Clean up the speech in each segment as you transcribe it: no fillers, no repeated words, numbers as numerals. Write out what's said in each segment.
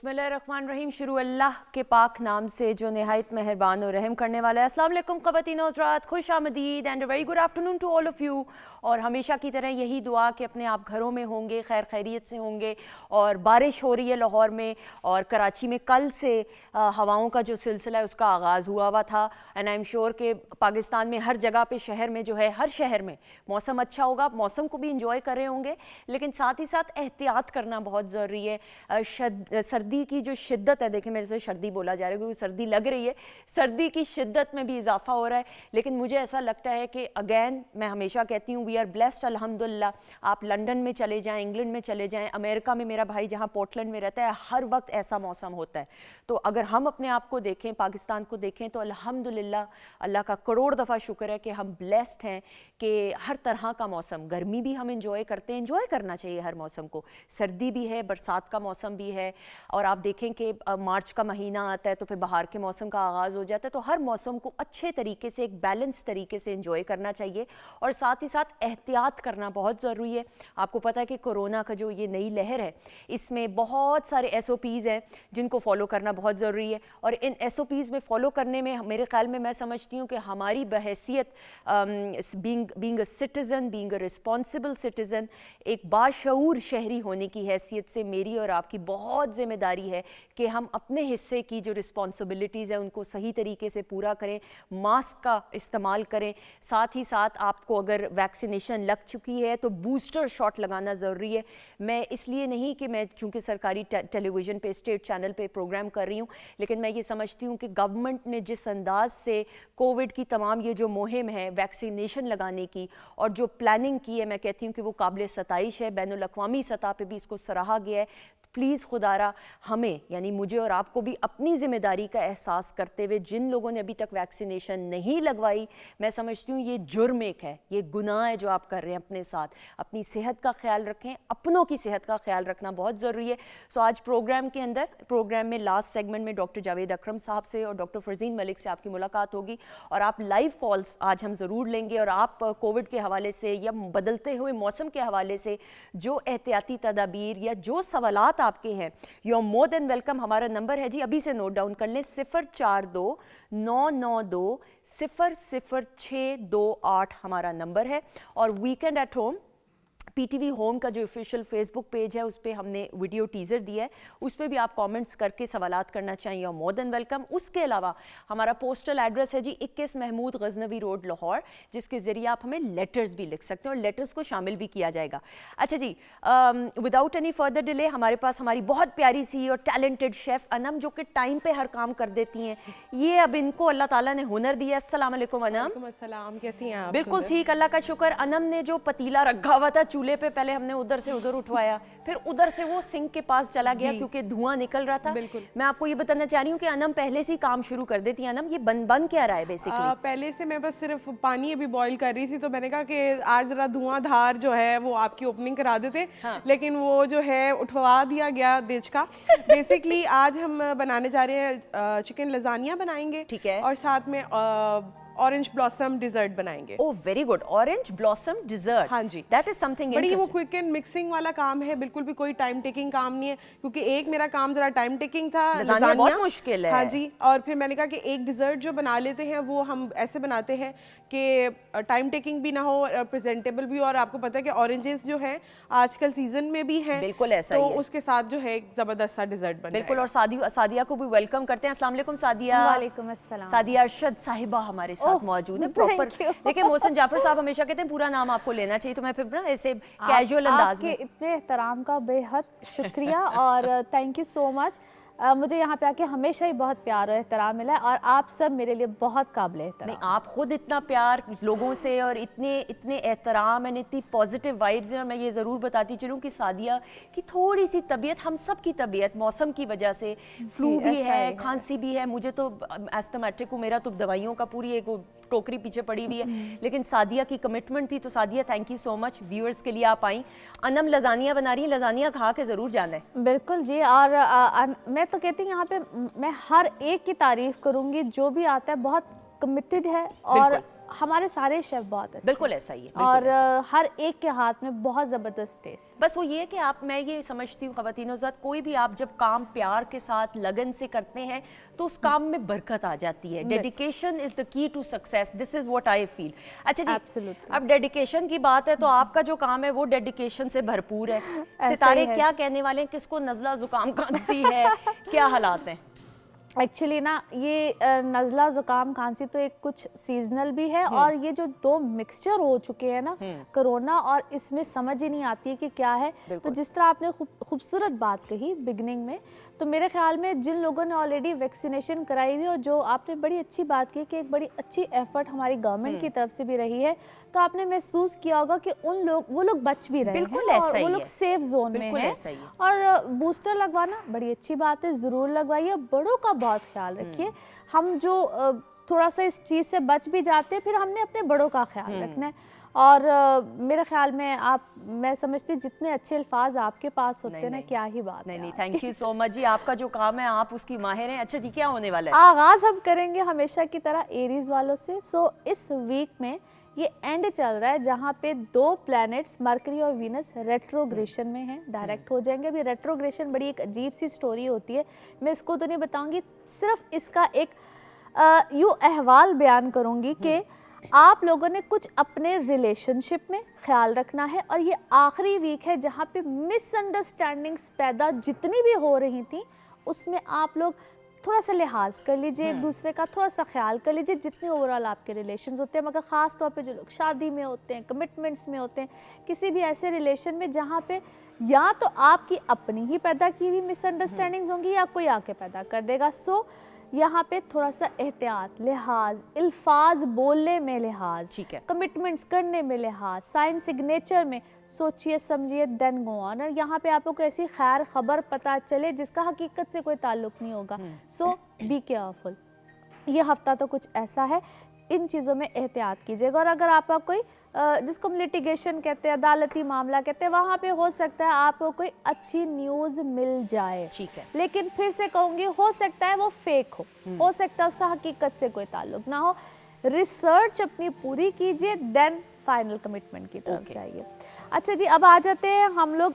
बिस्मिल्लाहिर्रहमानिर्रहीम। शुरू अल्लाह के पाक नाम से जो नहायत मेहरबान और रहम करने वाला है। अस्सलाम वालेकुम ख़वातीन और हज़रात, खुश आमदीद and very good afternoon to all of you. और हमेशा की तरह यही दुआ कि अपने आप घरों में होंगे, खैर खैरियत से होंगे। और बारिश हो रही है लाहौर में और कराची में कल से हवाओं का जो सिलसिला है उसका आगाज़ हुआ था। एंड आई एम श्योर कि पाकिस्तान में हर जगह पे शहर में जो है, हर शहर में मौसम अच्छा होगा, मौसम को भी इंजॉय कर रहे होंगे, लेकिन साथ ही साथ एहतियात करना बहुत ज़रूरी है। सर्दी की जो शिद्दत है, देखें मेरे से सर्दी बोला जा रहा है क्योंकि सर्दी लग रही है, सर्दी की शिद्दत में भी इजाफा हो रहा है। लेकिन मुझे ऐसा लगता है कि अगेन मैं हमेशा कहती हूँ वी आर ब्लेस्ड अल्हम्दुलिल्लाह। आप लंदन में चले जाएं, इंग्लैंड में चले जाएं, अमेरिका में मेरा भाई जहाँ पोर्टलैंड में रहता है, हर वक्त ऐसा मौसम होता है। तो अगर हम अपने आप को देखें, पाकिस्तान को देखें, तो अल्हम्दुलिल्लाह अल्लाह का करोड़ दफ़ा शुक्र है कि हम ब्लेस्ड हैं कि हर तरह का मौसम, गर्मी भी हम इंजॉय करते हैं, इंजॉय करना चाहिए हर मौसम को, सर्दी भी है, बरसात का मौसम भी है। और आप देखें कि मार्च का महीना आता है तो फिर बाहर के मौसम का आगाज़ हो जाता है। तो हर मौसम को अच्छे तरीके से, एक बैलेंस तरीके से इंजॉय करना चाहिए और साथ ही साथ एहतियात करना बहुत ज़रूरी है। आपको पता है कि कोरोना का जो ये नई लहर है, इसमें बहुत सारे SOPs हैं जिनको फॉलो करना बहुत ज़रूरी है। और इन SOPs में फ़ॉलो करने में मेरे ख्याल में मैं समझती हूँ कि हमारी बहैसियत being a citizen, being a responsible citizen, एक बाशऊर शहरी होने की हैसियत से मेरी और आपकी बहुत ज़िम्मेदारी है कि हम अपने हिस्से की जो रिस्पॉन्सिबिलिटीज़ हैं उनको सही तरीके से पूरा करें, मास्क का इस्तेमाल करें। साथ ही साथ आपको अगर वैक्सीनेशन लग चुकी है तो बूस्टर शॉट लगाना ज़रूरी है। मैं इसलिए नहीं कि मैं चूँकि सरकारी टेलीविज़न पे, स्टेट चैनल पे प्रोग्राम कर रही हूँ, लेकिन मैं ये समझती हूँ कि गवर्नमेंट ने जिस अंदाज से कोविड की तमाम ये जो मुहिम है वैक्सीनेशन लगाने की और जो प्लानिंग की है, मैं कहती हूँ कि वो काबिल सताइश है। बैनुल अक़वामी सतह पे भी इसको सराहा गया है। प्लीज़ खुदारा हमें, यानी मुझे और आपको भी अपनी ज़िम्मेदारी का एहसास करते हुए, जिन लोगों ने अभी तक वैक्सीनेशन नहीं लगवाई, मैं समझती हूँ ये जुर्म एक है, ये गुनाह है जो आप कर रहे हैं अपने साथ। अपनी सेहत का ख्याल रखें, अपनों की सेहत का ख्याल रखना बहुत ज़रूरी है। सो आज प्रोग्राम के अंदर, प्रोग्राम में लास्ट सेगमेंट में डॉक्टर जावेद अकरम साहब से और डॉक्टर फरजीन मलिक से आपकी मुलाकात होगी और आप लाइव कॉल्स आज हम ज़रूर लेंगे। और आप कोविड के हवाले से या बदलते हुए मौसम के हवाले से जो एहतियाती तदाबीर या जो सवालात आपके हैं, you are more than welcome. हमारा नंबर है जी, अभी से नोट डाउन कर लें, 042-992-000628 हमारा नंबर है। और weekend at home PTV home का जो ऑफिशियल फेसबुक पेज है उस पर हमने वीडियो टीज़र दिया है, उस पर भी आप कमेंट्स करके सवालात करना चाहिए और मोर देन वेलकम। उसके अलावा हमारा पोस्टल एड्रेस है जी 21 महमूद गजनवी रोड लाहौर, जिसके ज़रिए आप हमें लेटर्स भी लिख सकते हैं और लेटर्स को शामिल भी किया जाएगा। अच्छा जी, विदाउट एनी फर्दर डिले हमारे पास हमारी बहुत प्यारी सी और टैलेंटेड शेफ़ अनम, जो कि टाइम पर हर काम कर देती हैं। ये अब इनको अल्लाह ताला ने हुनर दिया। अस्सलाम वालेकुम अनम। अस्सलाम, कैसी हैं आप? बिल्कुल ठीक, अल्लाह का शुक्र। अनम ने जो पतीला रखा हुआ था चूल्हे पे, पहले हमने उधर से उधर उठवाया, फिर उधर से वो सिंक के पास चला गया क्योंकि धुआं निकल रहा था। मैं आपको ये बताना चाह रही हूँ कि अनम पहले से ही काम शुरू कर देती है। अनम, ये बन क्या रहा है बेसिकली? पहले से मैं बस सिर्फ पानी अभी बॉईल कर रही थी, तो मैंने कहा कि आज जरा धुआंधार जो है वो आपकी ओपनिंग करा देते। लेकिन वो जो है उठवा दिया गया देज का। बेसिकली आज हम बनाने जा रहे हैं चिकन लजानिया बनाएंगे, ठीक है, और साथ में ऑरेंज ब्लॉसम डिजर्ट बनाएंगे। Oh very good, orange blossom dessert. हाँ जी, दैट इज समथिंग बड़ी वो क्विक एंड मिक्सिंग वाला काम है, बिल्कुल भी कोई टाइम टेकिंग काम नहीं है, क्योंकि एक मेरा काम जरा टाइम टेकिंग था, लजानिया बहुत मुश्किल है। हाँ जी, और फिर मैंने कहा कि एक डिजर्ट जो बना लेते हैं वो हम ऐसे बनाते हैं कि टाइम टेकिंग भी ना हो, प्रेजेंटेबल भी हो। और आपको पता है कि ऑरेंजेस जो है आजकल सीजन में भी हैं, बिल्कुल ऐसा तो ही है। उसके साथ जो है एक जबरदस्त सा डिजर्ट बन बिल्कुल। और सादिया को भी वेलकम करते हैं। अस्सलाम वालेकुम सादिया। वालेकुम अस्सलाम। सादिया अरशद साहिबा हमारे साथ मौजूद है प्रॉपर। देखिए मोहसिन जाफर साहब हमेशा कहते हैं पूरा नाम आपको लेना चाहिए, तो मैं फिर ना ऐसे कैजुअल अंदाज में। आपके इतने एहतराम का बेहद शुक्रिया और थैंक यू सो मच। मुझे यहाँ पे आके हमेशा ही बहुत प्यार और एहतराम मिला है और आप सब मेरे लिए बहुत काबिल एहतराम। नहीं, आप खुद इतना प्यार लोगों से और इतने एहतराम एंड इतनी पॉजिटिव वाइब्स हैं। और मैं ये ज़रूर बताती चलूँ कि सादिया की थोड़ी सी तबीयत, हम सब की तबीयत मौसम की वजह से, फ्लू भी है, खांसी भी है, मुझे तो एस्थमेटिक हूँ, मेरा तो दवाइयों का पूरी एक टोकरी पीछे पड़ी हुई है, लेकिन सादिया की कमिटमेंट थी। तो Sadia thank you so much, viewers के लिए आप आई। अनम लजानिया बना रही है, लजानिया खा के ज़रूर जाना है। बिल्कुल जी। और मैं तो कहती हूँ यहाँ पे मैं हर एक की तारीफ करूँगी, जो भी आता है बहुत कमिटेड है और हमारे सारे शेफ बहुत अच्छे बिल्कुल ऐसा ही है, और हर एक के हाथ में बहुत ज़बरदस्त टेस्ट। बस वो ये कि आप, मैं ये समझती हूँ ख़वातीनो ज़ात, कोई भी आप जब काम प्यार के साथ लगन से करते हैं तो उस काम में बरकत आ जाती है। Dedication is the key to success, this is what I feel. अच्छा जी, Absolutely. अब डेडिकेशन की बात है तो आपका जो काम है वो डेडिकेशन से भरपूर है। सितारे क्या कहने वाले हैं, किसको नज़ला ज़ुकाम खांसी है, क्या हालात हैं? एक्चुअली ना ये नज़ला ज़ुकाम खांसी तो एक कुछ सीजनल भी है, और ये जो दो मिक्सचर हो चुके हैं ना, कोरोना और इसमें समझ ही नहीं आती है कि क्या है। तो जिस तरह आपने खूबसूरत बात कही बिगनिंग में, तो मेरे ख्याल में जिन लोगों ने ऑलरेडी वैक्सीनेशन कराई हुई, और जो आपने बड़ी अच्छी बात की कि एक बड़ी अच्छी एफर्ट हमारी गवर्नमेंट की तरफ से भी रही है, तो आपने महसूस किया होगा कि वो लोग बच भी रहे हैं और वो लोग सेफ जोन में हैं। और बूस्टर लगवाना बड़ी अच्छी बात है, ज़रूर लगवाइए, बड़ों का बहुत ख्याल रखिए। हम जो थोड़ा सा इस चीज़ से बच भी जाते हैं, फिर हमने अपने बड़ों का ख्याल रखना है। और मेरे ख्याल में मैं समझती हूँ जितने अच्छे अल्फाज आपके पास होते हैं ना, क्या ही बात है। नहीं, थैंक यू सो मच जी, आपका जो काम है आप उसकी माहिर हैं। अच्छा जी, क्या होने वाला है? आगाज़ हम करेंगे हमेशा की तरह एरीज वालों से। सो इस वीक में ये एंड चल रहा है जहाँ पे 2 प्लैनेट्स मरकरी और वीनस रेट्रोग्रेशन में हैं, डायरेक्ट हो जाएंगे। अभी रेट्रोग्रेशन बड़ी एक अजीब सी स्टोरी होती है, मैं इसको तो नहीं बताऊंगी, सिर्फ इसका एक यूँ अहवाल बयान करूंगी कि आप लोगों ने कुछ अपने रिलेशनशिप में ख्याल रखना है। और ये आखिरी वीक है जहाँ पे मिसअंडरस्टैंडिंग्स पैदा जितनी भी हो रही थी, उसमें आप लोग थोड़ा सा लिहाज कर लीजिए, एक दूसरे का थोड़ा सा ख्याल कर लीजिए, जितने ओवरऑल आपके रिलेशंस होते हैं। मगर ख़ास तौर पे जो लोग शादी में होते हैं, कमिटमेंट्स में होते हैं, किसी भी ऐसे रिलेशन में जहाँ पे या तो आपकी अपनी ही पैदा की हुई मिसअंडरस्टैंडिंग्स होंगी या कोई आके पैदा कर देगा। सो यहाँ पे थोड़ा सा एहतियात, लिहाज, अल्फाज बोलने में लिहाज, कमिटमेंट्स करने में लिहाज, साइन सिग्नेचर में सोचिए समझिए, देन गो ऑन। और यहाँ पे आपको कोई ऐसी खैर खबर पता चले जिसका हकीकत से कोई ताल्लुक नहीं होगा, सो बी केयरफुल। ये हफ्ता तो कुछ ऐसा है, इन चीज़ों में एहतियात कीजिएगा। और अगर आपका कोई जिसको हम लिटिगेशन कहते हैं, अदालती मामला कहते हैं, वहाँ पे हो सकता है आपको कोई अच्छी न्यूज़ मिल जाए, ठीक है। लेकिन फिर से कहूँगी, हो सकता है वो फेक हो सकता है उसका हकीकत से कोई ताल्लुक ना हो। रिसर्च अपनी पूरी कीजिए, देन फाइनल कमिटमेंट की तरफ जाइए। अच्छा जी, अब आ जाते हैं हम लोग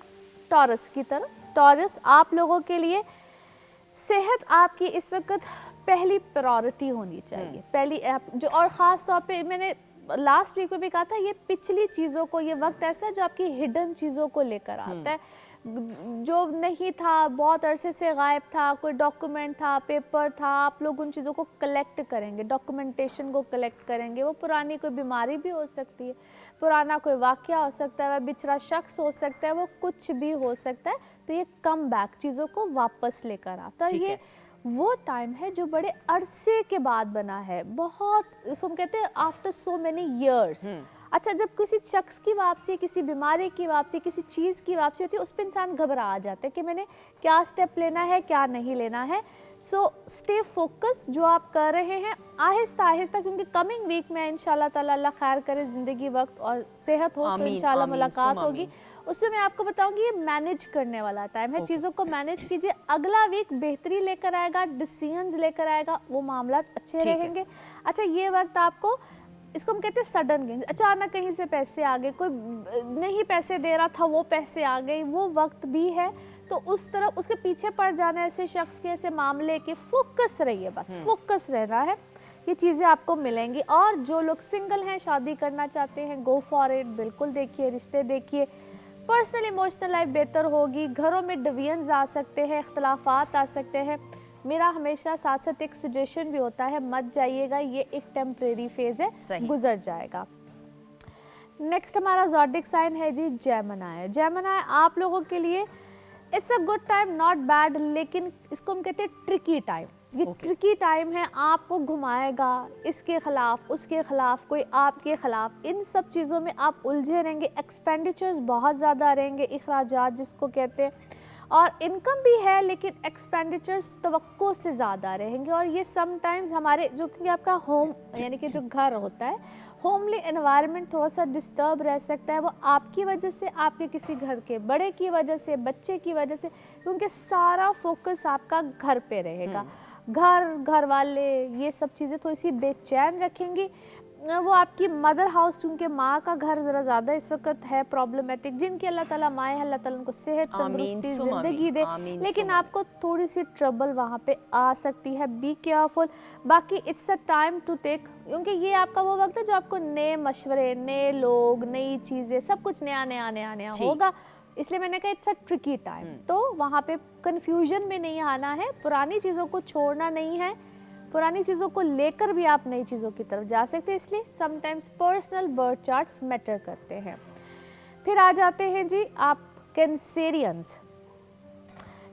टॉरस की तरफ। टॉरस, आप लोगों के लिए सेहत आपकी इस वक्त पहली प्रायोरिटी होनी चाहिए, पहली जो, और ख़ास तौर पे मैंने लास्ट वीक में भी कहा था, ये पिछली चीज़ों को, ये वक्त ऐसा है जो आपकी हिडन चीज़ों को लेकर आता है, जो नहीं था, बहुत अरसे से गायब था, कोई डॉक्यूमेंट था, पेपर था, आप लोग उन चीज़ों को कलेक्ट करेंगे, डॉक्यूमेंटेशन को कलेक्ट करेंगे। वो पुरानी कोई बीमारी भी हो सकती है, पुराना कोई वाक़या हो सकता है, वह बिछड़ा शख्स हो सकता है, वो कुछ भी हो सकता है। तो ये कम बैक चीज़ों को वापस लेकर आता है। ये वो टाइम है जो बड़े अरसे के बाद बना है, बहुत, इसको हम कहते हैं आफ्टर सो मेनी ईयर्स। अच्छा, जब किसी शख्स की वापसी, किसी बीमारी की वापसी, किसी चीज़ की वापसी होती है, उस पर इंसान घबरा आ जाता है कि मैंने क्या स्टेप लेना है, क्या नहीं लेना है। सो स्टे फोकस, जो आप कर रहे हैं आहिस्ता आहिस्ता, क्योंकि कमिंग वीक में इंशाल्लाह ताला, अल्लाह खैर करे, ज़िंदगी वक्त और सेहत हो तो इंशाल्लाह मुलाकात होगी। उससे मैं आपको बताऊंगी ये मैनेज करने वाला टाइम है, चीज़ों को मैनेज कीजिए। अगला वीक बेहतरी लेकर आएगा, डिसीजंस लेकर आएगा, वो मामला अच्छे रहेंगे। अच्छा, ये वक्त आपको, इसको हम कहते हैं सडन गेन्स, अचानक कहीं से पैसे आ गए, कोई नहीं पैसे दे रहा था वो पैसे आ गए, वो वक्त भी है। तो उस तरफ उसके पीछे पड़ जाना ऐसे शख्स के, ऐसे मामले के, फोकस रहिए, बस फोकस रहना है, ये चीज़ें आपको मिलेंगी। और जो लोग सिंगल हैं, शादी करना चाहते हैं, गो फॉर इट, बिल्कुल देखिए, रिश्ते देखिए। पर्सनल इमोशनल लाइफ बेहतर होगी, घरों में डिवीजन्स आ सकते हैं, इख्तलाफात आ सकते हैं। मेरा हमेशा साथ साथ एक सजेशन भी होता है, मत जाइएगा, ये एक टेम्परेरी फेज है, गुजर जाएगा। नेक्स्ट हमारा ज़ोडिक साइन है जी जेमिनी। जेमिनी आप लोगों के लिए it's a good time, not bad, लेकिन इसको हम कहते हैं ट्रिकी टाइम। ये ट्रिकी टाइम है, आपको घुमाएगा, इसके खिलाफ, उसके खिलाफ, कोई आपके खिलाफ, इन सब चीज़ों में आप उलझे रहेंगे। एक्सपेंडिचर्स बहुत ज़्यादा रहेंगे, इखराजात जिसको कहते हैं, और इनकम भी है लेकिन एक्सपेंडिचर्स तवक्को से ज़्यादा रहेंगे। और ये समटाइम्स हमारे जो, क्योंकि आपका होम यानी कि जो घर होता है, होमली एनवायरनमेंट थोड़ा सा डिस्टर्ब रह सकता है। वो आपकी वजह से, आपके किसी घर के बड़े की वजह से, बच्चे की वजह से, क्योंकि सारा फोकस आपका घर पे रहेगा। घर वाले, ये सब चीज़ें थोड़ी सी बेचैन रखेंगी। वो आपकी मदर हाउस, चूँकि माँ का घर ज़रा ज़्यादा इस वक्त है प्रॉब्लमेटिक, जिनकी अल्लाह ताला माएँ हैं, अल्लाह ताला उनको सेहत, तंदुरुस्ती, ज़िंदगी दे, लेकिन आपको थोड़ी सी ट्रबल वहाँ पे आ सकती है। Be careful. बाकी it's a time to take, क्योंकि ये आपका वो वक्त है जो आपको नए मशवरे, नए लोग, नई चीज़ें, सब कुछ नया नया नया नया होगा, इसलिए मैंने कहा इट्स अ ट्रिकी टाइम। तो वहाँ पे कन्फ्यूजन में नहीं आना है, पुरानी चीज़ों को छोड़ना नहीं है, पुरानी चीज़ों को लेकर भी आप नई चीज़ों की तरफ जा सकते हैं, इसलिए sometimes personal birth charts matter करते हैं। फिर आ जाते हैं जी आप कैंसेरियंस।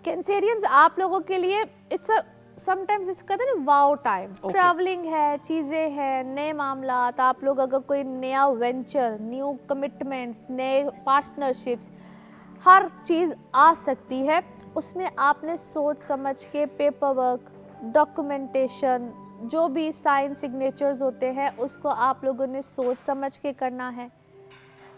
कैंसेरियंस आप लोगों के लिए इट्स अ समटाइम्स इसको कहते हैं ना वाओ टाइम। ट्रैवलिंग है, चीज़ें हैं, नए मामलात, आप लोग अगर कोई नया वेंचर, न्यू कमिटमेंट्स, नए पार्टनरशिप्स, हर चीज़ आ सकती है, उसमें आपने सोच समझ के पेपर वर्क, डॉक्यूमेंटेशन, जो भी साइन सिग्नेचर्स होते हैं, उसको आप लोगों ने सोच समझ के करना है,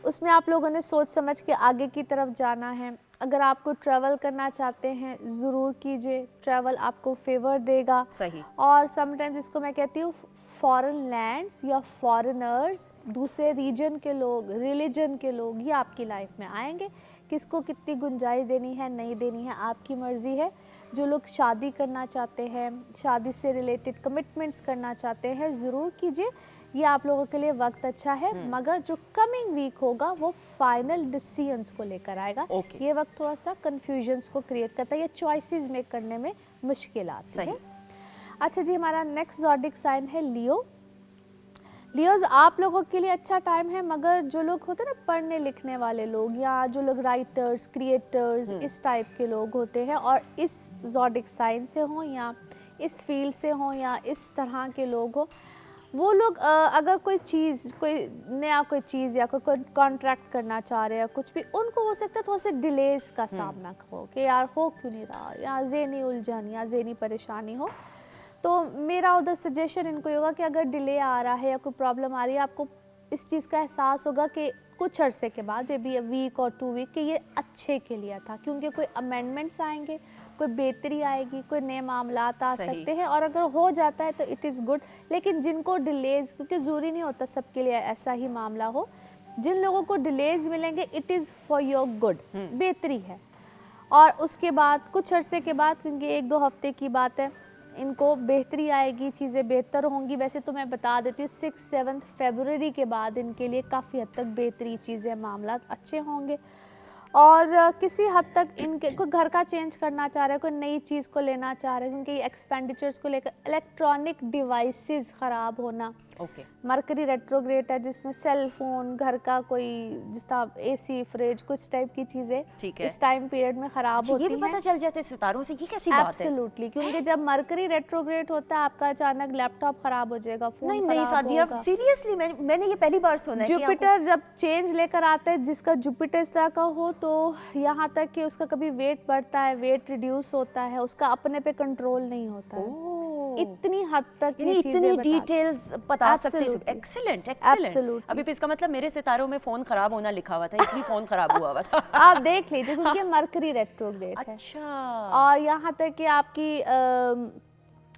उसमें आप लोगों ने सोच समझ के आगे की तरफ जाना है। अगर आपको ट्रैवल करना चाहते हैं ज़रूर कीजिए, ट्रैवल आपको फेवर देगा। सही। और समटाइम्स इसको मैं कहती हूँ फॉरेन लैंड्स या फॉरेनर्स, दूसरे रीजन के लोग, रिलीजन के लोग, ये आपकी लाइफ में आएंगे। किसको कितनी गुंजाइश देनी है, नहीं देनी है, आपकी मर्ज़ी है। जो लोग शादी करना चाहते हैं, शादी से रिलेटेड कमिटमेंट्स करना चाहते हैं, ज़रूर कीजिए, ये आप लोगों के लिए वक्त अच्छा है। मगर जो कमिंग वीक होगा वो फाइनल डिसीजंस को लेकर आएगा। ये वक्त थोड़ा सा कंफ्यूजन्स को क्रिएट करता है, ये चॉइसेस मेक करने में मुश्किल आती है। अच्छा जी, हमारा नेक्स्ट ज़ोडिक साइन है लियो। लियोज आप लोगों के लिए अच्छा टाइम है, मगर जो लोग होते हैं ना पढ़ने लिखने वाले लोग, या जो लोग राइटर्स, क्रिएटर्स, इस टाइप के लोग होते हैं और इस ज़ोडिक साइन से हों या इस फील्ड से हों या इस तरह के लोग हों, वो लोग अगर कोई चीज़, कोई नया कोई चीज़ या कोई कॉन्ट्रैक्ट करना चाह रहे हैं, कुछ भी, उनको हो सकता है थोड़ा सा डिलेज का सामना हो कि यार हो क्यों नहीं रहा, या ज़हनी उलझन या ज़हनी परेशानी हो। तो मेरा उधर सजेशन इनको होगा कि अगर डिले आ रहा है या कोई प्रॉब्लम आ रही है, आपको इस चीज़ का एहसास होगा कि कुछ अरसे के बाद, मे बी वीक और 2 वीक, कि ये अच्छे के लिए था, क्योंकि कोई अमेंडमेंट्स आएंगे, कोई बेहतरी आएगी, कोई नए मामलात आ सकते हैं, और अगर हो जाता है तो इट इज़ गुड। लेकिन जिनको डिलेज, क्योंकि ज़रूरी नहीं होता सबके लिए ऐसा ही मामला हो, जिन लोगों को डिलेज मिलेंगे it is for your good, बेहतरी है। और उसके बाद कुछ अरसे के बाद, क्योंकि 1-2 हफ्ते की बात है, इनको बेहतरी आएगी, चीज़ें बेहतर होंगी। वैसे तो मैं बता देती हूँ 6-7 फरवरी के बाद इनके लिए काफ़ी हद तक बेहतरी, चीज़ें, मामला अच्छे होंगे। और किसी हद तक इनके कोई घर का चेंज करना चाह रहे हैं, कोई नई चीज़ को लेना चाह रहे हैं, क्योंकि एक्सपेंडिचर्स को लेकर, इलेक्ट्रॉनिक डिवाइसेस ख़राब होना, मरकरी रेट्रोग्रेड है जिसमें सेल फोन, घर का कोई जिस तरह एसी, फ्रिज, कुछ टाइप की चीज़ें इस टाइम पीरियड में ख़राब होती हैं। ये भी पता चल जाते सितारों से, ये कैसी बात है? एब्सोल्युटली, क्योंकि जब मरकरी रेट्रोग्रेड होता है, आपका अचानक लैपटॉप ख़राब हो जाएगा, फोन खराब होगा। सीरियसली मैंने ये पहली बार सुना है। जुपिटर जब चेंज लेकर आता है, जिसका जुपिटर इस तरह का हो, तो यहाँ तक कि उसका कभी वेट बढ़ता है, वेट रिड्यूस होता है, उसका अपने पे कंट्रोल नहीं होता है। इतनी हद तक ये इतनी डिटेल्स बता सकते हैं। Excellent, excellent. अभी भी इसका मतलब मेरे सितारों में फोन खराब होना लिखा हुआ था, इसलिए फोन खराब हुआ था। आप देख लीजिए, क्योंकि मरकरी रेट्रोग्रेड है। अच्छा। और यहाँ तक कि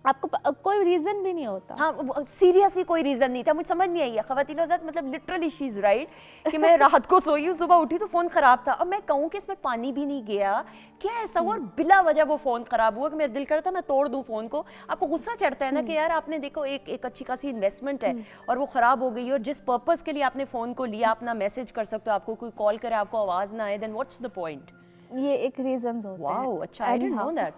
आपको कोई रीजन भी नहीं होता। हाँ, सीरियसली कोई रीजन नहीं था। मुझे समझ नहीं आई ख़वातीन हज़रात, मतलब लिटरली शी इज़ राइट कि मैं रात को सोई हूँ, सुबह उठी तो फ़ोन ख़राब था। अब मैं कहूँ कि इसमें पानी भी नहीं गया, क्या ऐसा हुआ और बिला वजह वो फ़ोन ख़राब हुआ कि मेरा दिल करता मैं तोड़ दूँ फ़ोन को। आपको गुस्सा चढ़ता है ना कि यार आपने देखो एक अच्छी खासी इन्वेस्टमेंट है और वो ख़राब हो गई, और जिस पर्पज़ के लिए आपने फ़ोन को लिया, अपना मैसेज कर सकते हो, आपको कोई कॉल करे, आपको आवाज़ ना आए, देन व्हाट्स द पॉइंट। ये एक रीजन होते हैं। वाओ, अच्छा, आई डिडंट नो दैट।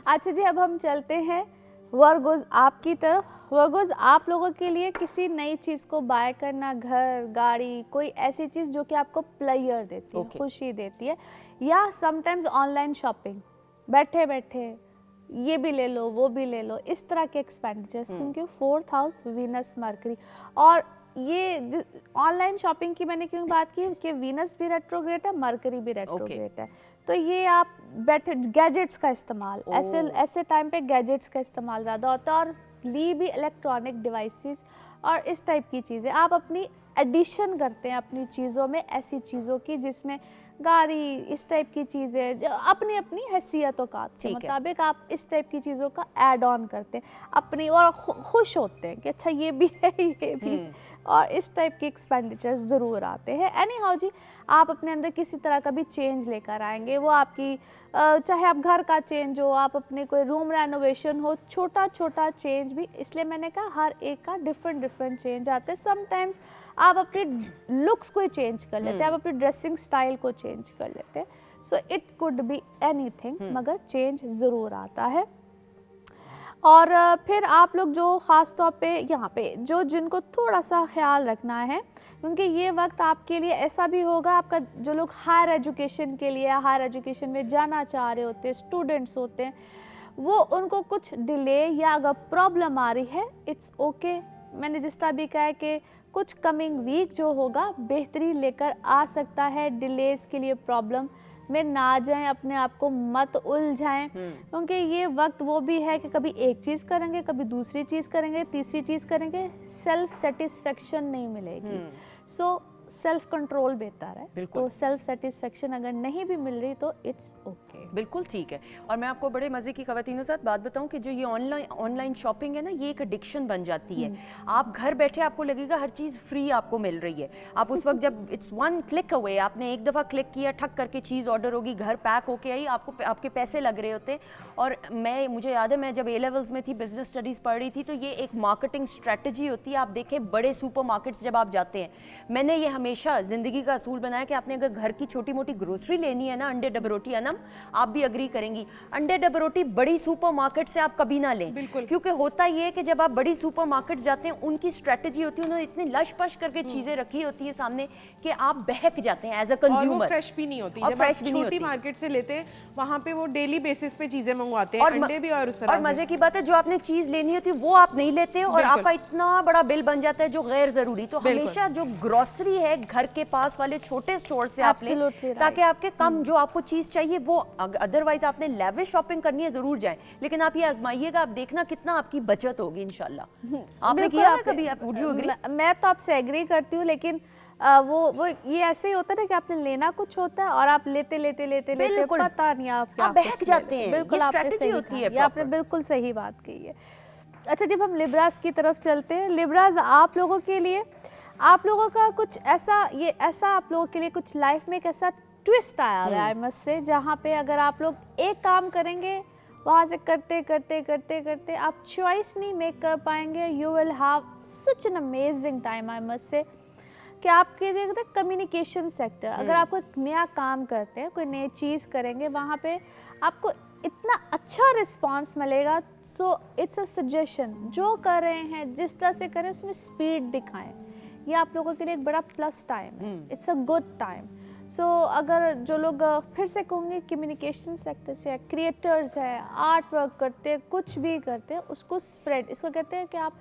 अच्छा जी, अब हम चलते हैं वर्गोज आपकी तरफ। वर्गोज आप लोगों के लिए किसी नई चीज़ को बाय करना, घर, गाड़ी, कोई ऐसी चीज़ जो कि आपको प्लेजर देती है, खुशी देती है, या समटाइम्स ऑनलाइन शॉपिंग, बैठे बैठे ये भी ले लो, वो भी ले लो, इस तरह के एक्सपेंडिचर्स, क्योंकि 4th हाउस वीनस मरकरी। और ये ऑनलाइन शॉपिंग की मैंने क्यों बात की कि वीनस भी रेट्रोग्रेड है, मरकरी भी रेट्रोग्रेड है, तो ये आप बैठे गैजेट्स का इस्तेमाल, ऐसे टाइम पे गैजेट्स का इस्तेमाल ज़्यादा होता है, और ली भी इलेक्ट्रॉनिक डिवाइसेस और इस टाइप की चीज़ें। आप अपनी एडिशन करते हैं अपनी चीज़ों में, ऐसी चीज़ों की जिसमें गाड़ी, इस टाइप की चीज़ें, जो अपनी अपनी हैसियत औकात के मुताबिक आप इस टाइप की चीज़ों का ऐड ऑन करते हैं अपनी, और खुश होते हैं कि अच्छा ये भी है, ये भी, और इस टाइप के एक्सपेंडिचर्स ज़रूर आते हैं। एनी हाउ जी, आप अपने अंदर किसी तरह का भी चेंज लेकर आएंगे, वो आपकी चाहे आप घर का चेंज हो, आप अपने कोई रूम रेनोवेशन हो, छोटा छोटा चेंज भी, इसलिए मैंने कहा हर एक का डिफरेंट डिफरेंट चेंज आते हैं। समटाइम्स आप अपने लुक्स को चेंज कर लेते हैं, आप अपनी ड्रेसिंग स्टाइल को चेंज कर लेते हैं, so it could be anything, मगर चेंज ज़रूर आता है। और फिर आप लोग जो ख़ास तौर पे यहाँ पे जो जिनको थोड़ा सा ख्याल रखना है, क्योंकि ये वक्त आपके लिए ऐसा भी होगा, आपका जो लोग हायर एजुकेशन के लिए, हायर एजुकेशन में जाना चाह रहे होते हैं, स्टूडेंट्स होते हैं, वो उनको कुछ डिले या अगर प्रॉब्लम आ रही है, इट्स ओके। मैंने जिस तरह भी कहा है कि कुछ कमिंग वीक जो होगा बेहतरी लेकर आ सकता है, डिलेज के लिए प्रॉब्लम में ना जाएं, अपने आप को मत उलझाएं, क्योंकि ये वक्त वो भी है कि कभी एक चीज़ करेंगे, कभी दूसरी चीज़ करेंगे, तीसरी चीज़ करेंगे, सेल्फ सेटिस्फेक्शन नहीं मिलेगी। सो सेल्फ कंट्रोल बेहतर है, तो सेल्फ सेटिस्फेक्शन अगर नहीं भी मिल रही तो इट्स ओके। बिल्कुल ठीक है। और मैं आपको बड़े मज़े की ख़वातीनों साथ बात बताऊं कि जो ये ऑनलाइन शॉपिंग है ना, ये एक एडिक्शन बन जाती है। आप घर बैठे आपको लगेगा हर चीज़ फ्री आपको मिल रही है, आप उस वक्त जब इट्स वन क्लिक अवे, आपने एक दफ़ा क्लिक किया, ठक करके चीज़ ऑर्डर होगी, घर पैक होके आई, आपको आपके पैसे लग रहे होते। और मुझे याद है, मैं जब ए लेवल्स में थी, बिजनेस स्टडीज़ पढ़ रही थी, तो ये एक मार्केटिंग स्ट्रेटजी होती है। आप देखें बड़े सुपर मार्केट्स जब आप जाते हैं, मैंने ये हमेशा ज़िंदगी का असूल बनाया कि आपने अगर घर की छोटी मोटी ग्रोसरी लेनी है ना, अंडे डब रोटी, अनम आप भी अग्री करेंगी, अंडे डब रोटी बड़ी सुपर मार्केट से आप कभी ना लें, क्योंकि होता ये है कि जब आप बड़ी सुपर मार्केट जाते हैं, उनकी स्ट्रेटजी होती है, उन्होंने इतनी लश पश करके चीज़ें रखी होती है सामने कि आप बहक जाते हैं एज अ कंज्यूमर। फ्रेश भी नहीं होती, जब आप छोटी मार्केट से लेते हैं वहाँ पे वो डेली बेसिस पे चीज़ें मंगवाते हैं, अंडे भी और उस तरह। और मज़े की बात है, जो आपने चीज़ लेनी होती है वो आप नहीं लेते और आपका इतना बड़ा बिल बन जाता है जो गैर ज़रूरी। तो हमेशा जो ग्रोसरी है घर के पास वाले छोटे स्टोर से आप लें, ताकि आपके कम जो आपको चीज चाहिए वो, अदरवाइज आपने लेविश शॉपिंग करनी है जरूर जाएं, लेकिन आप ये आजमाइएगा, आप देखना कितना आपकी बचत होगी इंशाल्लाह। आपने किया है कभी? आप वुड यू एग्री? मैं तो आपसे एग्री करती हूँ, लेकिन वो ये ऐसे ही होता है ना कि आपने लेना कुछ होता है और आप लेते लेते लेते लेते पता नहीं आप क्या बहक जाते हैं। बिल्कुल स्ट्रेटजी होती है, आपने बिल्कुल सही बात कही है। अच्छा, जब हम लिब्रास की तरफ चलते हैं, लिब्रास आप लोगों के लिए, आप लोगों का कुछ ऐसा आप लोगों के लिए कुछ लाइफ में एक ऐसा ट्विस्ट आया है आई मस्ट से, जहाँ पे अगर आप लोग एक काम करेंगे, वहाँ से करते करते करते करते आप चॉइस नहीं मेक कर पाएंगे, you will have such an amazing time I must say. कि आपके जो कम्युनिकेशन सेक्टर, अगर आप कोई नया काम करते हैं, कोई नई चीज़ करेंगे, वहाँ पे आपको इतना अच्छा रिस्पांस मिलेगा। सो इट्स अ सजेशन, जो कर रहे हैं जिस तरह से करें उसमें स्पीड दिखाएं, ये आप लोगों के लिए एक बड़ा प्लस टाइम है, इट्स अ गुड टाइम। सो अगर जो लोग फिर से कहूँगी कम्युनिकेशन सेक्टर से क्रिएटर्स है, आर्ट वर्क करते हैं, कुछ भी करते हैं, उसको स्प्रेड, इसको कहते हैं कि आप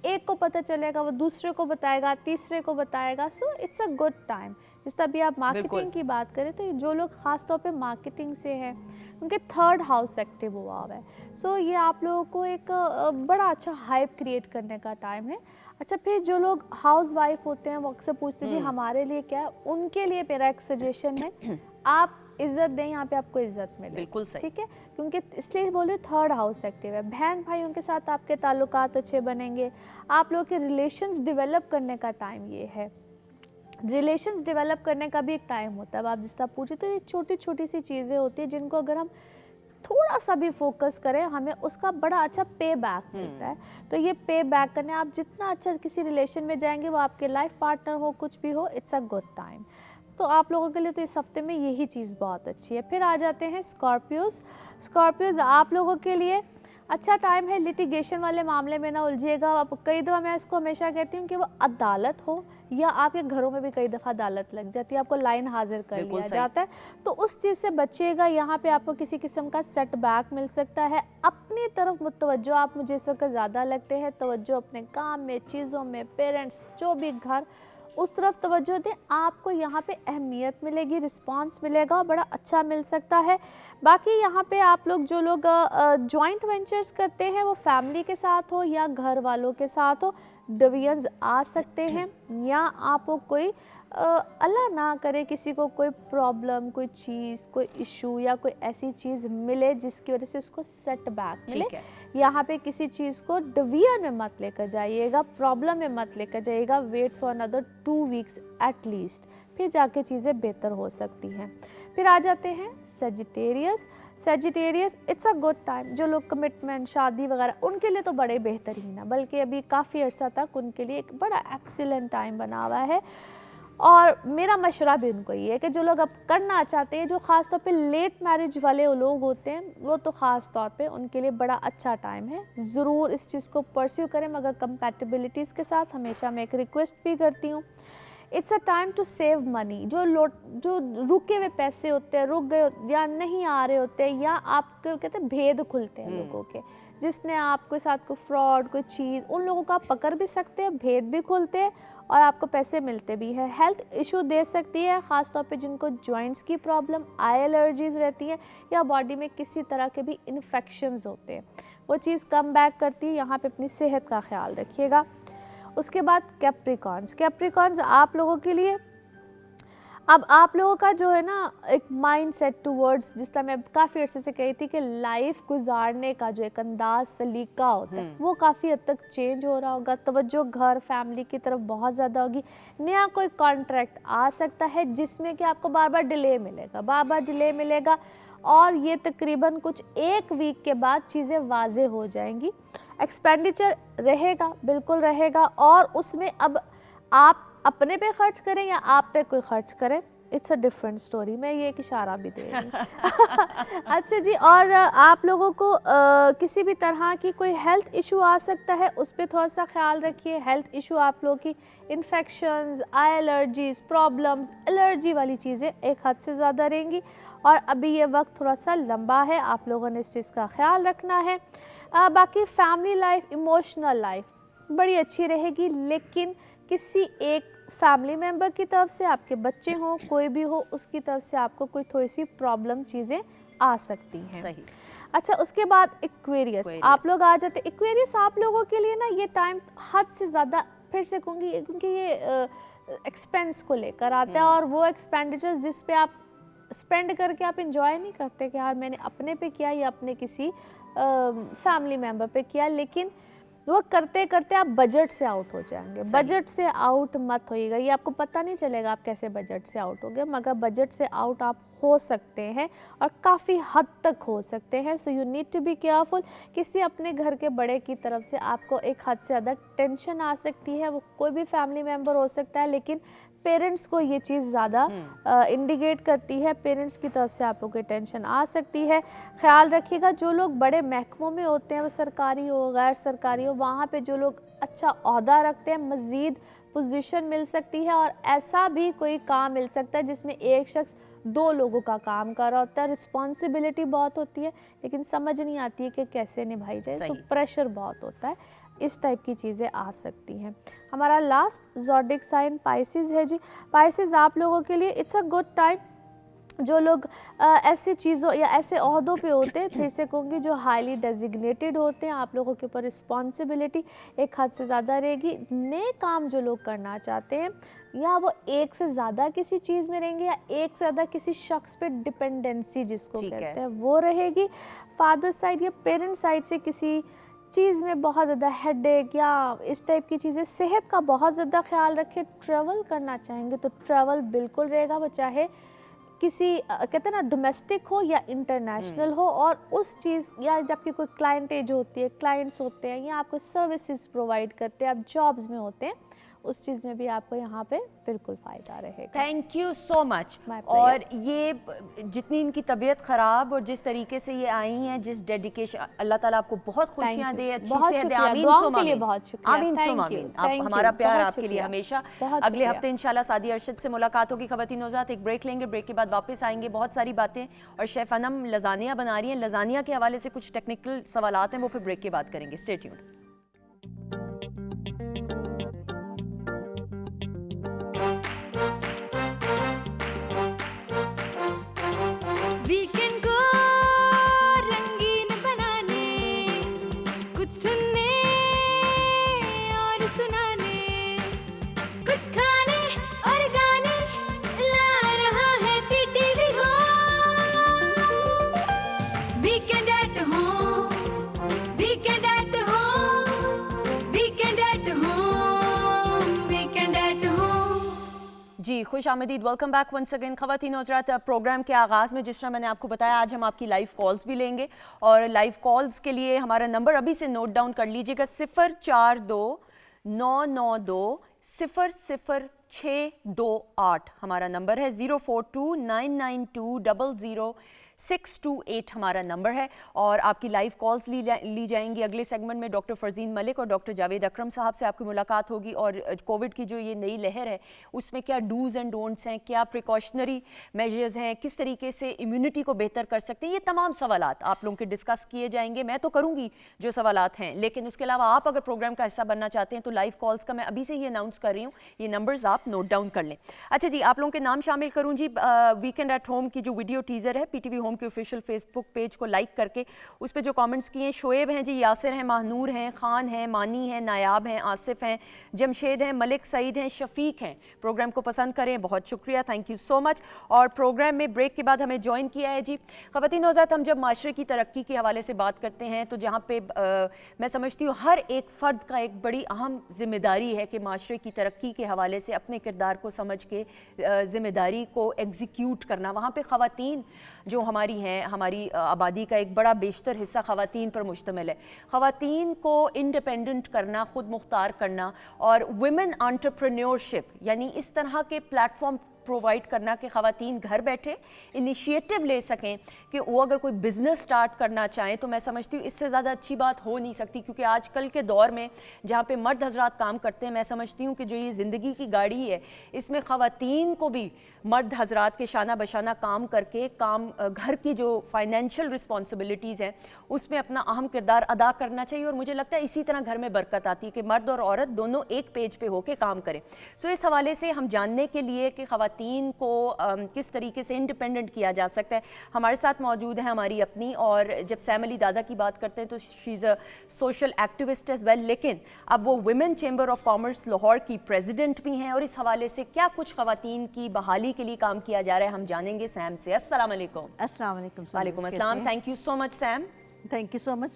एक को पता चलेगा, वो दूसरे को बताएगा, तीसरे को बताएगा। So it's a good time. जिस तरह भी आप मार्केटिंग की बात करें, तो जो लोग ख़ास तौर पे मार्केटिंग से हैं, उनके थर्ड हाउस एक्टिव हुआ हुआ है। सो ये आप लोगों को एक बड़ा अच्छा हाइप क्रिएट करने का टाइम है। अच्छा, फिर जो लोग हाउस वाइफ होते हैं, वो अक्सर पूछते हैं जी हमारे लिए क्या है, उनके लिए मेरा एक सजेशन है, आप इज्जत दें, यहाँ पे आपको इज्जत मिले। बिल्कुल सही, ठीक है, क्योंकि इसलिए बोले थर्ड हाउस एक्टिव है। बहन भाई उनके साथ आपके ताल्लुकात अच्छे बनेंगे, आप लोग के रिलेशंस डेवलप करने का टाइम ये है। रिलेशंस डेवलप करने का भी एक टाइम होता है। अब आप जिस तरह पूछे, तो ये छोटी छोटी सी चीज़ें होती है जिनको अगर हम थोड़ा सा भी फोकस करें, हमें उसका बड़ा अच्छा पे बैक मिलता है। तो ये पे बैक करने, आप जितना अच्छा किसी रिलेशन में जाएंगे, वो आपके लाइफ पार्टनर हो, कुछ भी हो, इट्स अ गुड टाइम। तो आप लोगों के लिए तो इस हफ्ते में यही चीज़ बहुत अच्छी है। फिर आ जाते हैं स्कॉर्पियोज, आप लोगों के लिए अच्छा टाइम है। लिटिगेशन वाले मामले में ना उलझिएगा। अब कई दफ़ा मैं इसको हमेशा कहती हूँ कि वो अदालत हो या आपके घरों में भी कई दफ़ा अदालत लग जाती है, आपको लाइन हाजिर कर लिया जाता है, तो उस चीज़ से बचिएगा। यहाँ पे आपको किसी किस्म का सेटबैक मिल सकता है। अपनी तरफ मुतवज्जो आप मुझे इस वक्त ज़्यादा लगते हैं, तवज्जो अपने काम में, चीज़ों में, पेरेंट्स, जो भी घर, उस तरफ तवज्जो दें। आपको यहाँ पे अहमियत मिलेगी, रिस्पांस मिलेगा, बड़ा अच्छा मिल सकता है। बाकी यहाँ पे आप लोग जो लोग जॉइंट वेंचर्स करते हैं, वो फैमिली के साथ हो या घर वालों के साथ हो, डिवीजन्स आ सकते हैं, या आपको कोई अल्लाह ना करे किसी को कोई प्रॉब्लम, कोई चीज़, कोई इशू या कोई ऐसी चीज़ मिले जिसकी वजह से उसको सेटबैक मिले। यहाँ पे किसी चीज़ को डिवीजन में मत लेकर जाइएगा, प्रॉब्लम में मत लेकर जाइएगा। Wait for another 2 weeks at least, फिर जाके चीज़ें बेहतर हो सकती हैं। फिर आ जाते हैं Sagittarius. Sagittarius it's a good time. जो लोग कमिटमेंट, शादी वगैरह, उनके लिए तो बड़े बेहतरीन है, बल्कि अभी काफ़ी अर्सा तक उनके लिए एक बड़ा एक्सीलेंट टाइम बना हुआ है। और मेरा मशवरा भी उनको ये है कि जो लोग अब करना चाहते हैं, जो ख़ास तौर पे लेट मैरिज वाले लोग होते हैं, वो तो ख़ास तौर पे उनके लिए बड़ा अच्छा टाइम है। ज़रूर इस चीज़ को परस्यू करें, मगर कंपैटिबिलिटीज़ के साथ। हमेशा मैं एक रिक्वेस्ट भी करती हूँ, it's a time to save money. जो रुके हुए पैसे होते हैं, रुक गए या नहीं आ रहे होते हैं, या आपके कहते हैं भेद खुलते हैं लोगों के, जिसने आपके साथ कोई फ्रॉड, कोई चीज़, उन लोगों को आप पकड़ भी सकते हैं, भेद भी खुलते हैं और आपको पैसे मिलते भी हैं। हेल्थ इशू दे सकती है, ख़ास तौर पे जिनको जॉइंट्स की प्रॉब्लम, आई एलर्जीज़ रहती हैं, या बॉडी में किसी तरह के भी इन्फेक्शंस होते हैं, वो चीज़ कम बैक करती है। यहाँ पे अपनी सेहत का ख्याल रखिएगा। उसके बाद कैप्रिकॉन्स आप लोगों के लिए, अब आप लोगों का जो है ना एक माइंड सेट टूवर्ड्स, जिस तरह मैं काफ़ी अर्से से कही थी कि लाइफ गुजारने का जो एक अंदाज, सलीका होता है, वो काफ़ी हद तक चेंज हो रहा होगा। तवज्जो घर, फैमिली की तरफ बहुत ज़्यादा होगी। नया कोई कॉन्ट्रैक्ट आ सकता है जिसमें कि आपको बार बार डिले मिलेगा, और ये तकरीबन कुछ 1 वीक के बाद चीज़ें वाज़े हो जाएंगी। एक्सपेंडिचर रहेगा, बिल्कुल रहेगा, और उसमें अब आप अपने पे खर्च करें या आप पे कोई खर्च करे, इट्स अ डिफरेंट स्टोरी। मैं ये एक इशारा भी दे रही हूँ। अच्छा जी, और आप लोगों को किसी भी तरह की कोई हेल्थ इशू आ सकता है, उस पर थोड़ा सा ख्याल रखिए। हेल्थ इशू आप लोगों की इन्फेक्शंस, आई एलर्जीज़, प्रॉब्लम्स, एलर्जी वाली चीज़ें एक हद से ज़्यादा रहेंगी, और अभी ये वक्त थोड़ा सा लंबा है, आप लोगों ने इस चीज़ का ख्याल रखना है। बाकी फैमिली लाइफ, इमोशनल लाइफ बड़ी अच्छी रहेगी, लेकिन किसी एक फैमिली मेम्बर की तरफ से, आपके बच्चे हों, कोई भी हो, उसकी तरफ से आपको कोई थोड़ी सी प्रॉब्लम चीज़ें आ सकती हैं। सही। अच्छा, उसके बाद एक्वेरियस आप लोग आ जाते। एक्वेरियस आप लोगों के लिए ना ये टाइम हद से ज़्यादा, फिर से कहूँगी, क्योंकि ये एक्सपेंस को लेकर आता है, और वो एक्सपेंडिचर्स जिस पे आप स्पेंड करके आप इंजॉय नहीं करते कि यार मैंने अपने पे किया या अपने किसी फैमिली मेम्बर पे किया, लेकिन वो करते करते आप बजट से आउट हो जाएंगे। बजट से आउट मत होइएगा। ये आपको पता नहीं चलेगा आप कैसे बजट से आउट हो गए, मगर बजट से आउट आप हो सकते हैं, और काफ़ी हद तक हो सकते हैं। So you need to be careful. किसी अपने घर के बड़े की तरफ से आपको एक हद से ज़्यादा टेंशन आ सकती है। वो कोई भी फैमिली मेम्बर हो सकता है, लेकिन पेरेंट्स को ये चीज़ ज़्यादा इंडिकेट करती है। पेरेंट्स की तरफ से आपको कोई टेंशन आ सकती है, ख्याल रखिएगा। जो लोग बड़े महकमों में होते हैं, वो सरकारी हो, गैर सरकारी हो, वहाँ पे जो लोग अच्छा ओहदा रखते हैं, मज़ीद पोजीशन मिल सकती है, और ऐसा भी कोई काम मिल सकता है जिसमें एक शख्स 2 लोगों का काम कर रहा होता है। रिस्पॉन्सिबिलिटी बहुत होती है, लेकिन समझ नहीं आती है कि कैसे निभाई जाए, तो प्रेशर बहुत होता है। इस टाइप की चीज़ें आ सकती हैं। हमारा लास्ट ज़ोडिक साइन पाइसेस है जी। पाइसेस आप लोगों के लिए इट्स अ गुड टाइम। जो लोग ऐसे चीज़ों या ऐसे ओहदों पे होते हैं, फिर से कहूँगी जो हाईली डेजिग्नेटेड होते हैं, आप लोगों के ऊपर रिस्पॉन्सिबिलिटी एक हद से ज़्यादा रहेगी। नए काम जो लोग करना चाहते हैं, या वो एक से ज़्यादा किसी चीज़ में रहेंगे, या एक से ज़्यादा किसी शख्स पे डिपेंडेंसी जिसको कहते हैं वो रहेगी। फादर साइड या पेरेंट साइड से किसी चीज़ में बहुत ज़्यादा हेडेक या इस टाइप की चीज़ें, सेहत का बहुत ज़्यादा ख्याल रखें। ट्रैवल करना चाहेंगे तो ट्रैवल बिल्कुल रहेगा, वो चाहे किसी कहते हैं ना डोमेस्टिक हो या इंटरनेशनल हो, और उस चीज़ या जब आपकी कोई क्लाइंटेज होती है, क्लाइंट्स होते हैं, या आपको सर्विसेज प्रोवाइड करते हैं, आप जॉब्स में होते हैं, उस चीज़ में भी आपको यहाँ पे बिल्कुल फ़ायदा रहेगा। Thank you so much. और ये जितनी इनकी तबीयत ख़राब और जिस तरीके से ये आई हैं, जिस डेडिकेशन, अल्लाह ताला आपको बहुत खुशियाँ दे, अच्छी सेहत दे। आमीन सुम आमीन। बहुत शुक्रिया। आमीन सुम आमीन। आप, हमारा प्यार आपके लिए हमेशा। अगले हफ्ते इंशाल्लाह सादी अरशद से मुलाकात होगी। ख़वातीन नौज़ात एक ब्रेक लेंगे, ब्रेक के बाद वापस आएंगे। बहुत सारी बातें, और शेफ़ अनम लज़ानिया बना रही हैं, लज़ानिया के हवाले से कुछ टेक्निकल सवालात हैं, वो फिर ब्रेक के बाद करेंगे। Stay tuned. वीकेंड को रंगीन बनाने, कुछ सुनने और सुना खुश आमदीद, वेलकम बैक वंस अगेन। ख़वातीन हज़रात, प्रोग्राम के आगाज़ में जिस तरह मैंने आपको बताया, आज हम आपकी लाइव कॉल्स भी लेंगे और लाइव कॉल्स के लिए हमारा नंबर अभी से नोट डाउन कर लीजिएगा, 042-992-000628 हमारा नंबर है, 042-992-000628 हमारा नंबर है। और आपकी लाइव कॉल्स ली जाएंगी। अगले सेगमेंट में डॉक्टर फरजीन मलिक और डॉक्टर जावेद अकरम साहब से आपकी मुलाकात होगी और कोविड की जो ये नई लहर है उसमें क्या डूज़ एंड डोंट्स हैं, क्या प्रिकॉशनरी मेजर्स हैं, किस तरीके से इम्यूनिटी को बेहतर कर सकते हैं, ये तमाम सवालात आप लोगों के डिस्कस किए जाएंगे। मैं तो करूँगी जो सवालात हैं, लेकिन उसके अलावा आप अगर प्रोग्राम का हिस्सा बनना चाहते हैं तो लाइव कॉल्स का मैं अभी से ही अनाउंस कर रही हूँ, ये नंबर्स आप नोट डाउन कर लें। अच्छा जी, आप लोगों के नाम शामिल करूँ जी। वीकेंड एट होम की जो वीडियो टीज़र है, PTV होम के ऑफिशियल फेसबुक पेज को लाइक करके उस पर जो कमेंट्स किए हैं, शोएब हैं जी, यासिर हैं, माहनूर हैं, खान हैं, मानी हैं, नायाब हैं, आसिफ हैं, जमशेद हैं, मलिक सईद हैं, शफीक हैं। प्रोग्राम को पसंद करें, बहुत शुक्रिया, थैंक यू सो मच। और प्रोग्राम में ब्रेक के बाद हमें ज्वाइन किया है जी ख़वातीन हज़रात। हम जब माशरे की तरक्की के हवाले से बात करते हैं तो जहाँ पे मैं समझती हूँ हर एक फ़र्द का एक बड़ी अहम ज़िम्मेदारी है कि माशरे की तरक्की के हवाले से अपने किरदार को समझ के ज़िम्मेदारी को एग्जीक्यूट करना। वहाँ पे ख़वातीन जो हमारी हैं, हमारी आबादी का एक बड़ा बेशतर हिस्सा ख़वातीन पर मुश्तमिल है। ख़वातीन को इंडिपेंडेंट करना, ख़ुद मुख्तार करना और वुमेन एंटरप्रेन्योरशिप, यानी इस तरह के प्लेटफॉर्म प्रोवाइड करना कि ख़वातीन घर बैठे इनिशिएटिव ले सकें कि वो अगर कोई बिज़नेस स्टार्ट करना चाहें, तो मैं समझती हूँ इससे ज़्यादा अच्छी बात हो नहीं सकती। क्योंकि आजकल के दौर में जहाँ पे मर्द हज़रात काम करते हैं, मैं समझती हूँ कि जो ये ज़िंदगी की गाड़ी है इसमें ख़वातीन को भी मर्द हज़रात के शाना बशाना काम करके घर की जो फाइनेंशियल रिस्पॉन्सिबिलिटीज़ हैं उसमें अपना अहम किरदार अदा करना चाहिए। और मुझे लगता है इसी तरह घर में बरकत आती है कि मर्द और औरत दोनों एक पेज पे होकर काम करें। सो इस हवाले से हम जानने के लिए कि ख़वातीन को किस तरीके से इंडिपेंडेंट किया जा सकता है, हमारे साथ मौजूद है हमारी अपनी। और जब सैम अली दादा की बात करते हैं तो she is a social activist as well, लेकिन अब वो women chamber of commerce Lahore की प्रेसिडेंट भी हैं। और इस हवाले से क्या कुछ ख़वातीन की बहाली के लिए काम किया जा रहा है हम जानेंगे सैम से। अस्सलाम वालेकुम। अस्सलाम वालेकुम। वालेकुम अस्सलाम। Thank you so much Sam. Thank you so much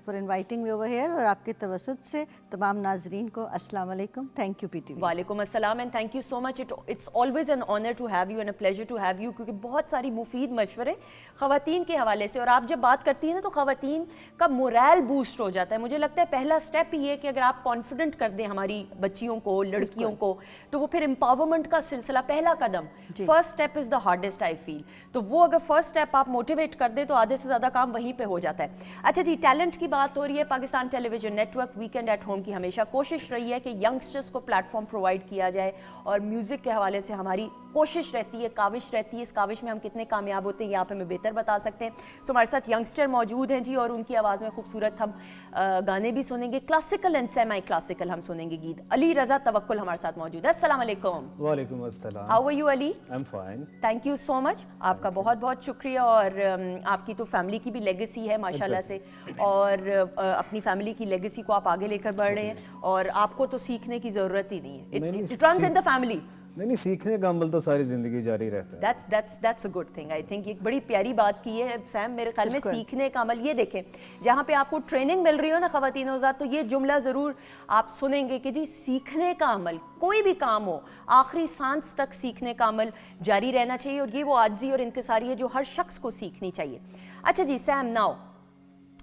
for inviting me over here. और आपके तवसुत से तमाम नाजरीन को अस्सलाम वालेकुम। Thank you PTV। वालेकुम अस्सलाम and thank you so much. It's always an honour to have you and a pleasure to have you, क्योंकि बहुत सारी मुफीद मशवरे ख़वातीन के हवाले से। और आप जब बात करती हैं ना तो ख़वातीन का मोरल बूस्ट हो जाता है। मुझे लगता है पहला स्टेप ये है कि अगर आप कॉन्फिडेंट कर दें हमारी बच्चियों को, लड़कियों को, तो वो फिर एम्पावरमेंट का सिलसिला, पहला कदम, first step is the hardest I feel. तो वो अगर फर्स्ट स्टेप आप मोटिवेट कर दें तो आधे से ज़्यादा काम वहीं पर हो जाता है। अच्छा जी, टैलेंट की बात हो रही है। Pakistan television network weekend at home की हमेशा कोशिश रही है कि यंगस्टर्स को प्लेटफॉर्म प्रोवाइड किया जाए और म्यूज़िक के हवाले से हमारी कोशिश रहती है, काविश रहती है। इस काविश में हम कितने कामयाब होते हैं ये आप हमें बेहतर बता सकते हैं। सो हमारे साथ यंगस्टर मौजूद हैं जी और उनकी आवाज़ में खूबसूरत हम गाने भी सुनेंगे, क्लासिकल एंड सेमी क्लासिकल हम सुनेंगे गीत। अली रज़ा तवक्कुल हमारे साथ मौजूद है। अस्सलाम वालेकुम। वालेकुम अस्सलाम। How are you Ali? I am fine. Thank you so much, आपका बहुत बहुत शुक्रिया। और आपकी तो फैमिली की भी लेगेसी है माशाल्लाह से, और अपनी फैमिली की लेगेसी को आप आगे लेकर बढ़ रहे हैं और आपको तो सीखने की ज़रूरत ही नहीं है। It runs in the family. नहीं, सीखने का अमल तो सारी ज़िंदगी जारी रहता है। That's a good thing, I think। एक बड़ी प्यारी बात की है सैम मेरे ख्याल में, सीखने का अमल। ये देखें, जहाँ पे आपको ट्रेनिंग मिल रही हो ना ख़वातीन हज़रात, तो ये जुमला ज़रूर आप सुनेंगे कि जी सीखने का अमल, कोई भी काम हो आखिरी सांस तक सीखने का अमल जारी रहना चाहिए। और ये वो आजिज़ी और इनकिसारी है जो हर शख्स को सीखनी चाहिए। अच्छा जी Sam, now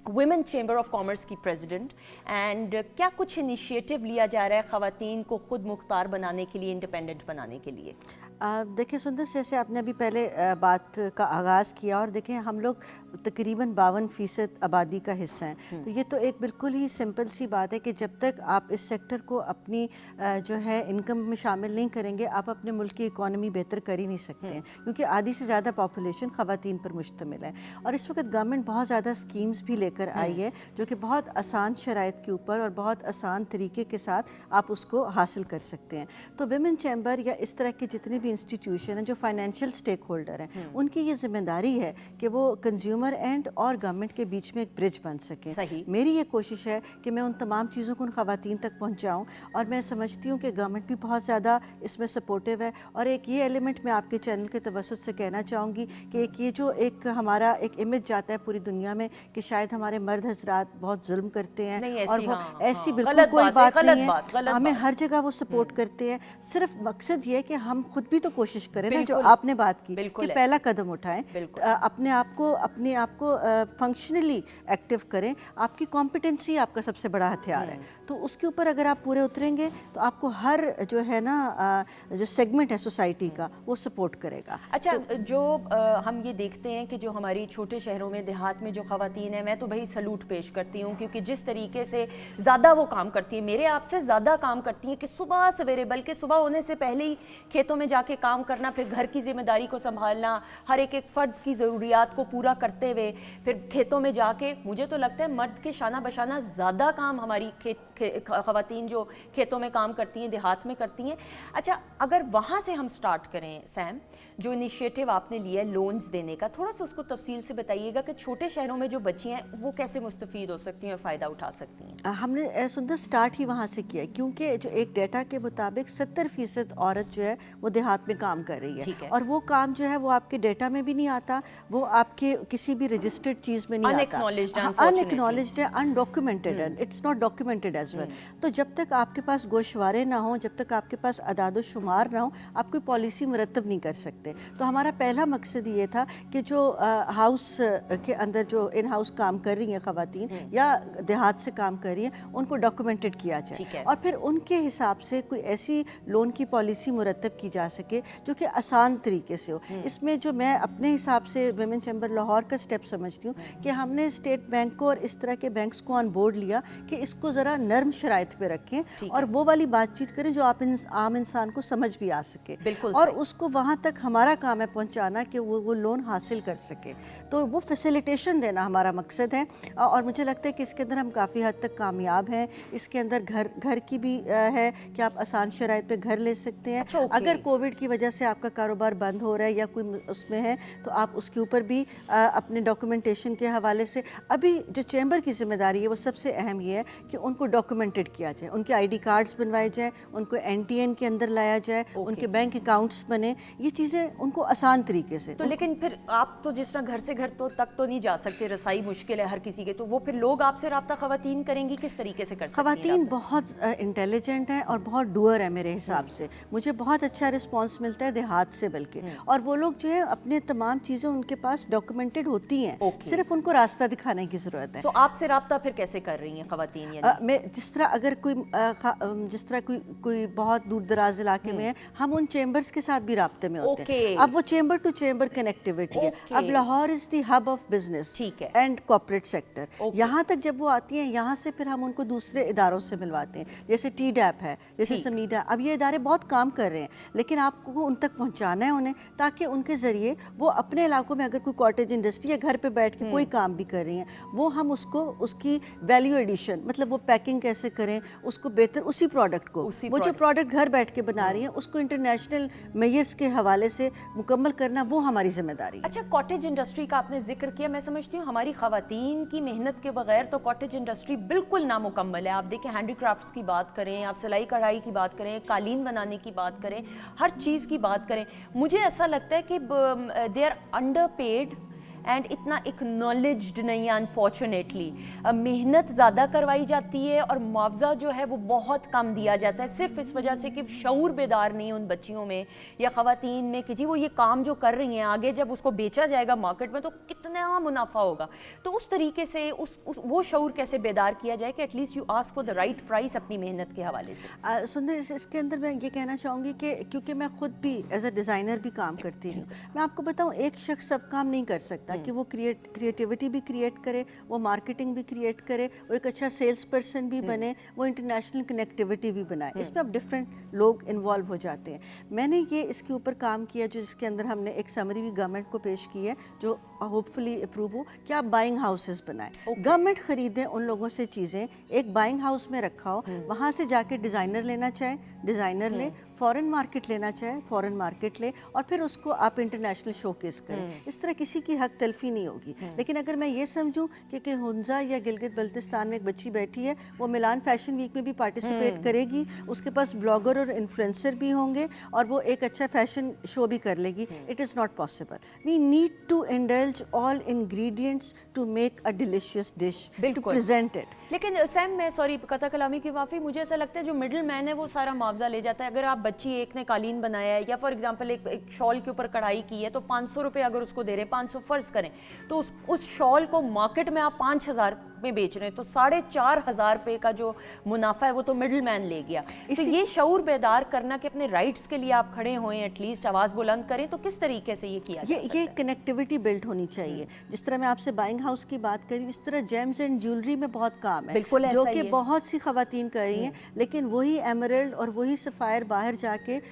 women chamber of commerce की प्रेसिडेंट, एंड क्या कुछ इनिशिएटिव लिया जा रहा है ख़वातीन को ख़ुद मुख्तार बनाने के लिए, इंडिपेंडेंट बनाने के लिए? देखिए सुंदर, जैसे आपने अभी पहले बात का आगाज़ किया, और देखें हम लोग तकरीबन 52% आबादी का हिस्सा हैं। तो ये तो एक बिल्कुल ही सिंपल सी बात है कि जब तक आप इस सेक्टर को अपनी जो है इनकम में शामिल नहीं करेंगे, आप अपने मुल्क की इकॉनमी बेहतर कर ही नहीं सकते हैं, क्योंकि आधी से ज़्यादा पॉपुलेशन ख़वातीन पर मुश्तमिल है। और इस वक्त गवर्नमेंट बहुत ज़्यादा स्कीम्स भी लेकर आई है जो कि बहुत आसान शराइत के ऊपर और बहुत आसान तरीके के साथ आप उसको हासिल कर सकते हैं। तो विमेन चैम्बर या इस तरह के जितने भी इंस्टीट्यूशन हैं जो फाइनेंशियल स्टेक होल्डर हैं, उनकी ये जिम्मेदारी है कि वो कंज्यूमर एंड और गवर्नमेंट के बीच में एक ब्रिज बन सकें। मेरी ये कोशिश है कि मैं उन तमाम चीज़ों को उन ख़वातीन तक पहुँचाऊँ, और मैं समझती हूँ कि गवर्नमेंट भी बहुत ज़्यादा इसमें सपोर्टिव है। और एक ये एलिमेंट मैं आपके चैनल के तवसुत से कहना चाहूँगी कि एक ये जो एक हमारा एक इमेज जाता है पूरी दुनिया में कि शायद हमारे मर्द हजरात बहुत जुल्म करते हैं, और वो ऐसी बिल्कुल कोई बात नहीं है। हमें हर जगह वो सपोर्ट करते हैं। सिर्फ मकसद ये है कि हम खुद भी तो कोशिश करें ना, जो बिल्कुल। आपने बात की बिल्कुल कि है। पहला कदम उठाएं, बिल्कुल। अपने आप को फंक्शनली एक्टिव करें। आपकी कॉम्पिटेंसी आपका सबसे बड़ा हथियार है, तो उसके ऊपर अगर आप पूरे उतरेंगे तो आपको हर जो है ना जो सेगमेंट है सोसाइटी का वो सपोर्ट करेगा। अच्छा, जो हम ये देखते हैं कि जो हमारी छोटे शहरों में, देहात में जो ख़वातीन हैं, मैं तो भाई सलूट पेश करती हूँ, क्योंकि जिस तरीके से ज़्यादा वो काम करती हैं, मेरे आपसे ज़्यादा काम करती हैं, कि सुबह सवेरे, बल्कि सुबह होने से पहले ही खेतों में जाके काम करना, फिर घर की जिम्मेदारी को संभालना, हर एक फ़र्द की ज़रूरियात को पूरा करते हुए फिर खेतों में जाके, मुझे तो लगता है मर्द के शाना बशाना ज़्यादा काम हमारी ख़वातीन जो खेतों में काम करती हैं, देहात में करती हैं। अच्छा, अगर वहाँ से हम स्टार्ट करें सैम, जो इनिशिएटिव आपने लिया है लोन्स देने का, थोड़ा सा उसको तफसील से बताइएगा कि छोटे शहरों में जो बच्चियाँ हैं वो कैसे मुस्तफ़ीद हो सकती हैं और फ़ायदा उठा सकती हैं। हमने सुंदर स्टार्ट ही वहाँ से किया, क्योंकि जो एक डेटा के मुताबिक 70% औरत जो है वो देहात में काम कर रही ठीक है, है। और वो काम जो है वो आपके डेटा में भी नहीं आता, वो आपके किसी भी रजिस्टर्ड चीज़ में नहीं आता, अनएक्नॉलेज्ड है, अनडॉक्यूमेंटेड है, it's not documented as well. तो जब तक आपके पास गोशवारे ना हो, जब तक आपके पास अदाद शुमार ना हो, आप कोई पॉलिसी मुरतब नहीं कर सकते। तो हमारा पहला मकसद ये था कि जो हाउस के अंदर जो इन हाउस काम कर रही हैं ख़वातीन या देहात से काम कर रही हैं, उनको डॉक्यूमेंटेड किया जाए, और फिर उनके हिसाब से कोई ऐसी लोन की पॉलिसी मुरतब की जा सके जो कि आसान तरीके से हो। इसमें जो मैं अपने हिसाब से विमेन चैम्बर लाहौर का स्टेप समझती हूँ कि हमने स्टेट बैंक को और इस तरह के बैंक्स को ऑन बोर्ड लिया कि इसको ज़रा नर्म शराइत पे रखें और वो वाली बातचीत करें जो आप आम इंसान को समझ भी आ सके, और उसको वहाँ तक हमारा काम है पहुँचाना कि वो लोन हासिल कर सके। तो वो फैसिलिटेशन देना हमारा मकसद है, और मुझे लगता है कि इसके अंदर हम काफ़ी हद तक कामयाब हैं। इसके अंदर घर की भी है कि आप आसान शराइत पे घर ले सकते हैं। अच्छा, अगर कोविड की वजह से आपका कारोबार बंद हो रहा है या कोई उसमें है, तो आप उसके ऊपर भी अपने डॉक्यूमेंटेशन के हवाले से, अभी जो चैम्बर की जिम्मेदारी है वो सबसे अहम ये है कि उनको डॉक्यूमेंटेड किया जाए, उनके ID कार्ड्स बनवाए जाए, उनको NTN के अंदर लाया जाए, उनके बैंक अकाउंट्स बने, ये चीज़ें उनको आसान तरीके से। तो लेकिन फिर आप तो जिस तरह घर से घर तक तो नहीं जा सकते, रसाई मुश्किल है हर किसी के, तो वो फिर लोग आपसे रब्ता ख़वातीन करेंगी, किस तरीके से कर सकती हैं? ख़वातीन बहुत इंटेलिजेंट हैं और बहुत डूअर है मेरे हिसाब से। मुझे बहुत अच्छा रिस्पांस मिलता है देहात से, बल्कि, और वो लोग जो है अपने तमाम चीज़ें उनके पास डॉक्यूमेंटेड होती हैं, सिर्फ उनको रास्ता दिखाने की ज़रूरत है। तो आपसे रब्ता फिर कैसे कर रही हैं ख़वातीन? मैं जिस तरह अगर कोई बहुत दूर दराज इलाके में है, हम उन चैम्बर्स के साथ भी राब्ते में होते हैं। अब वो चैम्बर टू चैम्बर कनेक्टिविटी है। अब Lahore is the hub of business and corporate sector. यहाँ तक जब वो आती हैं, यहाँ से फिर हम उनको दूसरे इदारों से मिलवाते हैं, जैसे TDAP है, जैसे समीडा। अब ये इदारे बहुत काम कर रहे हैं, लेकिन आपको उन तक पहुँचाना है उन्हें, ताकि उनके ज़रिए वो अपने इलाकों में अगर कोई कॉटेज इंडस्ट्री या घर पे बैठ के कोई काम भी कर रही हैं, वो हम उसको उसकी वैल्यू एडिशन, मतलब वो पैकिंग कैसे करें उसको बेहतर, उसी प्रोडक्ट को, वो जो प्रोडक्ट घर बैठ के बना रही हैं उसको इंटरनेशनल मेयर्स के हवाले से मुकम्मल करना, वो हमारी जिम्मेदारी है। अच्छा, कॉटेज इंडस्ट्री का आपने जिक्र किया, मैं समझती हूँ हमारी ख़वातीन की मेहनत के बगैर तो कॉटेज इंडस्ट्री बिल्कुल नामुकम्मल है। आप देखें, हैंडीक्राफ्ट्स की बात करें, आप सिलाई कढ़ाई की बात करें, कालीन बनाने की बात करें, हर चीज़ की बात करें, मुझे ऐसा लगता है कि they are underpaid and इतना एक्नॉलेज्ड नहीं है, अनफॉर्चुनेटली। मेहनत ज़्यादा करवाई जाती है और मुआवजा जो है वो बहुत कम दिया जाता है, सिर्फ इस वजह से कि शऊर बेदार नहीं उन बच्चियों में या ख़वातीन में कि जी वो ये काम जो कर रही हैं, आगे जब उसको बेचा जाएगा मार्केट में तो कितना मुनाफा होगा। तो उस तरीके से वो शऊर कैसे बेदार किया जाए कि at least you ask for the right price अपनी मेहनत के हवाले से? सुंदर, इसके अंदर मैं ये कहना चाहूँगी कि क्योंकि मैं खुद भी एज अ डिज़ाइनर भी काम करती हूँ, मैं आपको बताऊँ, एक शख्स सब काम नहीं कर सकता कि वो क्रिएटिविटी भी क्रिएट करे, वो मार्केटिंग भी क्रिएट करे, वो एक अच्छा सेल्स पर्सन भी बने, वो इंटरनेशनल कनेक्टिविटी भी बनाए। इसमें अब डिफरेंट लोग इन्वॉल्व हो जाते हैं। मैंने ये इसके ऊपर काम किया, जो जिसके अंदर हमने एक समरी भी गवर्नमेंट को पेश की है, जो होपफुली अप्रूव हो, कि आप बाइंग हाउसेस बनाएं। गवर्नमेंट ख़रीदें उन लोगों से चीज़ें, एक बाइंग हाउस में रखा हो, वहाँ से जाके डिज़ाइनर लेना चाहे डिज़ाइनर ले, फॉरेन मार्केट लेना चाहे फॉरेन मार्केट ले, और फिर उसको आप इंटरनेशनल शोकेस करें। इस तरह किसी की हक तलफी नहीं होगी। लेकिन अगर मैं ये समझूं कि हुंजा या गिलगित बल्तिस्तान में एक बच्ची बैठी है, वो मिलान फैशन वीक में भी पार्टिसिपेट करेगी, उसके पास ब्लॉगर और इन्फ्लुएंसर भी होंगे, और वो एक अच्छा फैशन शो भी कर लेगी, it is not possible. We need to indulge all ingredients to make a delicious dish, to present it. लेकिन सैम, मैं सॉरी कता कलामी की माफ़ी, मुझे ऐसा लगता है जो मिडिल मैन है वो सारा मुआवजा ले जाता है। अगर आप बच्ची एक ने कालीन बनाया है या फॉर एग्जांपल एक शॉल के ऊपर कढ़ाई की है तो 500 रुपये अगर उसको दे रहे हैं, 500 फ़र्ज़ करें, तो उस शॉल को मार्केट में आप 5,000 में बेच रहे हैं तो 4,500 रुपये का जो मुनाफा है वो तो मिडिल मैन ले गया। तो ये शऊर बेदार करना कि अपने राइट्स के लिए आप खड़े होएं, एटलीस्ट आवाज़ बुलंद करें, तो किस तरीके से ये किया जा सकता है? ये कनेक्टिविटी बिल्ड होनी चाहिए। जिस तरह मैं आपसे बाइंग हाउस की बात करी, इस तरह जेम्स एंड ज्वेलरी में बहुत काम है, बिल्कुल जो ऐसा कि ही है। बहुत सी खवातीन कर रही हैं, लेकिन वही एमरल्ड और वही सफ़ायर बाहर जाके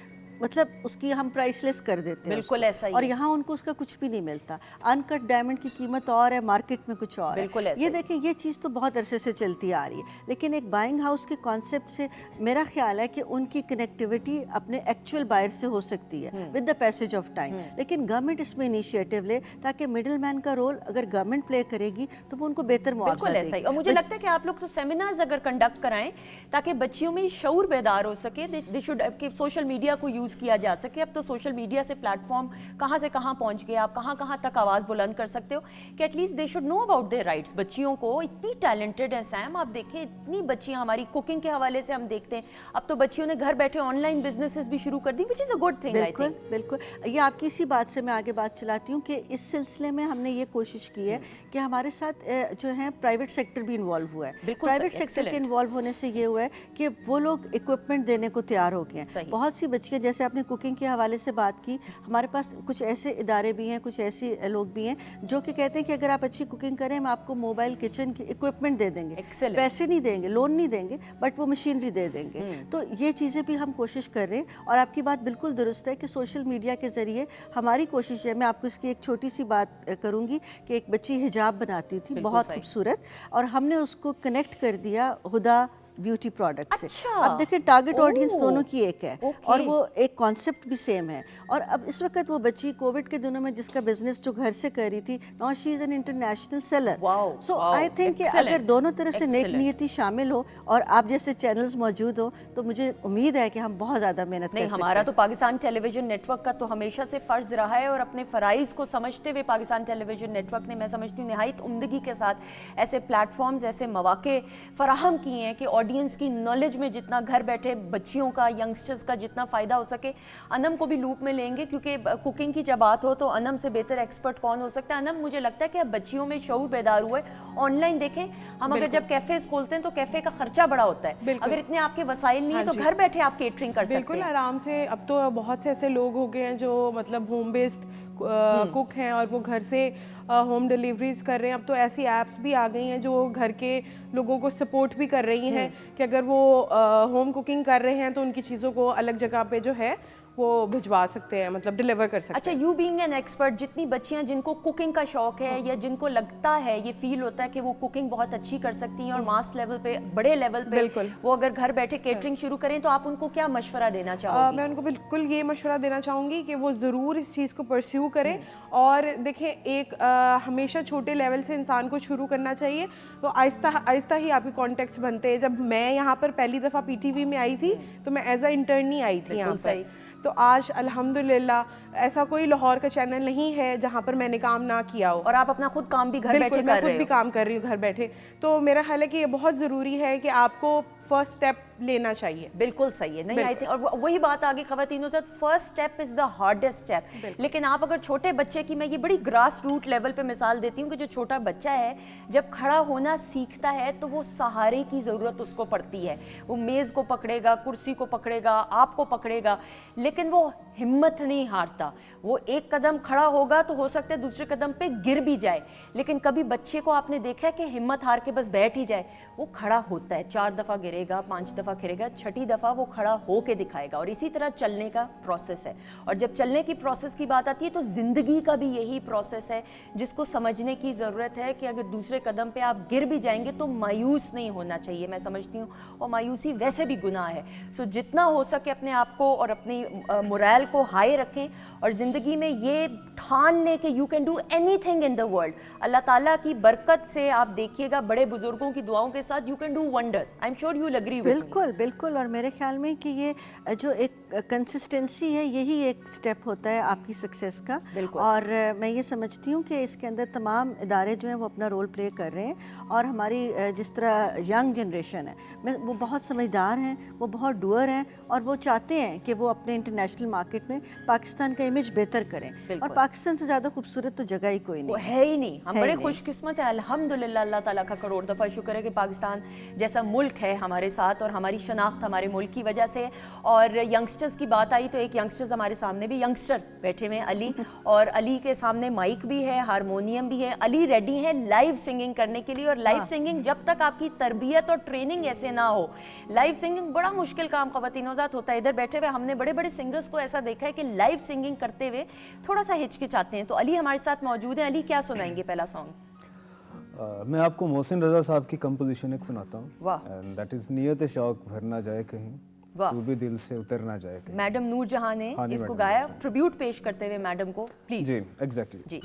मतलब उसकी हम प्राइसलेस कर देते हैं बिल्कुल उसको। ऐसा ही और है। यहाँ उनको उसका कुछ भी नहीं मिलता। अनकट डायमंड की कीमत और है, मार्केट में कुछ और बिल्कुल है। ऐसा ये ही। देखें, ये चीज़ तो बहुत अरसे से चलती आ रही है, लेकिन एक बाइंग हाउस के कॉन्सेप्ट से मेरा ख्याल है कि उनकी कनेक्टिविटी अपने एक्चुअल बायर से हो सकती है with the passage of time. लेकिन गवर्नमेंट इसमें इनिशिएटिव ले ताकि मिडिल मैन का रोल अगर गवर्नमेंट प्ले करेगी तो वो उनको बेहतर मुआवजा बिल्कुल ऐसा ही। देगी। और मुझे लगता है कि आप लोग तो सेमिनार्स अगर कंडक्ट कराएं ताकि बच्चियों में शऊर बेदार हो सके, दे शुड कि सोशल मीडिया को यूज़ किया जा सके। अब तो सोशल मीडिया से प्लेटफॉर्म कहाँ से कहाँ पहुँच गए, आप कहाँ कहाँ तक आवाज़ बुलंद कर सकते हो कि at least they should know about their rights. बच्चियों को इतनी टैलेंटेड है सैम, आप देखें इतनी बच्चियाँ हमारी कुकिंग के हवाले से हम देखते हैं, अब तो बच्चियों ने घर बैठे ऑनलाइन बिजनेसेस भी शुरू कर दी, which is a good thing. I बिल्कुल थिंक बिल्कुल। ये आपकी इसी बात से मैं आगे बात चलाती हूँ कि इस सिलसिले में हमने ये कोशिश की है कि हमारे साथ जो है प्राइवेट सेक्टर भी इन्वॉल्व हुआ है। बिल्कुल प्राइवेट सही, सेक्टर के excellent। इन्वॉल्व होने से ये हुआ है कि वो लोग इक्विपमेंट देने को तैयार हो गए हैं। सही। बहुत सी बच्चियाँ, जैसे आपने कुकिंग के हवाले से बात की, हमारे पास कुछ ऐसे इदारे भी हैं, कुछ ऐसे लोग भी हैं जो कि कहते हैं कि अगर आप अच्छी कुकिंग करें हम आपको मोबाइल किचन की इक्विपमेंट दे देंगे, Excellent। पैसे नहीं देंगे, लोन नहीं देंगे, बट वो मशीनरी दे देंगे। तो ये चीज़ें भी हम कोशिश कर रहे हैं। और आपकी बात बिल्कुल दुरुस्त है कि सोशल मीडिया के ज़रिए हमारी कोशिश है, मैं आपको इसकी एक छोटी सी बात करूँगी कि एक बच्ची हिजाब बनाती थी बहुत सही। खूबसूरत, और हमने उसको कनेक्ट कर दिया हुदा ब्यूटी प्रोडक्ट से। अच्छा। अब देखिए टारगेट ऑडियंस ओह, दोनों की एक है ओके। और वो एक कॉन्सेप्ट भी सेम है। और अब इस वक्त वो बच्ची कोविड के दिनों में जिसका बिजनेस जो घर से कर रही थी, now she is an international seller. Wow, so wow, I think कि excellent, अगर दोनों तरफ से नेक excellent। नियति शामिल हो और आप जैसे चैनल्स मौजूद हो तो मुझे उम्मीद है कि हम बहुत ज़्यादा मेहनत नहीं, कर सकते हमारा हैं। तो पाकिस्तान टेलीविजन नेटवर्क का तो हमेशा से फ़र्ज़ रहा है और अपने फ़राइज़ को समझते हुए पाकिस्तान टेलीविजन नेटवर्क ने, मैं समझती हूँ, नहायत उम्दगी के साथ ऐसे प्लेटफॉर्म्स, ऐसे मौक़े फ़राहम किए हैं कि ऑडियंस की नॉलेज में जितना घर बैठे बच्चियों का, यंगस्टर्स का जितना फ़ायदा हो सके। अनम को भी लूप में लेंगे क्योंकि कुकिंग की जब बात हो तो अनम से बेहतर एक्सपर्ट कौन हो सकता है। अनम, मुझे लगता है कि अब बच्चियों में शऊर बेदार हुआ है। ऑनलाइन देखें, हम अगर जब कैफ़ेज़ खोलते हैं तो कैफ़े का खर्चा बड़ा होता है, अगर इतने आपके वसाइल नहीं है तो घर बैठे आप केटरिंग कर सकते बिल्कुल हैं। आराम से। अब तो बहुत से ऐसे लोग हो गए हैं जो मतलब होम बेस्ड कुक हैं और वो घर से होम डिलीवरीज कर रहे हैं। अब तो ऐसी ऐप्स भी आ गई हैं जो घर के लोगों को सपोर्ट भी कर रही हैं कि अगर वो होम कुकिंग कर रहे हैं तो उनकी चीज़ों को अलग जगह पे जो है वो भिजवा सकते हैं, मतलब डिलीवर कर सकते अच्छा, हैं। यू बीइंग एन एक्सपर्ट, जितनी बच्चियां जिनको कुकिंग का शौक है या जिनको लगता है, ये फील होता है कि वो कुकिंग बहुत अच्छी कर सकती हैं और मास लेवल पे, बड़े लेवल पे बिल्कुल। वो अगर घर बैठे केटरिंग शुरू करें, तो आप उनको क्या मशवरा देना चाहोगी? मैं उनको बिल्कुल ये मशवरा देना चाहूँगी कि वो ज़रूर इस चीज़ को परस्यू करें। और देखें, एक हमेशा छोटे लेवल से इंसान को शुरू करना चाहिए, तो आहिस्ता आहिस्ता ही आपके कॉन्टेक्ट्स बनते हैं। जब मैं यहाँ पर पहली दफ़ा पीटीवी में आई थी तो मैं एज अ इंटर्नी आई थी यहाँ सही। पर। तो आज अल्हम्दुलिल्लाह ऐसा कोई लाहौर का चैनल नहीं है जहाँ पर मैंने काम ना किया हो। और आप अपना खुद काम भी घर बैठे बिल्कुल, कर मैं रहे खुद हो। भी काम कर रही हूँ घर बैठे। तो मेरा ख्याल है कि ये बहुत ज़रूरी है कि आपको फर्स्ट स्टेप लेना चाहिए। बिल्कुल सही है। नहीं, आई थिंक, और वही बात आगे ख़वातीनों से, first step is the hardest step. लेकिन आप अगर छोटे बच्चे की, मैं ये बड़ी ग्रास रूट लेवल पे मिसाल देती हूँ कि जो छोटा बच्चा है जब खड़ा होना सीखता है तो वो सहारे की ज़रूरत उसको पड़ती है। वो मेज़ को पकड़ेगा, कुर्सी को पकड़ेगा, आपको पकड़ेगा, लेकिन वो हिम्मत नहीं हारता। वो एक कदम खड़ा होगा तो हो सकता है दूसरे कदम पे गिर भी जाए, लेकिन कभी बच्चे को आपने देखा है कि हिम्मत हार के बस बैठ ही जाए? वो खड़ा होता है, 4 दफ़ा गिरेगा, 5 दफ़ा गिरेगा, 6ठी दफ़ा वो खड़ा हो के दिखाएगा। और इसी तरह चलने का प्रोसेस है। और जब चलने की प्रोसेस की बात आती है तो ज़िंदगी का भी यही प्रोसेस है जिसको समझने की ज़रूरत है कि अगर दूसरे कदम पे आप गिर भी जाएंगे तो मायूस नहीं होना चाहिए, मैं समझती हूँ। और मायूसी वैसे भी गुनाह है। सो जितना हो सके अपने आप को और अपनी मोरल को हाई रखें اور زندگی میں یہ ٹھان لیں کہ you can do anything in the world. اللہ تعالیٰ کی برکت سے آپ دیکھیے گا بڑے بزرگوں کی دعاؤں کے ساتھ you can do wonders. I am sure you will agree with me. بالکل بالکل. اور میرے خیال میں کہ یہ جو ایک کنسسٹنسی ہے یہی ایک سٹیپ ہوتا ہے آپ کی سکسیس کا. اور میں یہ سمجھتی ہوں کہ اس کے اندر تمام ادارے جو ہیں وہ اپنا رول پلے کر رہے ہیں. اور ہماری جس طرح ینگ جنریشن ہے وہ بہت سمجھدار ہیں, وہ بہت ڈوئر ہیں, اور وہ چاہتے ہیں کہ وہ اپنے انٹرنیشنل مارکیٹ میں پاکستان کا امیج بہتر کریں. اور پاکستان سے زیادہ خوبصورت تو جگہ ہی کوئی نہیں ہے ہی نہیں. ہم بڑے خوش قسمت ہیں الحمدللہ. اللہ تعالیٰ کا کروڑ دفعہ شکر ہے کہ پاکستان جیسا ملک ہے ہمارے ساتھ, اور ہماری شناخت ہمارے ملک کی وجہ سے. اور ینگسٹرز کی بات آئی تو ایک ینگسٹرز ہمارے سامنے بھی ینگسٹر بیٹھے ہوئے ہیں, علی, اور علی کے سامنے مائک بھی ہے, ہارمونیم بھی ہے. علی ریڈی ہے لائیو سنگنگ کرنے کے لیے. اور لائیو سنگنگ جب تک آپ کی تربیت اور ٹریننگ ایسے نہ ہو, لائیو سنگنگ بڑا مشکل کام خواتین ذات ہوتا ہے. ادھر بیٹھے ہوئے ہم نے بڑے بڑے سنگرز کو ایسا دیکھا ہے کہ لائیو سنگنگ کرتے ہوئے تھوڑا سا ہچکچاتے ہیں. تو علی ہمارے ساتھ موجود ہیں. علی کیا سنائیں گے پہلا سانگ؟ میں آپ کو محسن رضا صاحب کی کمپوزیشن ایک سناتا ہوں. واہ. اینڈ دیٹ از نیت شوق بھر نہ جائے کہیں, تو بھی دل سے اتر نہ جائے کہیں. میڈم نور جہاں نے اس کو گایا, ٹریبیوٹ پیش کرتے ہوئے میڈم کو پلیز. G exactly. جی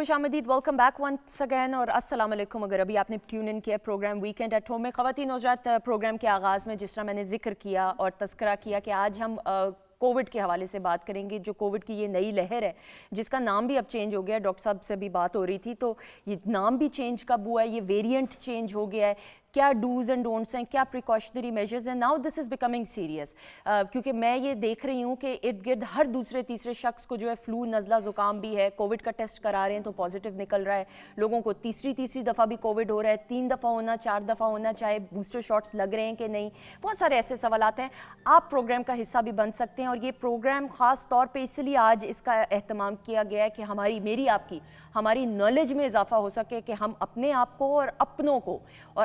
खुश आमदीद, वेलकम बैक वंस अगैन और अस्सलाम वालेकुम। अगर अभी आपने ट्यून इन किया प्रोग्राम वीकेंड एट होम में, ख़वातीन हज़रात, प्रोग्राम के आगाज़ में जिस तरह मैंने जिक्र किया और तस्करा किया कि आज हम कोविड के हवाले से बात करेंगे। जो कोविड की ये नई लहर है जिसका नाम भी अब चेंज हो गया है, डॉक्टर साहब से भी बात हो रही थी, तो ये नाम भी चेंज कब हुआ है, ये वेरिएंट चेंज हो गया है, क्या डूज़ एंड डोंट्स हैं, क्या प्रिकॉशनरी मेजर्स हैं। Now this is becoming serious, क्योंकि मैं ये देख रही हूँ कि इर्द गिर्द हर दूसरे तीसरे शख्स को जो है फ्लू, नज़ला, ज़ुकाम भी है। कोविड का टेस्ट करा रहे हैं तो पॉजिटिव निकल रहा है, लोगों को तीसरी दफ़ा भी कोविड हो रहा है, 3 दफ़ा होना, 4 दफ़ा होना, चाहे बूस्टर शॉट्स लग रहे हैं कि नहीं। बहुत सारे ऐसे सवालात हैं। आप प्रोग्राम का हिस्सा भी बन सकते हैं और ये प्रोग्राम ख़ास तौर पर इसलिए आज इसका एहतमाम किया गया है कि हमारी नॉलेज में इजाफा हो सके कि हम अपने आप को और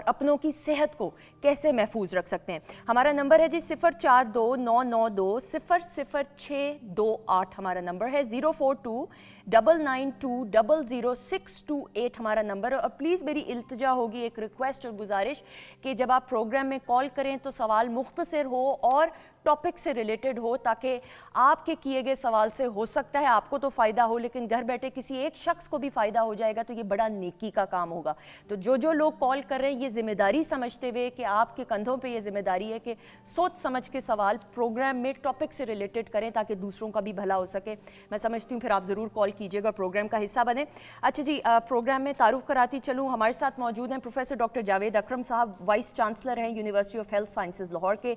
अपनों की सेहत को कैसे महफूज रख सकते हैं। हमारा नंबर है जी 042992000628 हमारा नंबर है, 042992000628 हमारा नंबर है। और प्लीज़ मेरी इल्तिजा होगी, एक रिक्वेस्ट और गुजारिश कि जब आप प्रोग्राम में कॉल करें तो सवाल मुख्तसर हो और टॉपिक से रिलेटेड हो, ताकि आपके किए गए सवाल से हो सकता है आपको तो फ़ायदा हो, लेकिन घर बैठे किसी एक शख्स को भी फ़ायदा हो जाएगा तो ये बड़ा नेकी का काम होगा। तो जो लोग कॉल कर रहे हैं ये ज़िम्मेदारी समझते हुए कि आपके कंधों पे ये ज़िम्मेदारी है कि सोच समझ के सवाल प्रोग्राम में टॉपिक से रिलेटेड करें ताकि दूसरों का भी भला हो सके। मैं समझती हूँ फिर आप ज़रूर कॉल कीजिएगा, प्रोग्राम का हिस्सा बने। अच्छा जी, प्रोग्राम में तारुफ कराती चलूँ। हमारे साथ मौजूद हैं प्रोफेसर डॉक्टर जावेद अकरम साहब, वाइस चांसलर हैं university of health sciences Lahore के।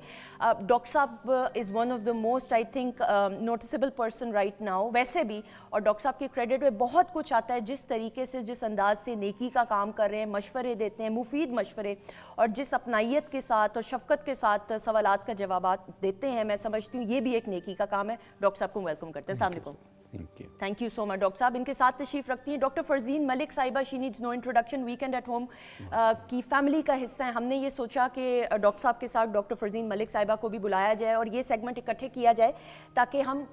डॉक्टर साहब is one of the most I think noticeable person right now वैसे भी, और डॉक्टर साहब के क्रेडिट में बहुत कुछ आता है जिस तरीके से, जिस अंदाज से नेकी का काम कर रहे हैं, मशवरे देते हैं, मुफीद मशवरे, और जिस अपनाइयत के साथ और शफकत के साथ सवालात का जवाबात देते हैं। मैं समझती हूँ ये भी एक नेकी का काम है। डॉक्टर साहब को वेलकम करते हैं। अस्सलाम वालेकुम। Thank you so much doctor साहब। इनके साथ तशरीफ रखती हैं डॉक्टर फरजीन मलिक साहिबा, she needs no introduction, weekend at home की फैमिली का हिस्सा है। हमने ये सोचा कि डॉक्टर साहब के साथ डॉक्टर फरजीन मलिक साहिबा को भी बुलाया जाए और ये सेगमेंट इकट्ठे किया जाए ताकि हम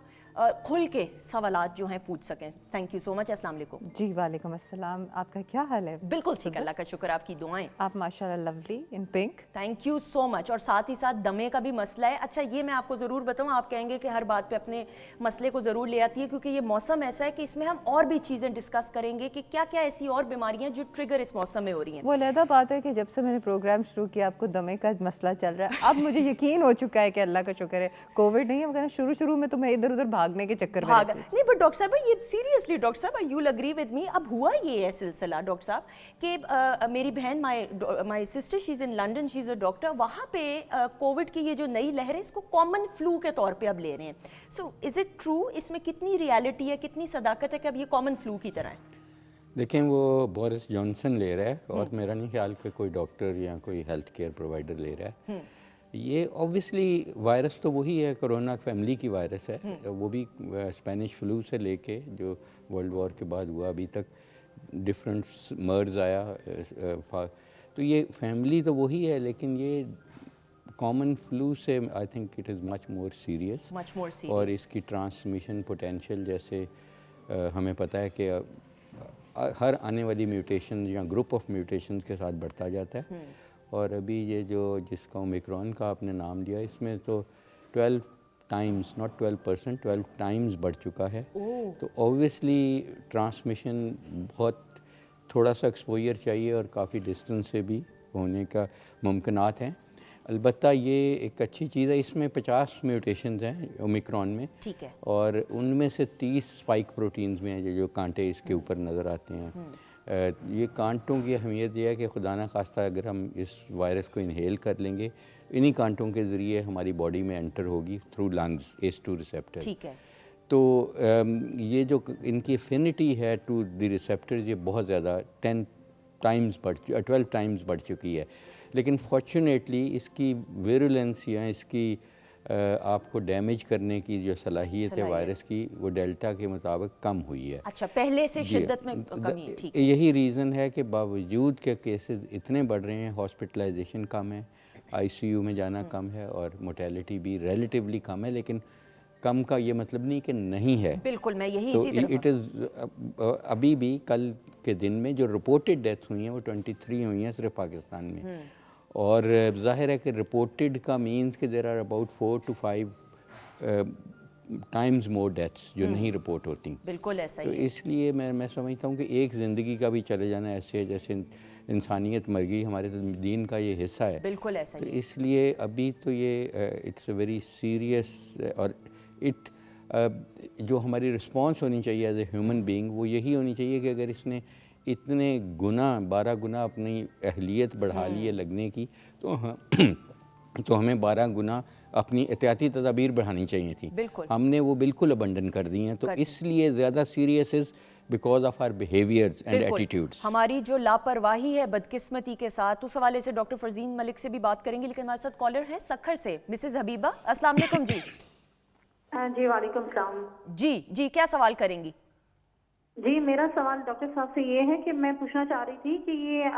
खुल के सवालात जो हैं पूछ सकें। Thank you so much. अस्सलाम वालेकुम। जी वालेकुम अस्सलाम। आपका क्या हाल है? बिल्कुल ठीक, अल्लाह का शुक्र, आपकी दुआएं। आप माशाल्लाह lovely in pink. Thank you so much. और साथ ही साथ दमे का भी मसला है। अच्छा, ये मैं आपको ज़रूर बताऊं, आप कहेंगे कि हर बात पे अपने मसले को ज़रूर ले आती है, क्योंकि ये मौसम ऐसा है कि इसमें हम और भी चीज़ें डिस्कस करेंगे कि क्या क्या ऐसी और बीमारियां जो ट्रिगर इस मौसम में हो रही हैं। वो अलहदा बात है कि जब से मैंने प्रोग्राम शुरू किया आपको दमे का मसला चल रहा है। अब मुझे यकीन हो चुका है कि अल्लाह का शुक्र है कोविड नहीं है, मगर शुरू में तो मैं इधर उधर भागने के चक्कर में नहीं, बट डॉक्टर साहब ये सीरियसली, डॉक्टर साहब you will agree with me, अब हुआ ये है सिलसिला डॉक्टर साहब कि मेरी बहन, my sister, she is in London, she is a doctor, वहाँ पे कोविड की ये जो नई लहर है इसको कॉमन फ्लू के तौर पे अब ले रहे हैं। So is it true? इसमें कितनी रियलिटी है, कितनी सदाकत है कि अब ये कॉमन फ्लू की तरह है? देखें, वो बोरिस जॉनसन ले रहा है और मेरा नहीं ख्याल कि कोई डॉक्टर या कोई हेल्थ केयर प्रोवाइडर ले रहा है। ये ऑब्वियसली वायरस तो वही है, कोरोना फैमिली की वायरस है। वो भी स्पेनिश फ्लू से लेके जो वर्ल्ड वॉर के बाद हुआ अभी तक डिफरेंट मर्ज आया, तो ये फैमिली तो वही है, लेकिन ये कॉमन फ्लू से I think it is much more serious. और इसकी ट्रांसमिशन पोटेंशियल जैसे हमें पता है कि हर आने वाली म्यूटेशन या ग्रुप ऑफ म्यूटेशन के साथ बढ़ता जाता है। और अभी ये जो जिसका ओमिक्रॉन का आपने नाम दिया, इसमें तो 12 टाइम्स, नॉट 12%, 12 टाइम्स बढ़ चुका है। तो ऑब्वियसली ट्रांसमिशन बहुत, थोड़ा सा एक्सपोजर चाहिए और काफ़ी डिस्टेंस से भी होने का मुमकिनात हैं। अलबत्ता ये एक अच्छी चीज़ है, इसमें 50 म्यूटेशंस हैं ओमिक्रॉन में, ठीक है, और उनमें से 30 स्पाइक प्रोटीन्स में हैं जो कांटे इसके ऊपर नज़र आते हैं। ये कांटों की अहमियत यह है कि खुदा न खास्ता अगर हम इस वायरस को इनहेल कर लेंगे, इन्हीं कांटों के ज़रिए हमारी बॉडी में एंटर होगी थ्रू लंग्स, ACE2 रिसेप्टर। ठीक है। तो ये जो इनकी एफिनिटी है टू द रिसेप्टर, ये बहुत ज़्यादा 12 टाइम्स बढ़ चुकी है। लेकिन फॉर्चुनेटली इसकी विरुलेंस या इसकी आपको डैमेज करने की जो सलाहियत है वायरस की, वो डेल्टा के मुताबिक कम हुई है। अच्छा, पहले से शिद्दत में कमी है। ठीक है। यही रीज़न है कि बावजूद के केसेस इतने बढ़ रहे हैं, हॉस्पिटलाइजेशन कम है, ICU में जाना कम है और मोर्टेलिटी भी रिलेटिवली कम है। लेकिन कम का ये मतलब नहीं कि नहीं है। बिल्कुल, मैं यही तो इसी तरफ इट इज़ अभी भी कल के दिन में जो रिपोर्टेड डेथ हुई हैं वो 23 हुई हैं सिर्फ पाकिस्तान में। और जाहिर है कि रिपोर्टेड का मीन्स कि there are about 4 to 5 times more deaths जो नहीं रिपोर्ट होती। बिल्कुल ऐसा तो ही है। इसलिए मैं समझता हूँ कि एक ज़िंदगी का भी चले जाना ऐसे है जैसे इंसानियत मर गई, हमारे तो दीन का ये हिस्सा है। बिल्कुल ऐसा तो ही है। इसलिए अभी तो ये इट्स अ वेरी सीरियस और जो हमारी रिस्पॉन्स होनी चाहिए एज ए ह्यूमन बीइंग वो यही होनी चाहिए कि अगर इसने इतने गुना 12 गुना अपनी अहलियत बढ़ा ली है लगने की, तो हमें 12 गुना अपनी एहतियाती तदाबीर बढ़ानी चाहिए थी। बिल्कुल। हमने वो बिल्कुल अबंडन कर दी हैं, तो इसलिए ज़्यादा serious is because of our behaviours and attitudes. हमारी जो लापरवाही है बदकिस्मती के साथ, उस हवाले से डॉक्टर फरजीन मलिक से भी बात करेंगे, लेकिन हमारे साथ कॉलर है सक्खर से मिसेज हबीबा। अस्सलाम वालेकुम जी। जी वालेकुम सलाम। जी क्या सवाल करेंगी? जी मेरा सवाल डॉक्टर साहब से ये है कि मैं पूछना चाह रही थी कि ये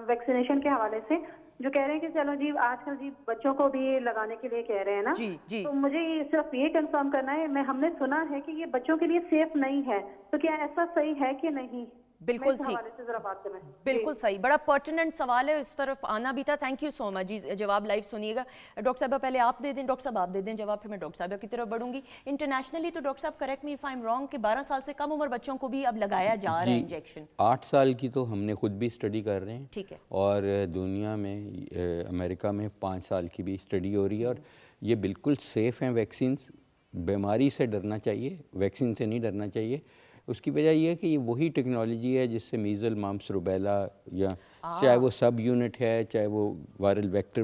वैक्सीनेशन के हवाले से जो कह रहे हैं कि चलो जी आजकल जी बच्चों को भी लगाने के लिए कह रहे हैं ना, जी। तो मुझे सिर्फ ये कंफर्म करना है, हमने सुना है कि ये बच्चों के लिए सेफ नहीं है, तो क्या ऐसा सही है कि नहीं? बिल्कुल मैं इस हवाले से जरा बात करना है। बिल्कुल सही, बड़ा पर्टिनेंट सवाल है, इस तरफ आना भी था। थैंक यू सो मच जी। जवाब लाइव सुनिएगा। डॉक्टर साहब पहले आप दे दें, डॉक्टर साहब आप दे दें जवाब, फिर मैं डॉक्टर साहब की तरफ बढ़ूंगी। इंटरनेशनली तो डॉक्टर साहब correct me if I am wrong कि 12 साल से कम उम्र बच्चों को भी अब लगाया जा रहा है इंजेक्शन। 8 साल की तो हमने खुद भी स्टडी कर रहे हैं, ठीक है, और दुनिया में अमेरिका में 5 साल की भी स्टडी हो रही है, और ये बिल्कुल सेफ़ हैं वैक्सीन्स। बीमारी से डरना चाहिए, वैक्सीन से नहीं डरना चाहिए। उसकी वजह यह है कि ये वही टेक्नोलॉजी है जिससे मीज़ल, मम्प्स, रुबेला, या चाहे वो सब यूनिट है, चाहे वो वायरल वेक्टर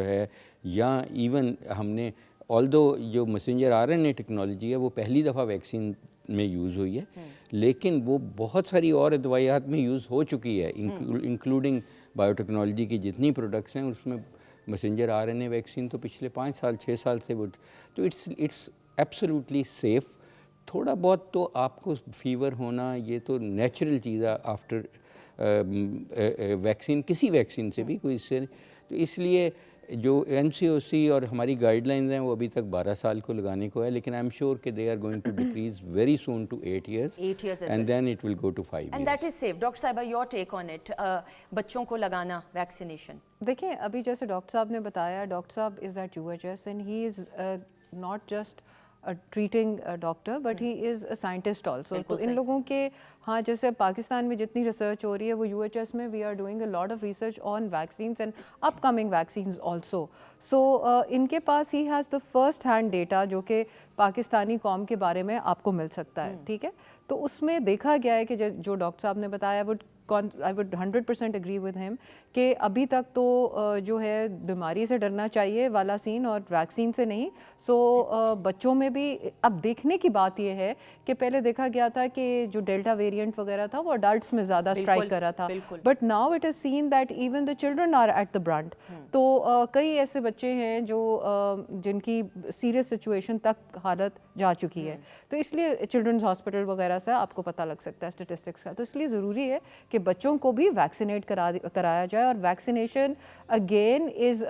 है, या इवन हमने ऑल्दो जो मैसेंजर आरएनए टेक्नोलॉजी है वो पहली दफ़ा वैक्सीन में यूज़ हुई है, लेकिन वो बहुत सारी और दवाइयात में यूज़ हो चुकी है, इंक्लूडिंग बायोटेक्नोलॉजी की जितनी प्रोडक्ट्स हैं उसमें मैसेंजर आरएनए वैक्सीन तो पिछले 5 साल 6 साल से वो, तो इट्स एब्सोल्युटली सेफ़। थोड़ा बहुत तो आपको फीवर होना ये तो नेचुरल चीज़ है आफ्टर वैक्सीन, किसी वैक्सीन से भी कोई इससे, तो इसलिए जो NCOC और हमारी गाइडलाइंस हैं वो अभी तक 12 साल को लगाने को है, लेकिन आई एम श्योर कि they are going to decrease very soon to 8 years and then it will go to 5 years and that is safe. Doctor साहिबा योर टेक ऑन इट, बच्चों को लगाना वैक्सीनेशन। देखिए अभी जैसे डॉक्टर साहब ने बताया, डॉक्टर साहब is at UHS and he is not just a treating doctor but he is a scientist also। तो इन लोगों के हाँ, जैसे पाकिस्तान में जितनी रिसर्च हो रही है वो UHS में we are doing a lot of research on vaccines and upcoming vaccines also। so इनके पास he has the first hand data जो कि पाकिस्तानी कौम के बारे में आपको मिल सकता है, ठीक है। तो उसमें देखा गया है कि जो डॉक्टर साहब ने बताया वो I would 100% agree with him कि अभी तक तो जो है बीमारी से डरना चाहिए वाला सीन और वैक्सीन से नहीं। सो बच्चों में भी अब देखने की बात यह है कि पहले देखा गया था कि जो डेल्टा वेरिएंट वगैरह था वो अडल्ट्स में ज़्यादा स्ट्राइक कर रहा था, but now it is seen that even the children are at the brunt. तो कई ऐसे बच्चे हैं जो जिनकी सीरियस सिचुएशन तक हालत जा चुकी है, तो इसलिए चिल्ड्रंस हॉस्पिटल वगैरह से आपको पता लग सकता है स्टेटिस्टिक्स का। तो इसलिए ज़रूरी है कि बच्चों को भी वैक्सीनेट कराया जाए। और वैक्सीनेशन अगेन इज़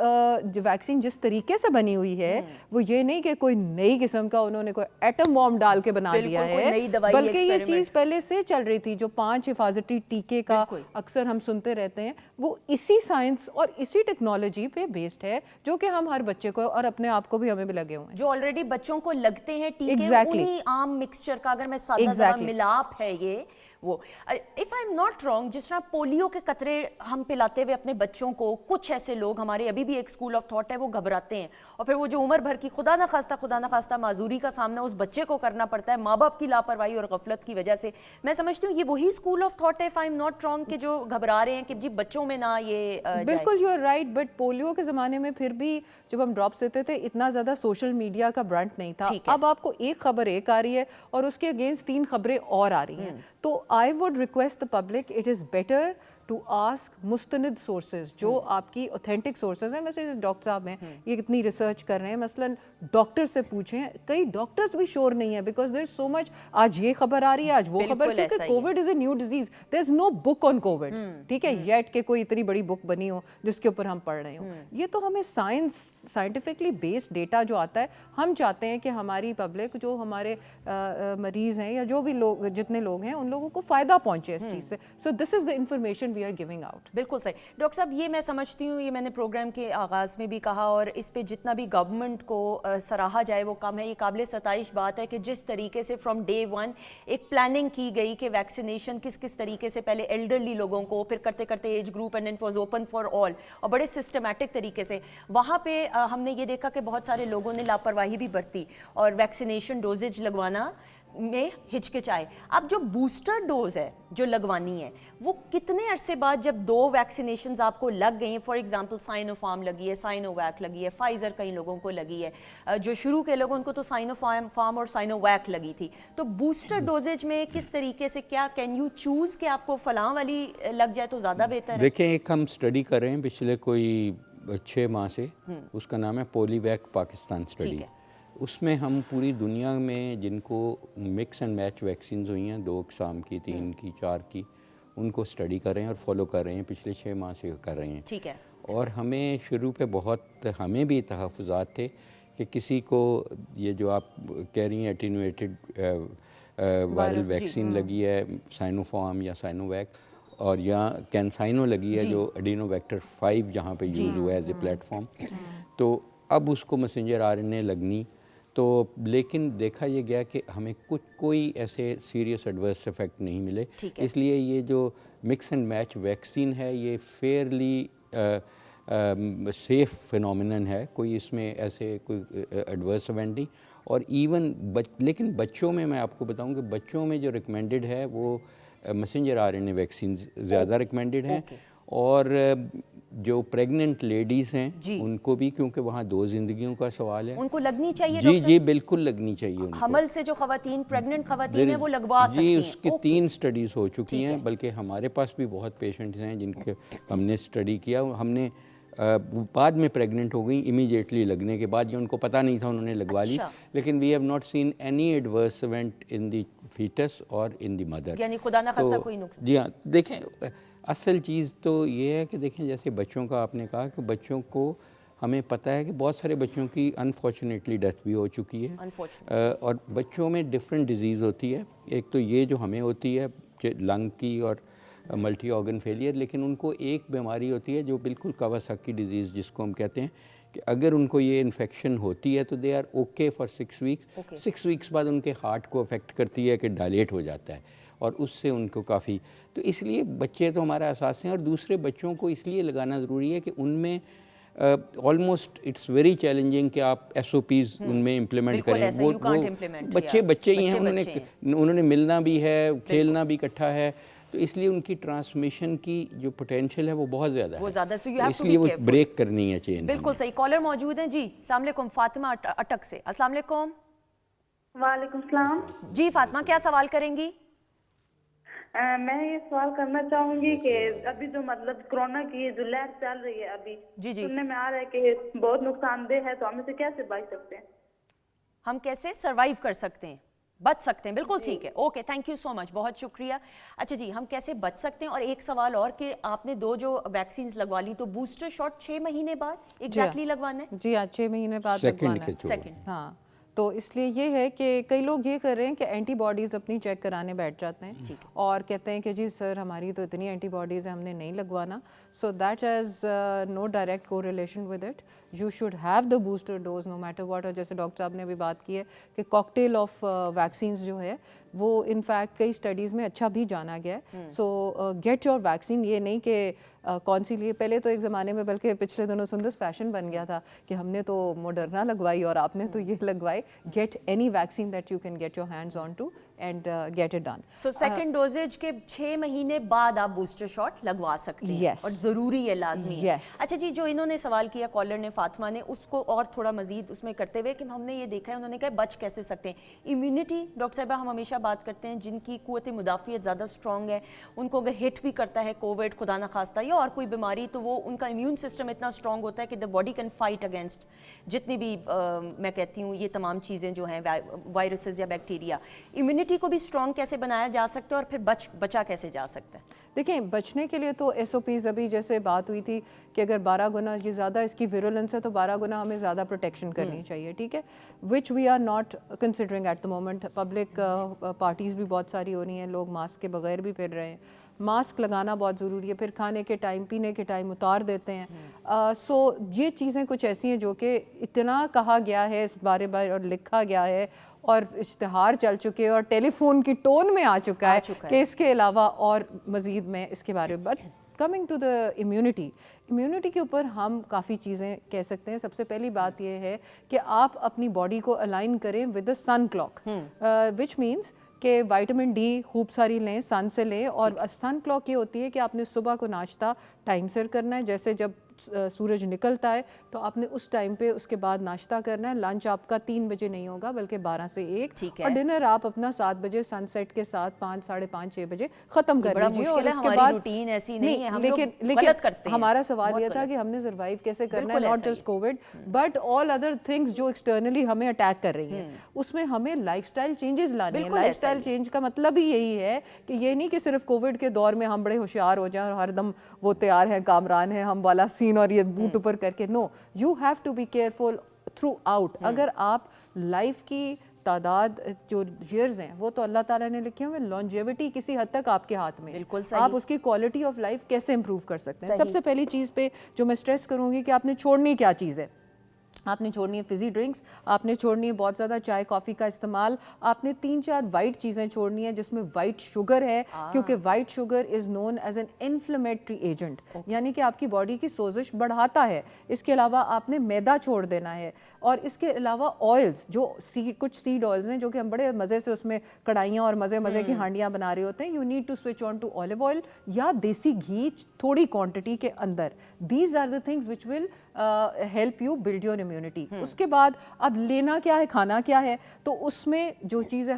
वैक्सीन जिस तरीके से बनी हुई है वो ये नहीं कि कोई नई किस्म का उन्होंने कोई एटम बॉम्ब डाल के बना दिया है, बल्कि ये चीज़ पहले से चल रही थी। जो 5 हिफाजती टीके का अक्सर हम सुनते रहते हैं वो इसी साइंस और इसी टेक्नोलॉजी पे बेस्ड है जो कि हम हर बच्चे को और अपने आप को भी हमें भी लगे हुए हैं, जो ऑलरेडी बच्चों को लगते हैं टीके। उन्हीं आम मिक्सचर का अगर मैं सादा मिलाप है ये वो। If I am not wrong, जिस तरह पोलियो के कतरे हम पिलाते हुए अपने बच्चों को, कुछ ऐसे लोग हमारे अभी भी एक स्कूल ऑफ थॉट है वो घबराते हैं, और फिर वो जो उम्र भर की खुदा ना खास्ता माजूरी का सामना उस बच्चे को करना पड़ता है माँ बाप की लापरवाही और गफलत की वजह से। मैं समझती हूँ ये वही स्कूल ऑफ थॉट है, if I am not wrong, कि जो घबरा रहे हैं कि जी बच्चों में ना ये बिल्कुल you are right. But polio के ज़माने में फिर भी जब हम ड्रॉप्स देते थे इतना ज़्यादा सोशल मीडिया का ब्रांड नहीं था। अब आपको एक खबर एक आ रही है और उसके अगेंस्ट 3 खबरें और आ रही हैं। तो I would request the public, it is better to ask मुस्तनिद सोर्सेज, जो आपकी ऑथेंटिक सोर्सेज हैं। वैसे डॉक्टर साहब हैं ये कितनी रिसर्च कर रहे हैं, मसलन डॉक्टर से पूछें। कई डॉक्टर्स भी श्योर नहीं है because there is so much, आज ये खबर आ रही है आज वो खबर, क्योंकि Covid is a new disease, there is no book on Covid, ठीक है, येट के कोई इतनी बड़ी बुक बनी हो जिसके ऊपर हम पढ़ रहे हो। ये तो हमें साइंटिफिकली बेस्ड डेटा जो आता है, हम चाहते हैं कि हमारी पब्लिक, जो हमारे मरीज हैं या जो भी लोग जितने लोग हैं, उन लोगों को फ़ायदा पहुंचे इस चीज़ से। So this is the information vaccination we are giving out. बिल्कुल सही डॉक्टर साहब, ये मैं समझती हूँ, ये मैंने प्रोग्राम के आगाज़ में भी कहा और इस पे जितना भी गवर्नमेंट को सराहा जाए वो कम है। ये काबिल सताइश बात है कि जिस तरीके से फ्रॉम डे वन एक प्लानिंग की गई कि वैक्सीनेशन किस किस तरीके से, पहले एल्डरली लोगों को, फिर करते करते age group, and it was open for all, और बड़े सिस्टमैटिक तरीके से वहाँ पे हमने ये देखा कि बहुत सारे लोगों ने लापरवाही भी बरती और वैक्सीनेशन डोजेज लगवाना में हिचकिचाए। अब जो बूस्टर डोज है जो लगवानी है वो कितने अरसे बाद, जब 2 वैक्सीनेशंस आपको लग गई हैं, फॉर एग्जांपल साइनोफार्म लगी है, साइनोवैक लगी है, फाइजर कई लोगों को लगी है, जो शुरू के लोगों उनको तो साइनोफार्म और साइनोवैक लगी थी, तो बूस्टर डोजेज में किस तरीके से, क्या कैन यू चूज़ कि आपको फलां वाली लग जाए तो ज़्यादा बेहतर है? देखें, एक हम स्टडी कर रहे हैं पिछले कोई 6 माह से, उसका नाम है पोलीवैक पाकिस्तान स्टडी। उसमें हम पूरी दुनिया में जिनको मिक्स एंड मैच वैक्सीन हुई हैं, 2 अक़साम की, 3 की, 4 की, उनको स्टडी कर रहे हैं और फॉलो कर रहे हैं, पिछले 6 माह से कर रहे हैं। ठीक है। और हमें शुरू पे बहुत, हमें भी तहफ़्फ़ुज़ात थे कि किसी को ये जो आप कह रही हैं एटीन्यूएटेड वायरल वैक्सीन लगी है, साइनोफार्म या साइनोवैक, और या कैंसाइनो लगी है जो एडिनोवेक्टर 5 जहाँ पे यूज़ हुआ है एज ए प्लेटफॉर्म, तो अब उसको मैसेंजर आरएनए लगनी, तो लेकिन देखा ये गया कि हमें कोई ऐसे सीरियस एडवर्स इफेक्ट नहीं मिले। इसलिए ये जो मिक्स एंड मैच वैक्सीन है ये फेयरली सेफ फिनोमिनन है, कोई इसमें ऐसे कोई एडवर्स इवेंट नहीं। और इवन लेकिन बच्चों में मैं आपको बताऊं कि बच्चों में जो रिकमेंडेड है वो मैसेंजर आरएनए वैक्सीन ज़्यादा रिकमेंडेड हैं, और जो प्रेग्नेंट लेडीज़ हैं उनको भी, क्योंकि वहाँ 2 ज़िंदगियों का सवाल है, उनको लगनी चाहिए। जी बिल्कुल लगनी चाहिए उनको। हमल से जो खवातीन, प्रेग्नेंट खवातीन हैं वो लगवा सकती हैं। जी, उसकी 3 स्टडीज़ हो चुकी हैं, बल्कि हमारे पास भी बहुत पेशेंट्स हैं जिनके हमने स्टडी किया, हमने बाद में प्रेग्नेंट हो गई इमीडिएटली लगने के बाद, या उनको पता नहीं था उन्होंने लगवा ली, लेकिन we have not seen any adverse event in the foetus और इन द मदर, यानी खुदा ना खास्ता कोई नुकसान। जी हाँ, देखें असल चीज़ तो ये है कि देखें, जैसे बच्चों का आपने कहा कि बच्चों को हमें पता है कि बहुत सारे बच्चों की अनफॉर्चुनेटली डेथ भी हो चुकी है, और बच्चों में डिफरेंट डिजीज़ होती है। एक तो ये जो हमें होती है लंग की और मल्टी ऑर्गन फेलियर, लेकिन उनको एक बीमारी होती है जो बिल्कुल कावासाकी डिजीज़ जिसको हम कहते हैं, कि अगर उनको ये इन्फेक्शन होती है तो they are okay for 6 weeks. 6 weeks बाद उनके हार्ट को अफेक्ट करती है कि डायलेट हो जाता है, और उससे उनको काफ़ी, तो इसलिए बच्चे तो हमारा असास हैं, और दूसरे बच्चों को इसलिए लगाना ज़रूरी है कि उनमें ऑलमोस्ट इट्स वेरी चैलेंजिंग कि आप SOPs उनमें इम्प्लीमेंट करें। वो बच्चे ही हैं, उन्होंने मिलना भी है, खेलना भी इकट्ठा है, तो इसलिए उनकी ट्रांसमिशन की जो पोटेंशियल है वो बहुत ज़्यादा है, इसलिए वो ब्रेक करनी है चेन। बिल्कुल सही। कॉलर मौजूद हैं जी। अस्सलाम वालेकुम, फातिमा अटक से। अस्सलाम वालेकुम। वालेकुम सलाम। जी फातिमा, क्या सवाल करेंगी? मैं ये सवाल करना चाहूंगी कि अभी जो मतलब कोरोना की जो लहर चल रही है अभी, जी सुनने में आ रहा है कि बहुत नुकसानदेह है, तो हम इसे कैसे बच सकते हैं? हम कैसे सरवाइव कर सकते हैं, बच सकते हैं? बिल्कुल ठीक है, okay, thank you so much, बहुत शुक्रिया। अच्छा जी, हम कैसे बच सकते हैं? और एक सवाल और कि आपने 2 जो वैक्सीन लगवा ली, तो बूस्टर शॉट 6 महीने बाद एग्जैक्टली लगवाना है? जी हाँ, 6 महीने बाद लगवाना है। सेकंड, हाँ, तो इसलिए ये है कि कई लोग ये कर रहे हैं कि एंटीबॉडीज़ अपनी चेक कराने बैठ जाते हैं और कहते हैं कि जी सर हमारी तो इतनी एंटीबॉडीज़ है, हमने नहीं लगवाना। So that has no direct correlation with it. You should have the booster dose no matter what. और जैसे डॉक्टर साहब ने भी बात की है कि कॉकटेल ऑफ वैक्सीन्स जो है वो इनफैक्ट कई स्टडीज़ में अच्छा भी जाना गया है। सो गेट योर वैक्सीन। ये नहीं कि कौन सी लिए, पहले तो एक ज़माने में बल्कि पिछले दिनों सुंदर फैशन बन गया था कि हमने तो मॉडर्ना लगवाई और आपने तो ये लगवाई। Get any vaccine that you can get your hands on to and get it done. So second doses के 6 महीने बाद आप बूस्टर शॉट लगवा सकते हैं। yes. और ज़रूरी है, लाजमी है। yes. अच्छा जी, जो इन्होंने सवाल किया कॉलर ने, फातिमा ने, उसको और थोड़ा मजीद उसमें करते हुए कि हमने ये देखा है, उन्होंने कहा बच कैसे सकते हैं। इम्यूनिटी, डॉक्टर साहबा हम हमेशा बात करते हैं जिनकी कुव्वत मुदाफ़ियत ज़्यादा स्ट्रॉन्ग है, उनको अगर हिट भी करता है कोविड खुदा ना खास्ता या और कोई बीमारी, तो वो उनका इम्यून सिस्टम इतना स्ट्रॉन्ग होता है कि the body can fight against जितनी भी मैं कहती हूँ ये तमाम चीज़ें जो हैं, वायरसेस या बैक्टीरिया। इम्यूनिटी को भी स्ट्रॉन्ग कैसे बनाया जा सकता है और फिर बचा कैसे जा सकता है? देखिए, बचने के लिए तो SOPs अभी जैसे बात हुई थी कि अगर 12 गुना ये ज़्यादा इसकी विरुलेंस है तो 12 गुना हमें ज़्यादा प्रोटेक्शन करनी चाहिए, ठीक है, which we are not considering at the moment. Public parties भी बहुत सारी हो रही हैं, लोग मास्क के बगैर भी फिर रहे हैं, ماسک لگانا بہت ضروری ہے, پھر کھانے کے ٹائم پینے کے ٹائم اتار دیتے ہیں. سو یہ چیزیں کچھ ایسی ہیں جو کہ اتنا کہا گیا ہے اس بارے میں اور لکھا گیا ہے اور اشتہار چل چکے اور ٹیلی فون کی ٹون میں آ چکا ہے کہ اس کے علاوہ اور مزید میں اس کے بارے میں. But coming to the immunity کے اوپر ہم کافی چیزیں کہہ سکتے ہیں. سب سے پہلی بات یہ ہے کہ آپ اپنی باڈی کو الائن کریں with the sun clock, which means کہ وائٹامن ڈی خوب ساری لیں, سن سے لیں. اور سن کلاک یہ ہوتی ہے کہ آپ نے صبح کو ناشتہ ٹائم سر کرنا ہے, جیسے جب سورج نکلتا ہے تو آپ نے اس ٹائم پہ اس کے بعد ناشتہ کرنا ہے. لنچ آپ کا 3 بجے نہیں ہوگا بلکہ 12 سے 1, اور ڈنر آپ اپنا 7 بجے سن سیٹ کے ساتھ 5, 5:30, 6 بجے ختم کر لیجیے. اور اس کے بعد روٹین ایسی نہیں ہے, لیکن ہمارا سوال یہ تھا کہ ہم نے سروائیو کیسے کرنا ہے, not just Covid but all other things جو ایکسٹرنلی ہمیں اٹیک کر رہی ہیں, اس میں ہمیں لائف اسٹائل چینجز لانے ہیں. لائف اسٹائل چینج کا مطلب ہی یہی ہے کہ یہ نہیں کہ صرف کووڈ کے دور میں ہم بڑے ہوشیار ہو جائیں اور ہر دم وہ تیار ہیں, کامران ہیں, ہم والا سین اور یہ بوٹ اوپر کر کے. No, you have to be careful throughout. اگر آپ لائف کی تعداد جو ایئرز ہیں وہ تو اللہ تعالیٰ نے لکھے ہوئے, لانجیوٹی کسی حد تک آپ کے ہاتھ میں ہے, آپ اس کی کوالٹی آف لائف کیسے امپروو کر سکتے ہیں. سب سے پہلی چیز پہ جو میں اسٹریس کروں گی کہ آپ نے چھوڑنی کیا چیز ہے. آپ نے چھوڑنی ہے فزی ڈرنکس, آپ نے چھوڑنی ہے بہت زیادہ چائے کافی کا استعمال, آپ نے 3-4 وائٹ چیزیں چھوڑنی ہیں جس میں وائٹ شوگر ہے, کیونکہ white sugar is known as an inflammatory agent, یعنی کہ آپ کی باڈی کی سوزش بڑھاتا ہے. اس کے علاوہ آپ نے میدا چھوڑ دینا ہے, اور اس کے علاوہ آئلس, جو کچھ سیڈ آئلس ہیں جو کہ ہم بڑے مزے سے اس میں کڑھائیاں اور مزے کی ہانڈیاں بنا رہے ہوتے ہیں. You need to switch on to olive oil یا دیسی گھی تھوڑی کوانٹٹی کے اندر. These are the things which will help you build your immunity. اس کے بعد اب لینا کیا ہے, کھانا کیا ہے, تو اس میں جو چیز ہے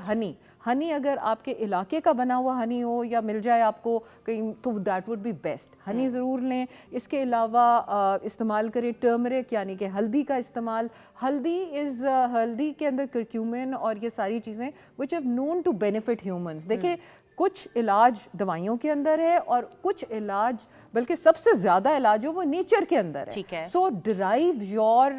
ہنی اگر آپ کے علاقے کا بنا ہوا ہنی ہو یا مل جائے آپ کو کہیں تو that would be best. Honey ضرور لیں. اس کے علاوہ استعمال کریں ٹرمرک یعنی کہ ہلدی کا استعمال. ہلدی کے اندر کرکیومن اور یہ ساری چیزیں which have known to benefit humans. دیکھیں کچھ علاج دوائیوں کے اندر ہے اور کچھ علاج بلکہ سب سے زیادہ علاج وہ نیچر کے اندر ہے. سو ڈرائیو یور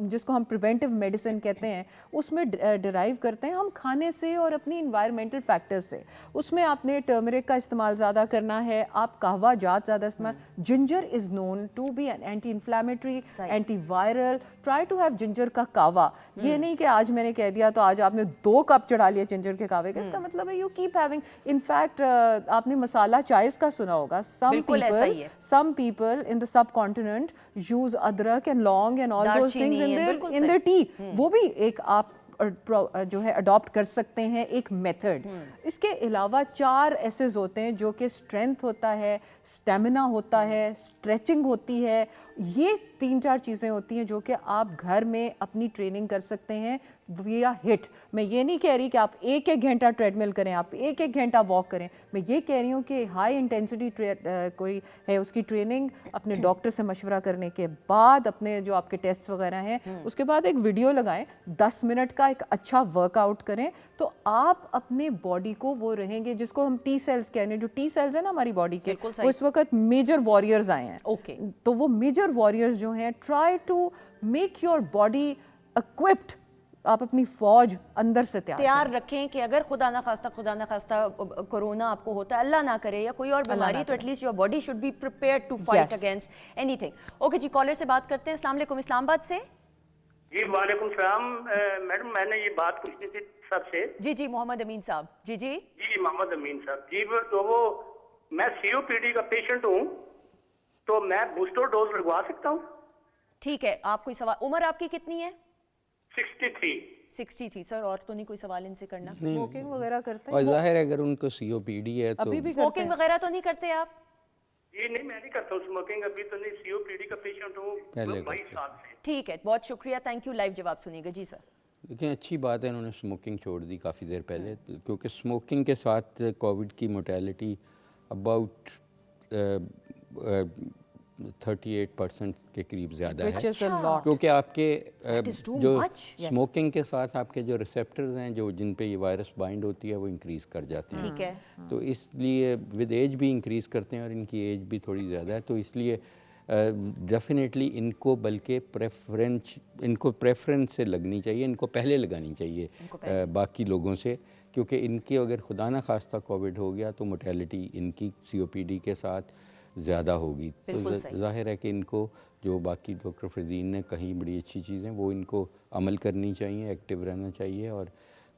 جس کو ہم پریونٹیو میڈیسن کہتے ہیں اس میں ڈرائیو کرتے ہیں ہم کھانے سے اور اپنی انوائرمنٹل فیکٹر سے. اس میں آپ نے ٹرمرک کا استعمال زیادہ کرنا ہے, آپ قہوہ جات زیادہ استعمال. Ginger is known to be an anti inflammatory, anti viral. Try to have ginger کا قہوہ. یہ نہیں کہ آج میں نے کہہ دیا تو آج آپ نے 2 کپ چڑھا لیا جنجر کے قہوے کا. اس کا مطلب ہے you keep having. In fact, آپ نے مسالہ چائز کا سنا ہوگا. Some people in the subcontinent use adrak and long and all those things in their tea. وہ بھی ایک آپ جو ہے اڈاپٹ کر سکتے ہیں ایک میتھڈ. اس کے علاوہ 4 ایسز ہوتے ہیں جو کہ اسٹرینتھ ہوتا ہے, اسٹیمنا ہوتا ہے, اسٹریچنگ ہوتی ہے. یہ 3-4 چیزیں ہوتی ہیں جو کہ آپ گھر میں اپنی ٹریننگ کر سکتے ہیں ویا ہٹ. میں یہ نہیں کہہ رہی کہ آپ 1 گھنٹہ ٹریڈ مل کریں, آپ 1 گھنٹہ واک کریں. میں یہ کہہ رہی ہوں کہ ہائی انٹینسٹی کوئی ہے اس کی ٹریننگ اپنے ڈاکٹر سے مشورہ کرنے کے بعد, اپنے جو آپ کے ٹیسٹ وغیرہ ہیں اس کے بعد ایک ویڈیو لگائیں, 10 منٹ کا ایک اچھا ورک آؤٹ کریں, تو آپ اپنے باڈی کو وہ رہیں گے جس کو ہم ٹی سیلز کہنے. جو ٹی سیلز ہیں نا ہماری باڈی کے, وہ اس وقت میجر واریئرز آئے ہیں. تو وہ میجر واریئرز جو ہیں, try to make your body occupied. آپ اپنی فوج اندر سے تیار رکھیں کہ اگر خدا نہ خواستہ کورونا آپ کو ہوتا ہے, اللہ نہ کرے, یا کوئی اور بیماری, تو at least your body should be prepared to fight against اینی تھنگ. اوکے جی, کالر سے بات کرتے ہیں. السلام علیکم, اسلام آباد سے. جی وعلیکم السلام. میڈم میں نے یہ بات پوچھنی تھی سب سے. جی محمد امین صاحب. جی محمد امین صاحب. جی تو وہ میں COPD کا پیشنٹ ہوں, تو میں بوسٹر ڈوز لگوا سکتا ہوں؟ ٹھیک ہے, آپ کوئی سوال, عمر آپ کی کتنی ہے؟ 63 سر. اور تو نہیں کوئی سوال ان سے کرنا؟ اسموکنگ وغیررہ کرتے ہیں؟ اور ظاہر ہے اگر ان کو COPD ہے تو اسموکنگ وغیرہ تو نہیں کرتے آپ؟ جی نہیں, میں نہیں کرتا ہوں اسموکنگ, ابھی تو نہیں. COPD کا پیشنٹ ہوں 22 سال سے. ٹھیک ہے, بہت شکریہ, تھینک یو. لائیو جواب سنیے گا. جی سر. دیکھیں اچھی بات ہے انہوں نے اسموکنگ چھوڑ دی کافی دیر پہلے, کیونکہ اسموکنگ کے ساتھ کووڈ کی موٹیلٹی اباؤٹ 38% کے قریب زیادہ ہے, کیونکہ آپ کے جو اسموکنگ کے ساتھ آپ کے جو ریسیپٹرز ہیں جو جن پہ یہ وائرس بائنڈ ہوتی ہے وہ انکریز کر جاتی ہیں. ٹھیک ہے. تو اس لیے ود ایج بھی انکریز کرتے ہیں اور ان کی ایج بھی تھوڑی زیادہ ہے, تو اس لیے डेफिनेटली इनको बल्कि इनको प्रेफरेंस से लगनी चाहिए, इनको पहले लगानी चाहिए बाकी लोगों से, क्योंकि इनके अगर खुदा ना खास्ता कोविड हो गया तो मोर्टेलिटी इनकी COPD के साथ ज़्यादा होगी। तो ज़ाहिर है कि इनको जो बाकी डॉक्टर फरदीन ने कही बड़ी अच्छी चीज़ें, वो इनको अमल करनी चाहिए, एक्टिव रहना चाहिए और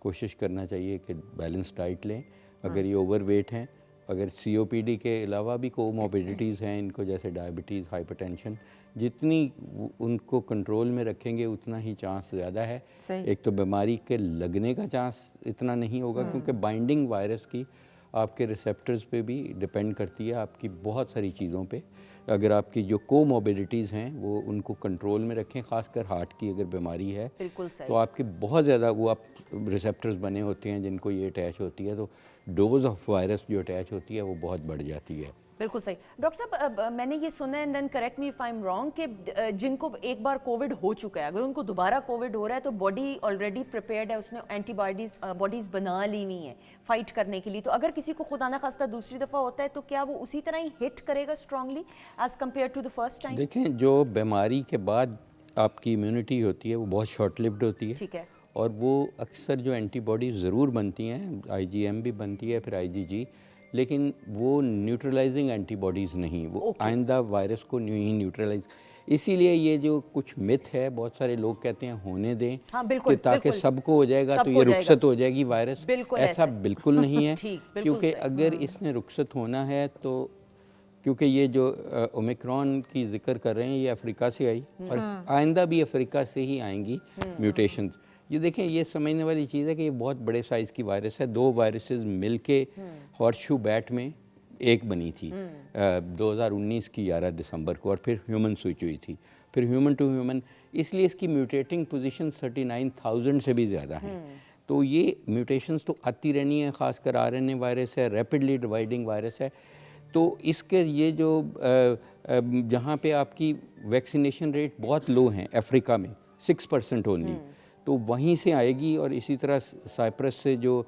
कोशिश करना चाहिए कि बैलेंस डाइट लें। अगर ये ओवरवेट हैं, अगर COPD के अलावा भी कोमोर्बिडिटीज़ हैं इनको, जैसे डायबिटीज़, हाइपरटेंशन, जितनी उनको कंट्रोल में रखेंगे उतना ही चांस ज़्यादा है। एक तो बीमारी के लगने का चांस इतना नहीं होगा, क्योंकि बाइंडिंग वायरस की आपके रिसेप्टर्स पे भी डिपेंड करती है, आपकी बहुत सारी चीज़ों पे। अगर आपकी जो कोमोर्बिडिटीज़ हैं वो उनको कंट्रोल में रखें, ख़ासकर हार्ट की अगर बीमारी है तो आपके बहुत ज़्यादा वो आप रिसेप्टर्स बने होते हैं जिनको ये अटैच होती है, तो डोज ऑफ वायरस जो अटैच होती है वो बहुत बढ़ जाती है। बिल्कुल सही। डॉक्टर साहब, मैंने ये सुना है, and then correct me if I am wrong, कि जिनको एक बार कोविड हो चुका है, अगर उनको दोबारा कोविड हो रहा है तो बॉडी ऑलरेडी प्रिपेयर्ड है, उसने बॉडीज़ बना ली हुई हैं फाइट करने के लिए। तो अगर किसी को खुदा ना खास्ता दूसरी दफ़ा होता है तो क्या वो उसी तरह ही हिट करेगा strongly as compare to the first time? देखें, जो बीमारी के बाद आपकी इम्यूनिटी होती है वो बहुत शॉर्ट लिव्ड होती है। ठीक है। और वो अक्सर जो एंटीबॉडीज़ ज़रूर बनती हैं, IgM भी बनती है, फिर IgG, लेकिन वो न्यूट्रलाइजिंग एंटीबॉडीज़ नहीं, वो आइंदा वायरस को ही न्यूट्रलाइज। इसीलिए ये जो कुछ मिथ है, बहुत सारे लोग कहते हैं होने दें, हाँ, बिल्कुल, कि ताकि सबको हो जाएगा तो ये रुखसत हो जाएगी वायरस। ऐसा बिल्कुल नहीं है, क्योंकि अगर इसने रुखसत होना है तो, क्योंकि ये जो ओमिक्रॉन की जिक्र कर रहे हैं ये अफ्रीका से आई और आइंदा भी अफ्रीका से ही आएंगी म्यूटेशंस। ये देखें, ये समझने वाली चीज़ है कि ये बहुत बड़े साइज़ की वायरस है। 2 वायरसेस मिलके हॉर्सशू बैट में एक बनी थी 2019 की 11 दिसंबर को, और फिर ह्यूमन स्विच हुई थी, फिर ह्यूमन टू ह्यूमन। इसलिए इसकी म्यूटेटिंग पोजीशन 39,000 से भी ज़्यादा हैं। तो ये म्यूटेशंस तो आती रहनी है, ख़ासकर RNA वायरस है, रैपिडली डिवाइडिंग वायरस है। तो इसके ये जो जहाँ पे आपकी वैक्सीनेशन रेट बहुत लो हैं, अफ्रीका में 6% ओनली, तो वहीं से आएगी। और इसी तरह साइप्रस से जो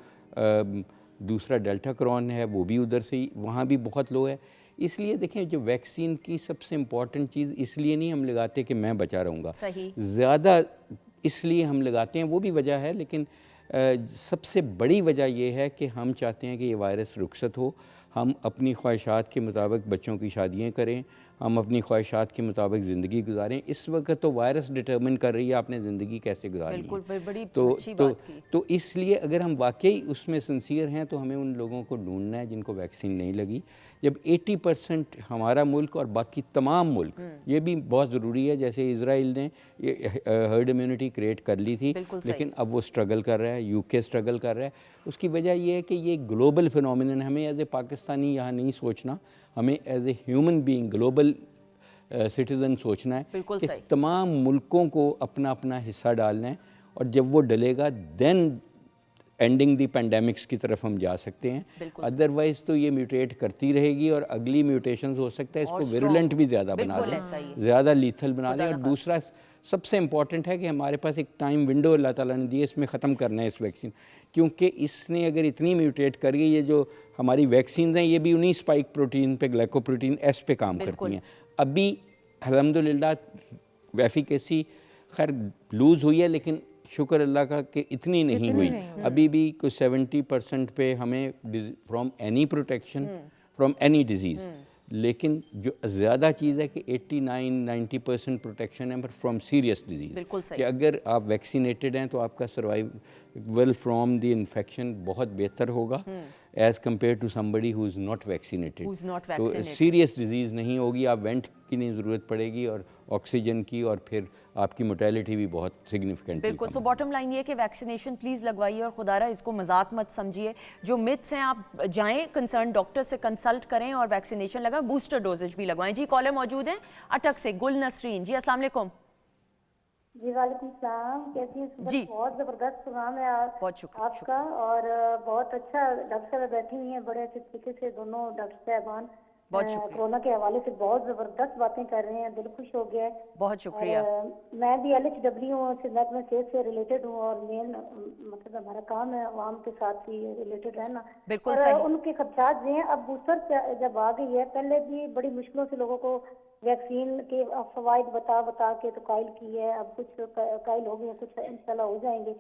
दूसरा डेल्टा क्रॉन है वो भी उधर से ही, वहाँ भी बहुत लो है। इसलिए देखें, जो वैक्सीन की सबसे इम्पॉर्टेंट चीज़ इसलिए नहीं हम लगाते कि मैं बचा रहूँगा, ज़्यादा इसलिए हम लगाते हैं, वो भी वजह है, लेकिन सबसे बड़ी वजह ये है कि हम चाहते हैं कि ये वायरस रुखसत हो, हम अपनी ख्वाहिशात के मुताबिक बच्चों की शादियाँ करें, हम अपनी ख्वाहिशात के मुताबिक ज़िंदगी गुजारें। इस वक्त तो वायरस डिटर्मिन कर रही है आपने ज़िंदगी कैसे गुजारनी है। तो इसलिए अगर हम वाकई उसमें सिंसियर हैं तो हमें उन लोगों को ढूंढना है जिनको वैक्सीन नहीं लगी। जब 80% हमारा मुल्क और बाकी तमाम मुल्क, ये भी बहुत ज़रूरी है, जैसे इजराइल ने हर्ड इम्यूनिटी क्रिएट कर ली थी, लेकिन अब वो स्ट्रगल कर रहा है, UK स्ट्रगल कर रहा है। उसकी वजह ये है कि ये ग्लोबल फिनोमिनन, हमें एज ए पाकिस्तानी यहाँ नहीं सोचना, हमें as a human being global citizen सोचना है कि तमाम मुल्कों को अपना अपना हिस्सा डालना है, और जब वो डलेगा देन एंडिंग दी पेंडेमिक्स की तरफ हम जा सकते हैं। अदरवाइज़ तो ये म्यूटेट करती रहेगी और अगली म्यूटेशंस हो सकता है इसको विरुलेंट भी ज़्यादा बना दें, ज़्यादा लीथल बना दें। और दूसरा सबसे इम्पॉर्टेंट है कि हमारे पास एक टाइम विंडो अल्लाह ताला ने दी है, इसमें ख़त्म करना है इस वैक्सीन, क्योंकि इसने अगर इतनी म्यूटेट कर गई, ये जो हमारी वैक्सीन हैं ये भी उन्हीं स्पाइक प्रोटीन पे, ग्लाइकोप्रोटीन S पे काम करती हैं। अभी अल्हम्दुलिल्लाह एफिकेसी खैर लूज़ हुई है, लेकिन शुक्र अल्लाह का कि इतनी नहीं हुई। अभी भी कुछ 70% पे हमें from any protection from any disease, लेकिन जो ज़्यादा चीज़ है कि 89-90% प्रोटेक्शन है फ्रॉम सीरियस डिजीज़, कि अगर आप वैक्सीनेटेड हैं तो आपका सर्वाइवल फ्रॉम द इन्फेक्शन बहुत बेहतर होगा as compare to somebody who is not vaccinated. तो सीरियस डिजीज़ नहीं होगी, आप वेंट की नहीं ज़रूरत पड़ेगी और ऑक्सीजन की, और फिर आपकी मोर्टेलिटी भी बहुत सिग्निफिकेंट। बिल्कुल। तो बॉटम लाइन ये है कि वैक्सीनेशन प्लीज़ लगवाइए, और खुदारा इसको मजाक मत समझिए। जो मिथ्स हैं, आप जाएं कंसर्न डॉक्टर से कंसल्ट करें और वैक्सीनेशन लगाएं, बूस्टर डोजेज भी लगवाएं। जी कॉलर मौजूद हैं अटक से, गुल नसरीन जी, अस्सलाम वालेकुम। जी वालेकुम सलाम, कैसी हैं जी? बहुत ज़बरदस्त प्रोग्राम है बहुत शुक्रिया आपका, और बहुत अच्छा डॉक्टर साहब बैठी हुई हैं, बड़े अच्छे तरीके से दोनों डॉक्टर साहबान कोरोना के हवाले से बहुत ज़बरदस्त बातें कर रहे हैं, दिल खुश हो गया है। बहुत शुक्रिया। मैं भी LHW से महकमा सेहत से रिलेटेड हूँ, और मेन मतलब हमारा काम है आवाम के साथ ही रिलेटेड रहना। बिल्कुल और सही। उनके खदशात जो हैं, अब बूस्टर जब आ गई है, पहले भी बड़ी मुश्किलों से लोगों को वैक्सीन के फवाइद बता के तो कायल की है, अब कुछ कायल हो गए, कुछ इंशाल्लाह हो जाएंगे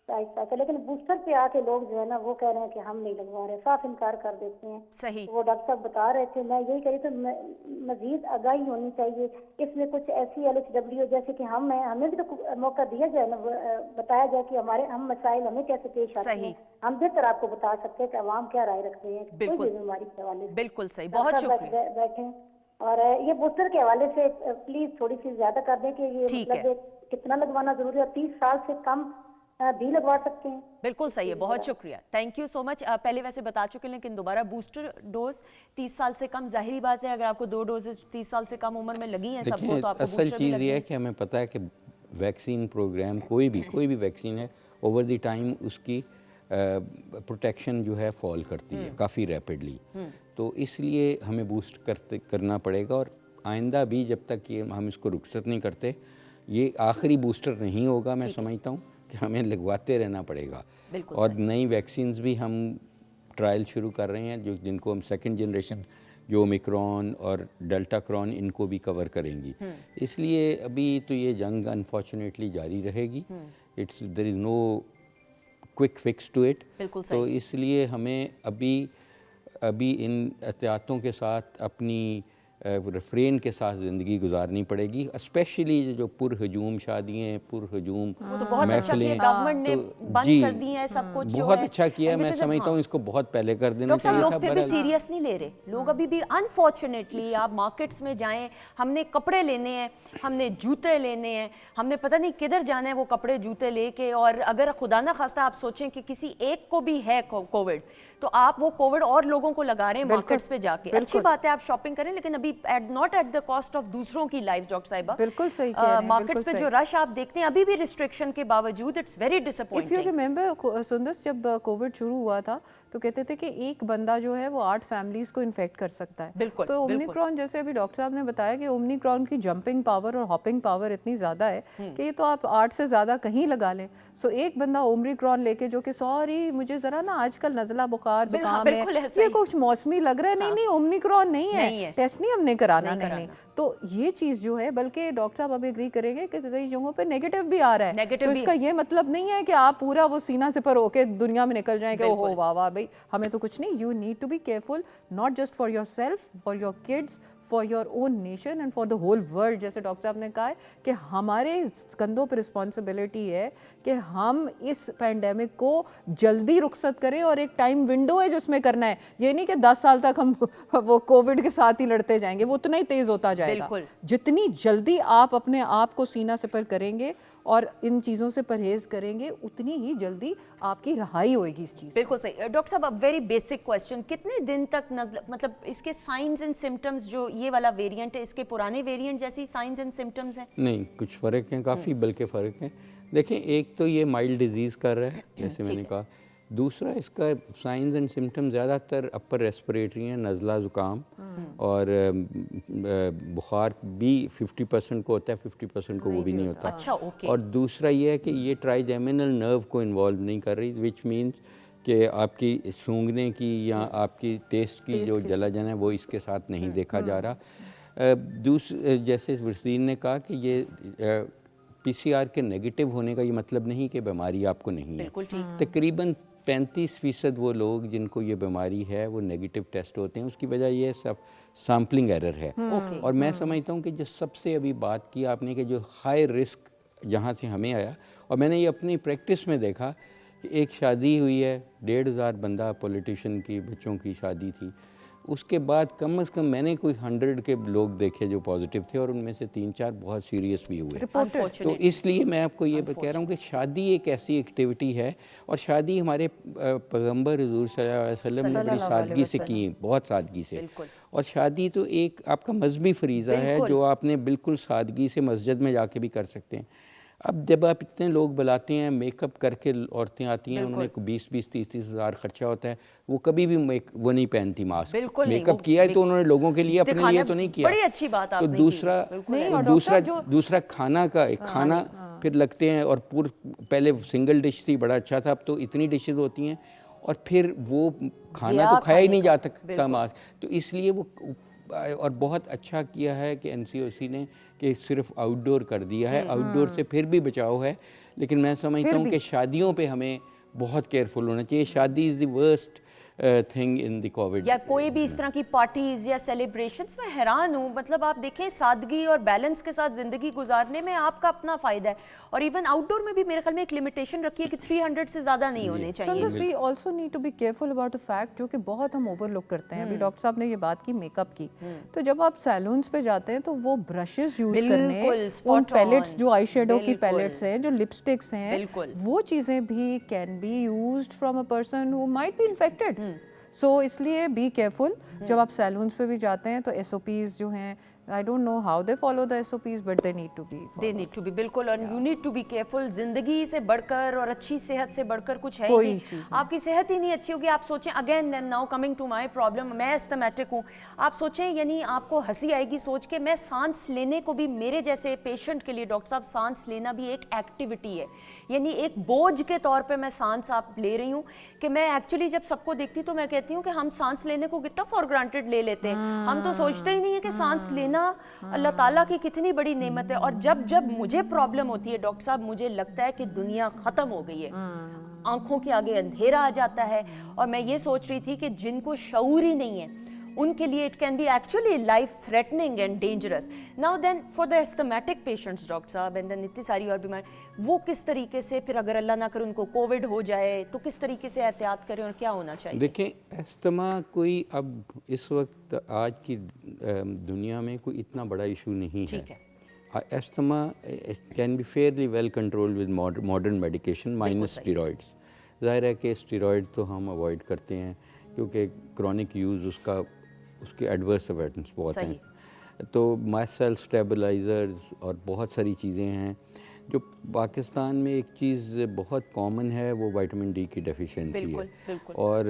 आहिस्ता आहिस्ता, लेकिन बूस्टर पे आके लोग जो है ना वो कह रहे हैं कि हम नहीं लगवा रहे, साफ इनकार कर देते हैं। सही। वो डॉक्टर साहब बता रहे थे, मैं यही कह रही थी मजीद आगाही होनी चाहिए इसमें, कुछ ऐसी LHW जैसे कि हमें भी तो मौका दिया जाए ना, बताया जाए कि हम मसाइल हमें कैसे पेश आते हैं, हम बेहतर आपको बता सकते हैं कि अवाम क्या राय रखते हैं कोई भी बीमारी के हवाले से। बिल्कुल सही, बहुत शुक्रिया। बैठे और ये बूस्टर के हवाले से प्लीज थोड़ी सी ज्यादा कर दें कि ये मतलब कितना लगवाना जरूरी है, 30 साल से कम भी लगवा सकते हैं। बिल्कुल सही है, बहुत शुक्रिया, थैंक यू सो मच। पहले वैसे बता चुके हैं लेकिन दोबारा बूस्टर डोज 30 साल से कम, जाहिर बात है अगर आपको 2 डोजेज 30 साल से कम उम्र में लगी हैं सबको तो आपको असल चीज़ ये है कि हमें पता है कि वैक्सीन प्रोग्राम कोई भी वैक्सीन है ओवर द टाइम उसकी प्रोटेक्शन जो है फॉल करती है काफ़ी रैपिडली, तो इसलिए हमें बूस्ट करना पड़ेगा और आइंदा भी जब तक ये हम इसको रुखसत नहीं करते, ये आखिरी बूस्टर नहीं होगा। मैं समझता हूँ कि हमें लगवाते रहना पड़ेगा और नई वैक्सीन्स भी हम ट्रायल शुरू कर रहे हैं जिनको हम सेकंड जनरेशन जो ओमिक्रॉन और डेल्टा क्रॉन इनको भी कवर करेंगी। इसलिए अभी तो ये जंग अनफॉर्चुनेटली जारी रहेगी, there is no quick fix to it, तो इसलिए हमें अभी इन एहतियातों के साथ अपनी रेफ्रेन के साथ ज़िंदगी गुजारनी पड़ेगी, स्पेशली जो पुरहजूम शादियाँ, पुरहजूम महफिलें गवर्नमेंट ने बंद कर दी हैं सब कुछ, बहुत अच्छा किया है। मैं समझता हूँ इसको बहुत पहले कर देना चाहिए था। लोग फिर भी सीरियस नहीं ले रहे, लोग अभी भी अनफॉर्चुनेटली, आप मार्केट्स में जाएं, हमने कपड़े लेने हैं, हमने जूते लेने हैं, हमने पता नहीं किधर जाना है वो कपड़े जूते लेके, और अगर खुदा ना खास्ता आप सोचें कि किसी एक को भी है कोविड तो आप वो कोविड और लोगों को लगा रहे हैं मार्केट्स पे जाके। अच्छी बात है आप शॉपिंग करें, लेकिन अभी not at the cost of दूसरों की लाइफ। डॉक्टर साहिबा बिल्कुल सही कह रहे हैं, मार्केट्स पे जो रश आप देखते हैं अभी भी रिस्ट्रिक्शन के बावजूद, it's very disappointing. If you remember Sundas, जब कोविड शुरू हुआ था तो कहते थे कि एक बंदा जो है वो 8 फैमिलीज को इन्फेक्ट कर सकता है। बिल्कुल, तो ओमिक्रॉन, जैसे अभी डॉक्टर साहब ने बताया कि ओमिक्रॉन की जंपिंग पावर और हॉपिंग पावर इतनी ज़्यादा है कि ये तो आप 8 से ज़्यादा कहीं लगा लें। सो एक बंदा ओमिक्रॉन लेके जो कि सॉरी मुझे ज़रा ना आजकल नज़ला बुखार जुकाम है, ये कुछ मौसमी लग रहा है, नहीं ओमिक्रॉन नहीं है, टेस्ट नहीं हमने कराना, नहीं। तो ये चीज़ जो है, बल्कि डॉक्टर साहब अभी एग्री करेंगे कि कई जगहों पे नेगेटिव भी आ रहा है, तो इसका ये मतलब नहीं है कि आप पूरा वो सीना से पर होके दुनिया में निकल जाएंगे, ओहो वाह वाह भाई हमें तो कुछ नहीं। You need to be careful, not just for yourself, for your kids, for your own nation and for the whole world. जैसे डॉक्टर साहब ने कहा है कि हमारे कंधों पर रिस्पॉन्सिबिलिटी है कि हम इस पैंडेमिक को जल्दी रुखसत करें, और एक टाइम विंडो है जिसमें करना है। ये नहीं कि 10 साल तक हम वो कोविड के साथ ही लड़ते जाएंगे, वो उतना ही तेज होता जाएगा। जितनी जल्दी आप अपने आप को सीना से पर करेंगे और इन चीज़ों से परहेज करेंगे, उतनी ही जल्दी आपकी रहाई होगी इस चीज़। बिल्कुल सही। डॉक्टर साहब अब वेरी बेसिक क्वेश्चन, कितने दिन तक मतलब इसके साइंस एंड सिम्टम्स, जो ये वाला वेरिएंट है, इसके पुराने वेरिएंट जैसी साइंस एंड सिम्टम्स हैं? नहीं, कुछ फ़र्क हैं, काफ़ी बल्कि फ़र्क हैं। देखें, एक तो ये माइल्ड डिजीज़ कर रहा है जैसे मैंने कहा, दूसरा इसका साइंस एंड सिम्टम ज़्यादातर अपर रेस्पिरेटरी हैं, नज़ला ज़ुकाम, और बुखार भी 50% को होता है, 50% को वो भी नहीं होता। अच्छा, ओके। और दूसरा ये है कि ये ट्राइजेमिनल नर्व को इन्वॉल्व नहीं कर रही, विच मीन्स कि आपकी सूंघने की या आपकी टेस्ट की जो जलाजन है वो इसके साथ नहीं देखा जा रहा। जैसे वसीन ने कहा कि ये PCR के नेगेटिव होने का ये मतलब नहीं कि बीमारी आपको नहीं है। तकरीबन 35% वो लोग जिनको ये बीमारी है वो नेगेटिव टेस्ट होते हैं। उसकी वजह ये सब सैम्पलिंग एरर है। और मैं समझता हूँ कि जो सबसे अभी बात की आपने कि जो हाई रिस्क जहाँ से हमें आया, और मैंने ये अपनी प्रैक्टिस में देखा कि एक शादी हुई है, 1,500 बंदा पॉलिटिशियन की बच्चों की शादी थी, उसके बाद कम से कम मैंने कोई 100 के लोग देखे जो पॉजिटिव थे, और उनमें से 3-4 बहुत सीरियस भी हुए। तो इसलिए मैं आपको ये कह रहा हूँ कि शादी एक ऐसी एक्टिविटी है, और शादी हमारे पैगम्बर हुज़ूर सल्लल्लाहु अलैहि वसल्लम ने बड़ी सादगी से की, बहुत सादगी से। और शादी तो एक आपका मजहबी फरीज़ा है जो आपने बिल्कुल सादगी से मस्जिद में जाके भी कर सकते हैं। अब जब आप इतने लोग बुलाते हैं, मेकअप करके औरतें आती हैं, उन्हें 20-30 हज़ार खर्चा होता है, वो कभी भी वो नहीं पहनती मास्क। मेकअप किया है तो उन्होंने लोगों के लिए, अपने लिए तो नहीं किया। बड़ी अच्छी बात तो दूसरा खाना का एक खाना फिर लगते हैं, और पहले सिंगल डिश थी, बड़ा अच्छा था, अब तो इतनी डिशेज होती हैं, और फिर वो खाना तो खाया ही नहीं जा सकता मास्क। तो इसलिए वो اور بہت اچھا کیا ہے کہ NCOC نے کہ صرف آؤٹ ڈور کر دیا ہے. آؤٹ ڈور سے پھر بھی بچاؤ ہے, لیکن میں سمجھتا ہوں کہ شادیوں پہ ہمیں بہت کیئرفل ہونا چاہیے. Shaadi is the worst thing in the Covid. یا کوئی بھی اس طرح کی پارٹیز یا سیلیبریشنز, میں حیران ہوں. مطلب آپ دیکھیں سادگی اور بیلنس کے ساتھ زندگی گزارنے میں آپ کا اپنا فائدہ ہے. اور ایون آؤٹ ڈور میں بھی میرے خیال میں ایک لمیٹیشن رکھی ہے کہ 300 سے زیادہ نہیں ہونے چاہیے. We also need to be careful about a fact جو کہ بہت ہم اوور لک کرتے ہیں. ابھی ڈاکٹر صاحب نے یہ بات کی میک اپ کی, تو جب آپ سیلونس پہ جاتے ہیں تو وہ برشز یوز کرنے, ان پیلیٹس جو آئی شیڈو کی پیلیٹس ہیں, جو لپسٹکس ہیں, وہ چیزیں بھی can be used from a person who might be infected. So اس لیے بی کیئرفل. جب آپ سیلونس پہ بھی جاتے ہیں تو SOPs جو ہیں, I don't know how they follow the SOPs, but they need to be followed. They need to be, بالکل. اور you need to be careful. زندگی سے بڑھ کر اور اچھی صحت سے بڑھ کر کچھ ہے ہی نہیں. آپ کی صحت ہی نہیں اچھی ہوگی. آپ سوچیں again then now coming to my problem, میں استھمیٹک ہوں. آپ سوچیں, یعنی آپ کو ہنسی آئے گی سوچ کے, میں سانس لینے کو بھی میرے جیسے پیشنٹ کے لیے ڈاکٹر صاحب سانس لینا بھی ایک ایکٹیویٹی ہے. یعنی ایک بوجھ کے طور پہ میں سانس آپ لے رہی ہوں کہ میں ایکچولی جب سب کو دیکھتی تو میں کہتی ہوں کہ ہم سانس لینے کو کتنا فار گرانٹیڈ لے لیتے ہیں. ہم تو سوچتے ہی نہیں ہے کہ سانس لینا اللہ تعالیٰ کی کتنی بڑی نعمت ہے. اور جب مجھے پرابلم ہوتی ہے ڈاکٹر صاحب, مجھے لگتا ہے کہ دنیا ختم ہو گئی ہے, آنکھوں کے آگے اندھیرا آ جاتا ہے. اور میں یہ سوچ رہی تھی کہ جن کو شعور ہی نہیں ہے ان کے لیے it can be actually life threatening and dangerous. Now then for the asthmatic patients doctor sahab, and then اتنی ساری اور بیماری, وہ کس طریقے سے پھر اگر اللہ نہ کرے ان کو کووڈ ہو جائے تو کس طریقے سے احتیاط کریں اور کیا ہونا چاہیے؟ دیکھیں استھما کوئی اب اس وقت آج کی دنیا میں کوئی اتنا بڑا ایشو نہیں ہے. Asthma can be fairly well controlled with modern medication minus steroids. ظاہر ہے کہ اسٹیرائڈ تو ہم اوائڈ کرتے ہیں کیونکہ کرونک یوز اس کے ایڈورس ایفیکٹس بہت ہیں. تو ماسٹ سیل اسٹیبلائزرز اور بہت ساری چیزیں ہیں. جو پاکستان میں ایک چیز بہت کامن ہے وہ وائٹامن ڈی کی ڈیفیشنسی ہے, اور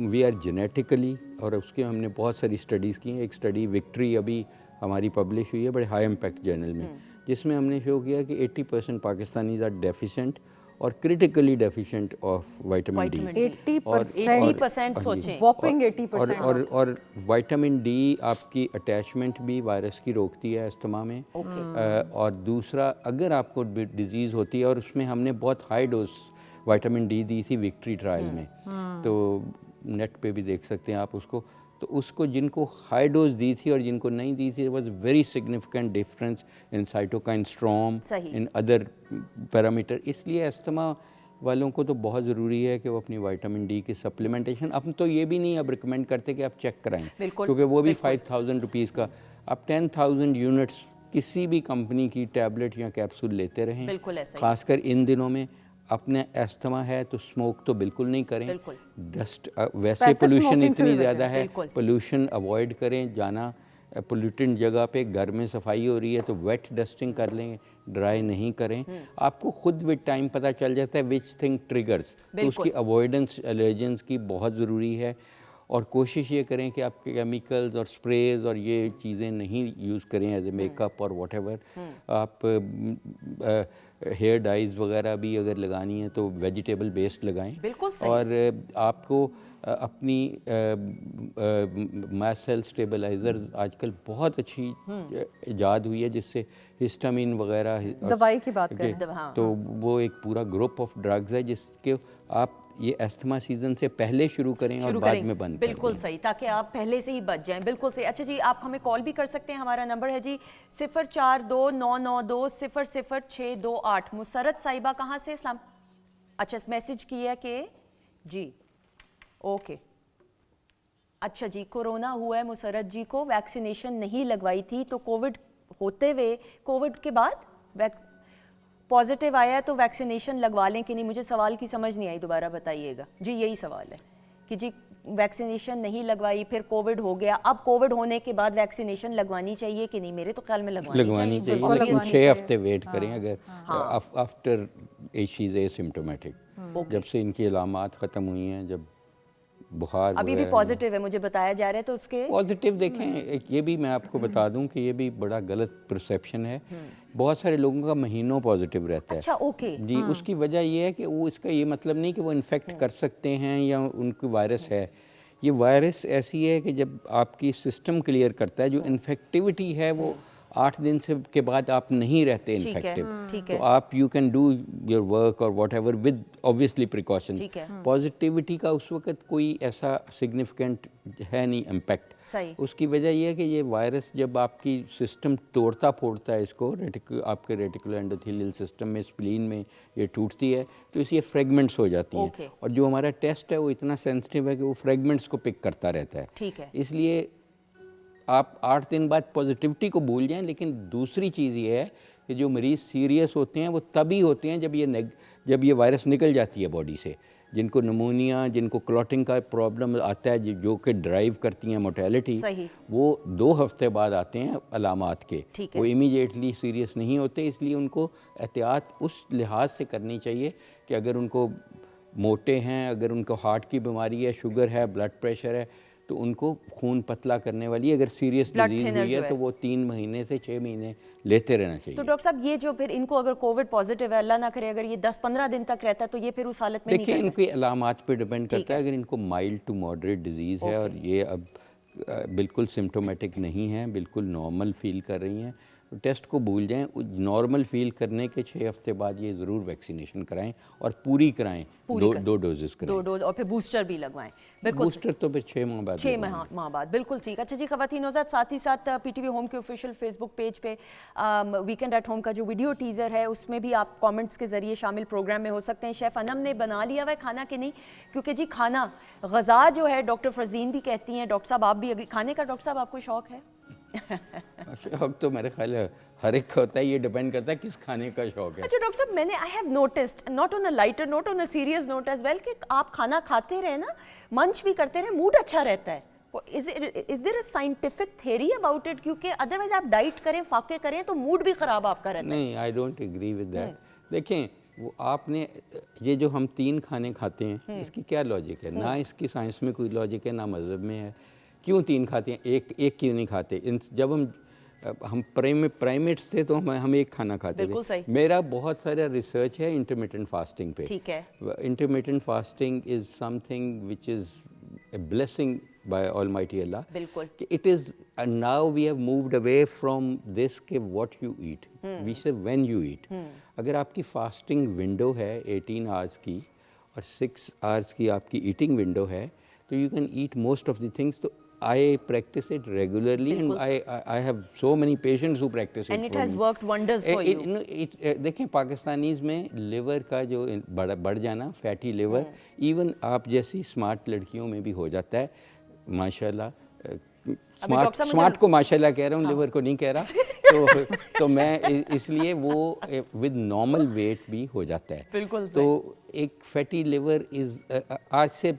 وی آر جینیٹیکلی, اور اس کے ہم نے بہت ساری اسٹڈیز کی ہیں. ایک اسٹڈی وکٹری ابھی ہماری پبلش ہوئی ہے بڑے ہائی امپیکٹ جرنل میں, جس میں ہم نے شو کیا کہ 80% پاکستانیز آر ڈیفیشنٹ اور critically deficient of vitamin D. 80% سوچیں, اور وائٹامن ڈی آپ کی اٹیچمنٹ بھی وائرس کی روکتی ہے استھما میں. اور دوسرا, اگر آپ کو ڈیزیز ہوتی ہے, اور اس میں ہم نے بہت ہائی ڈوز وائٹامن ڈی دی تھی وکٹری ٹرائل میں, تو نیٹ پہ بھی دیکھ سکتے ہیں آپ اس کو. تو اس کو جن کو ہائی ڈوز دی تھی اور جن کو نہیں دی تھی, was very significant difference in cytokine storm, in other parameter. اس لیے استھما والوں کو تو بہت ضروری ہے کہ وہ اپنی وائٹامن ڈی کی سپلیمنٹیشن, اب تو یہ بھی نہیں اب ریکمینڈ کرتے کہ آپ چیک کرائیں, کیونکہ وہ بھی 5000 روپیز کا. آپ 10,000 یونٹس کسی بھی کمپنی کی ٹیبلٹ یا کیپسول لیتے رہیں, خاص کر ان دنوں میں. اپنے استھما ہے تو اسموک تو بالکل نہیں کریں. ڈسٹ, ویسے پولوشن اتنی زیادہ ہے, پولوشن اوائڈ کریں جانا. پولیوٹنٹ جگہ پہ گھر میں صفائی ہو رہی ہے تو ویٹ ڈسٹنگ کر لیں, ڈرائی نہیں کریں. آپ کو خود ود ٹائم پتہ چل جاتا ہے وچ تھنگ ٹریگرز, تو اس کی اوائڈنس الرجنس کی بہت ضروری ہے. اور کوشش یہ کریں کہ آپ کیمیکلز اور سپریز اور یہ چیزیں نہیں یوز کریں ایز اے میک اپ اور واٹ ایور. آپ ہیئر ڈائز وغیرہ بھی اگر لگانی ہے تو ویجیٹیبل بیسڈ لگائیں. اور آپ کو اپنی ماسٹ سیل اسٹیبلائزر آج کل بہت اچھی ایجاد ہوئی ہے, جس سے ہسٹامین وغیرہ دوائی کی بات کریں تو وہ ایک پورا گروپ آف ڈرگز ہے جس کے آپ یہ استھما سیزن سے پہلے شروع کریں اور بعد میں بند کریں. بالکل صحیح, تاکہ آپ پہلے سے ہی بچ جائیں. بالکل صحیح. اچھا جی, آپ ہمیں کال بھی کر سکتے ہیں, ہمارا نمبر ہے جی 042992000628. مسرت صاحبہ کہاں سے؟ اسلام. اچھا میسج کیا کہ جی اوکے. اچھا جی, کورونا ہوا ہے مسرت جی کو, ویکسینیشن نہیں لگوائی تھی تو کووڈ ہوتے ہوئے کووڈ کے بعد پازیٹیو آیا ہے تو ویکسینیشن لگوا لیں کہ نہیں؟ مجھے سوال کی سمجھ نہیں آئی, دوبارہ بتائیے گا. جی یہی سوال ہے کہ جی ویکسینیشن نہیں لگوائی, پھر کووڈ ہو گیا, اب کووڈ ہونے کے بعد ویکسینیشن لگوانی چاہیے کہ نہیں؟ میرے تو خیال میں لگوانی چاہیے, لیکن 6 ہفتے ویٹ کریں اگر آفٹر ایشیز اے سمٹومیٹک. جب سے ان کی علامات ختم ہوئی ہیں, جب بخار ابھی بھی پازیٹیو ہے مجھے بتایا جا رہا ہے, تو اس کے پازیٹیو دیکھیں, یہ بھی میں آپ کو بتا دوں کہ یہ بھی بڑا غلط پرسیپشن ہے. بہت سارے لوگوں کا مہینوں پازیٹیو رہتا ہے. اچھا اوکے. جی, اس کی وجہ یہ ہے کہ وہ اس کا یہ مطلب نہیں کہ وہ انفیکٹ کر سکتے ہیں یا ان کو وائرس ہے. یہ وائرس ایسی ہے کہ جب آپ کی سسٹم کلیئر کرتا ہے, جو انفیکٹیوٹی ہے وہ 8 دن سے کے بعد آپ نہیں رہتے انفیکٹیو, تو آپ you can do your work اور whatever with obviously precaution. Positivity کا اس وقت کوئی ایسا سگنیفیکنٹ ہے نہیں امپیکٹ. اس کی وجہ یہ ہے کہ یہ وائرس جب آپ کی سسٹم توڑتا پھوڑتا ہے اس کو, آپ کے ریٹیکولو اینڈوتھیلیل سسٹم میں, اسپلین میں یہ ٹوٹتی ہے تو اس یہ فریگمنٹس ہو جاتی ہیں, اور جو ہمارا ٹیسٹ ہے وہ اتنا سینسٹیو ہے کہ وہ فریگمنٹس کو پک کرتا رہتا ہے. اس لیے آپ 8 دن بعد پازیٹیوٹی کو بھول جائیں. لیکن دوسری چیز یہ ہے کہ جو مریض سیریس ہوتے ہیں وہ تبھی ہوتے ہیں جب یہ وائرس نکل جاتی ہے باڈی سے. جن کو نمونیا, جن کو کلاٹنگ کا پرابلم آتا ہے, جو کہ ڈرائیو کرتی ہیں موٹیلٹی, وہ 2 ہفتے بعد آتے ہیں علامات کے, وہ امیڈیٹلی سیریس نہیں ہوتے. اس لیے ان کو احتیاط اس لحاظ سے کرنی چاہیے کہ اگر ان کو موٹے ہیں, اگر ان کو ہارٹ کی بیماری ہے, شوگر ہے, بلڈ پریشر ہے, تو ان کو خون پتلا کرنے والی اگر سیریس ڈیزیز ہوئی ہے تو وہ 3 مہینے سے 6 مہینے لیتے رہنا چاہیے. تو ڈاکٹر صاحب یہ جو پھر ان کو اگر کووڈ پازیٹیو ہے, اللہ نہ کرے اگر یہ 10-15 دن تک رہتا ہے تو یہ پھر اس حالت میں نہیں کر سکتے؟ دیکھیں ان کی علامات پہ ڈیپینڈ کرتا ہے. اگر ان کو مائلڈ ٹو ماڈریٹ ڈیزیز ہے اور یہ اب بالکل سمٹومیٹک نہیں ہیں, بالکل نارمل فیل کر رہی ہیں, تو ٹیسٹ کو بھول جائیں. نارمل فیل کرنے کے 6 ہفتے بعد یہ ضرور ویکسینیشن کرائیں اور پوری کرائیں, 2 ڈوزز کرائیں, 2 ڈوز, اور پھر بوسٹر بھی لگوائیں. بالکل, بوسٹر تو پھر 6 ماہ بعد, 6 ماہ بعد. بالکل ٹھیک. اچھا جی خواتین حضرات, ساتھ ہی ساتھ پی ٹی وی ہوم کے آفیشیل فیس بک پیج پہ ویکینڈ ایٹ ہوم کا جو ویڈیو ٹیزر ہے اس میں بھی آپ کامنٹس کے ذریعے شامل پروگرام میں ہو سکتے ہیں. شیف انم نے بنا لیا ہوا ہے کھانا کہ نہیں, کیونکہ جی کھانا غذا جو ہے ڈاکٹر فرزین بھی کہتی ہیں, ڈاکٹر صاحب آپ بھی کھانے کا, ڈاکٹر صاحب آپ کو شوق ہے؟ شوق تو میرے خیال ہے ہر ایک کا ہوتا ہے, یہ ڈیپینڈ کرتا ہے کس کھانے کا شوق ہے. اچھا ڈاکٹر صاحب, میں نے I have noticed not on a lighter note, on a serious note as well, کہ آپ کھانا کھاتے رہے نا, منچ بھی کرتے رہے, موڈ اچھا رہتا ہے. Is there a scientific theory about it? کیونکہ ادروائز آپ ڈائٹ کریں, فاقے کریں تو موڈ بھی خراب آپ کا رہتا ہے. نہیں, I don't agree with that. دیکھیں وہ آپ نے یہ جو ہم 3 کھانے کھاتے ہیں, اس کی کیا لاجک ہے؟ نہ اس کی سائنس میں کوئی لاجک ہے, نہ مذہب میں ہے. کیوں 3 کھاتے ہیں, ایک کیوں نہیں کھاتے؟ جب ہم پرائمیٹس تھے تو ہم ایک کھانا کھاتے تھے. میرا بہت سارا ریسرچ ہے انٹرمیٹنٹ فاسٹنگ پہ. Intermittent fasting is some thing which is a blessing by Almighty Allah. It is, and now we have moved away from this کہ what you eat. We say when you eat. اگر آپ کی fasting window ہے 18 hours کی اور 6 hours کی آپ کی ایٹنگ ونڈو ہے, تو you can eat most of the things. تو I practice it regularly and I have so many patients who practice it. And it has worked wonders for you. دیکھیں Pakistanis میں liver کا جو بڑھ جانا, fatty liver, even آپ جیسی smart لڑکیوں میں بھی ہو جاتا ہے. ماشاء اللہ, اسمارٹ کو ماشاء اللہ کہہ رہا ہوں, لیور کو نہیں کہہ رہا. تو میں اس لیے وہ ود نارمل ویٹ بھی ہو جاتا ہے. تو ایک فیٹی لیور از آج سے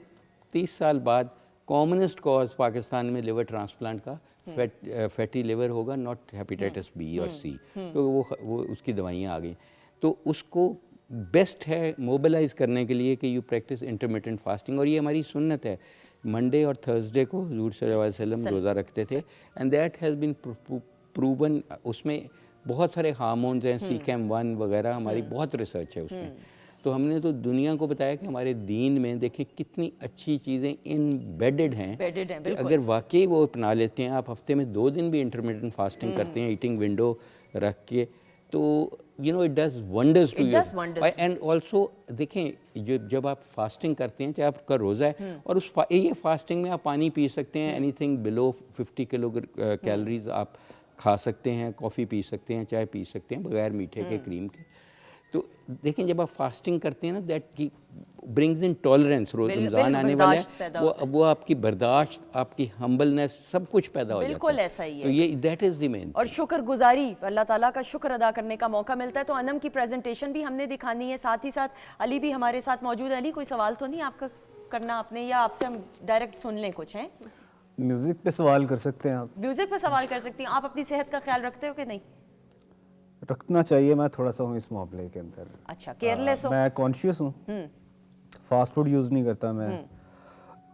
30 سال بعد کامنسٹ کاز پاکستان میں لیور ٹرانسپلانٹ کا فیٹی لیور ہوگا, ناٹ ہیپیٹائٹس بی اور سی. تو وہ اس کی دوائیاں آ گئیں. تو اس کو بیسٹ ہے موبلائز کرنے کے لیے کہ یو پریکٹس انٹرمیٹنٹ فاسٹنگ. اور یہ ہماری سنت ہے, منڈے اور تھرسڈے کو حضور صلی اللہ علیہ وسلم روزہ رکھتے تھے. And that has been proven. اس میں بہت سارے ہارمونز ہیں, CCAM1 وغیرہ, ہماری بہت ریسرچ ہے اس میں. تو ہم نے تو دنیا کو بتایا کہ ہمارے دین میں دیکھیں کتنی اچھی چیزیں امبیڈڈ ہیں. اگر واقعی وہ اپنا لیتے ہیں, آپ ہفتے میں 2 دن بھی انٹرمیٹنٹ فاسٹنگ کرتے ہیں ایٹنگ ونڈو رکھ کے, تو you know it does wonders to you. And also دیکھیں جب آپ فاسٹنگ کرتے ہیں, چاہے آپ کا روزہ ہے, اور یہ فاسٹنگ میں آپ پانی پی سکتے ہیں, اینی تھنگ بلو 50 کلو کیلریز آپ کھا سکتے ہیں, کافی پی سکتے ہیں, چائے پی سکتے ہیں بغیر میٹھے کے, کریم کے. تو دیکھیں جب آپ فاسٹنگ کرتے ہیں نا, دیٹ برنگز ان ٹالرنس. رمضان آنے والا ہے, وہ آپ کی برداشت, آپ کی ہمبلنس, سب کچھ پیدا ہو جاتا ہے. بالکل ایسا ہی ہے. تو یہ دیٹ از دی مین. اور شکر گزاری, اللہ تعالیٰ کا شکر ادا کرنے کا موقع ملتا ہے. تو انم کی پریزنٹیشن بھی ہم نے دکھانی ہے, ساتھ ہی ساتھ علی بھی ہمارے ساتھ موجود ہے. علی کوئی سوال تو نہیں آپ کا کرنا آپ نے, یا آپ سے ہم ڈائریکٹ سن لیں کچھ ہیں؟ میوزک پہ سوال کر سکتے ہیں آپ. میوزک پہ سوال کر سکتی ہیں. آپ اپنی صحت کا خیال رکھتے ہو کہ نہیں؟ رکھنا چاہیے, میں تھوڑا سا ہوں اس معاملے کے اندر. اچھا, کیئرلیس ہو؟ میں کانشیس ہوں, فاسٹ فوڈ یوز نہیں کرتا میں,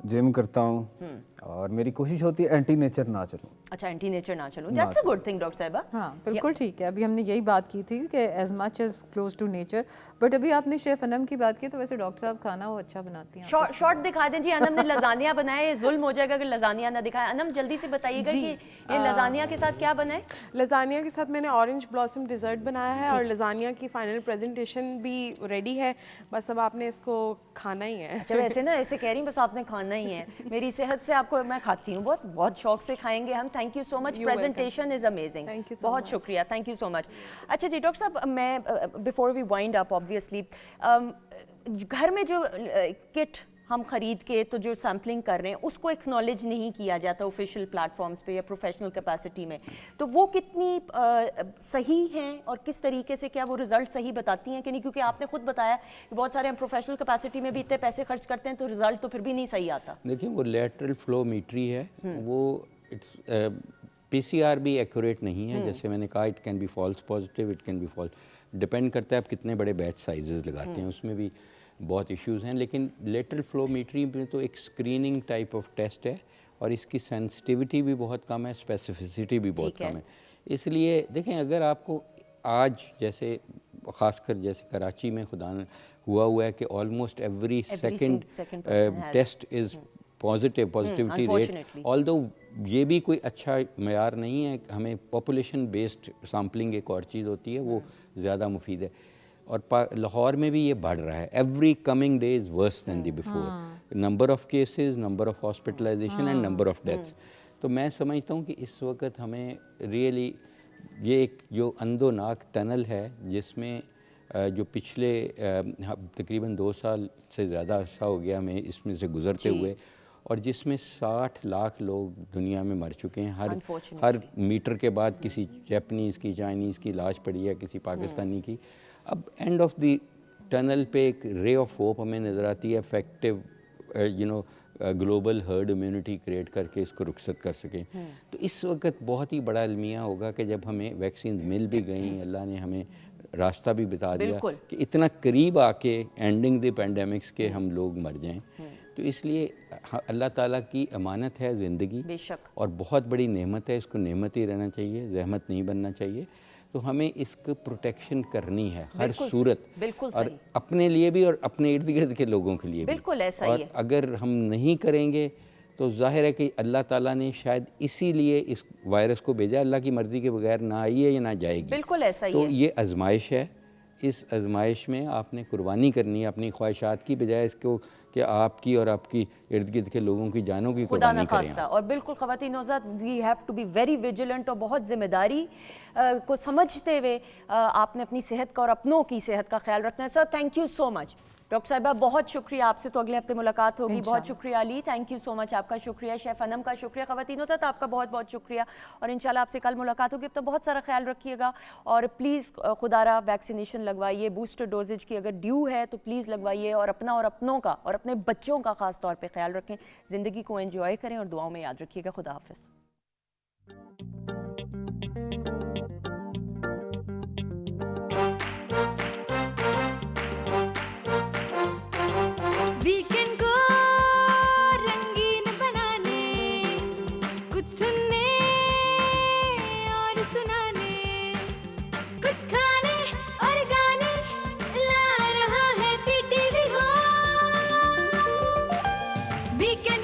जिम करता हूँ और मेरी कोशिश होती है एंटी नेचर ना चलूँ। अच्छा, एंटी नेचर ना चलूँ, that's a good thing doctor साहिबा। हाँ बिल्कुल ठीक है, अभी हमने यही बात की थी कि as much as close to nature, but अभी आपने शेफ अनम की बात की, तो वैसे डॉक्टर साहब खाना वो अच्छा बनाती हैं। शॉर्ट दिखा दें जी, अनम ने लजानिया बनाया, ये जुल्म हो जाएगा अगर लजानिया ना दिखाया। अनम जल्दी से बताइएगा कि ये लजानिया के साथ क्या बना है। लजानिया के साथ मैंने ऑरेंज ब्लॉसम डिज़र्ट बनाया है और लजानिया की फाइनल प्रेजेंटेशन भी रेडी है, बस अब आपने इसको खाना ही है। अच्छा, वैसे ना ऐसे कह रही हूँ, बस आपने खाना ही है। मेरी सेहत से आपको मैं खाती हूँ, बहुत बहुत शौक से खाएंगे हम। Thank you so much, presentation is amazing, बहुत शुक्रिया, थैंक यू सो मच। अच्छा जी डॉक्टर साहब, मैं before we wind up obviously, घर में जो किट हम ख़रीद के तो जो सैम्पलिंग कर रहे हैं उसको एक्नॉलेज नहीं किया जाता ऑफिशियल प्लेटफॉर्म्स पे या प्रोफेशनल कैपेसिटी में, तो वो कितनी सही हैं और किस तरीके से, क्या वो रिज़ल्ट सही बताती हैं कि नहीं? क्योंकि आपने खुद बताया कि बहुत सारे हम प्रोफेशनल कैपेसिटी में भी इतने पैसे खर्च करते हैं तो रिज़ल्ट तो फिर भी नहीं सही आता। देखिए वो लेटरल फ्लोमीट्री है, वो PCR भी एक्यूरेट नहीं है। जैसे मैंने कहा, it can be false positive, it can be false, depend करता है आप कितने बड़े बैच साइजेस लगाते हैं, उसमें भी बहुत इश्यूज़ हैं। लेकिन लेटरल फ्लोमीट्री में तो एक स्क्रीनिंग टाइप ऑफ टेस्ट है और इसकी सेंसिटिविटी भी बहुत कम है, स्पेसिफिसिटी भी बहुत कम है। इसलिए देखें, अगर आपको आज जैसे ख़ासकर जैसे कराची में खुदा हुआ है कि almost every second test is positivity rate, although ये भी कोई अच्छा मेयार नहीं है। हमें पॉपुलेशन बेस्ड सैम्पलिंग एक और चीज़ होती है, वो ज़्यादा मुफीद है। और लाहौर में भी ये बढ़ रहा है, every coming day is worse than the before, number of cases, number of hospitalisation and number of deaths. तो मैं समझता हूँ कि इस वक्त हमें रियली ये एक जो अंधो नाक टनल है, जिसमें जो पिछले तकरीबन 2 साल से ज़्यादा अर्सा हो गया हमें इसमें से गुज़रते हुए, और जिसमें 60 लाख लोग दुनिया में मर चुके हैं। हर मीटर के बाद किसी जापानीज़ की, चाइनीज़ की लाश पड़ी है, किसी पाकिस्तानी की। अब एंड ऑफ द टनल पे एक रे ऑफ होप हमें नज़र आती है, effective global herd immunity create करके इसको रुखसत कर सकें। तो इस वक्त बहुत ही बड़ा अलमिया होगा कि जब हमें वैक्सीन मिल भी गई, अल्लाह ने हमें रास्ता भी बता दिया कि इतना करीब आके एंडिंग द पेंडेमिक्स के हम लोग मर जाएं। तो इसलिए अल्लाह ताला की अमानत है ज़िंदगी, और बहुत बड़ी नेमत है, इसको नेमत ही रहना चाहिए, ज़हमत नहीं बनना चाहिए। तो हमें इसको प्रोटेक्शन करनी है हर सूरत, और अपने लिए भी और अपने इर्द गिर्द के लोगों के लिए भी। बिल्कुल ऐसा और ही है। अगर हम नहीं करेंगे तो जाहिर है कि अल्लाह ताला ने शायद इसीलिए इस वायरस को भेजा, अल्लाह की मर्ज़ी के बगैर ना आई है या ना जाएगी। बिल्कुल ऐसा ही तो है। ये आजमाइश है, इस आजमाइश में आपने कुर्बानी करनी है अपनी ख्वाहिशात की बजाय इसको कि आपकी और आपकी इर्द गिर्द के लोगों की जानों की कुर्बानी करें। और बिल्कुल ख़वातीन नौज़ात, we have to be very vigilant, और बहुत ज़िम्मेदारी को समझते हुए आपने अपनी सेहत का और अपनों की सेहत का ख्याल रखना है। Sir thank you so much. Doctor साहिबा बहुत शुक्रिया, आपसे तो अगले हफ्ते मुलाकात होगी। बहुत शुक्रिया Ali, thank you so much, आपका शुक्रिया। शेफ़ अनम का शुक्रिया। ख़वातीनों से आपका बहुत बहुत शुक्रिया, और इंशाल्लाह आपसे कल मुलाकात होगी। अब तो बहुत सारा ख्याल रखिएगा, और प्लीज़ खुदारा वैक्सीनेशन लगवाइए, बूस्टर डोजेज की अगर ड्यू है तो प्लीज़ लगवाइए, और अपना और अपनों का और अपने बच्चों का ख़ास तौर पर ख्याल रखें। ज़िंदगी को एंजॉय करें और दुआओं में याद रखिएगा। खुदा हाफ़िज़। वीकेंड को रंगीन बनाने, कुछ सुनने और सुनाने, कुछ खाने और गाने ला रहा है PTV हो। वीकेंड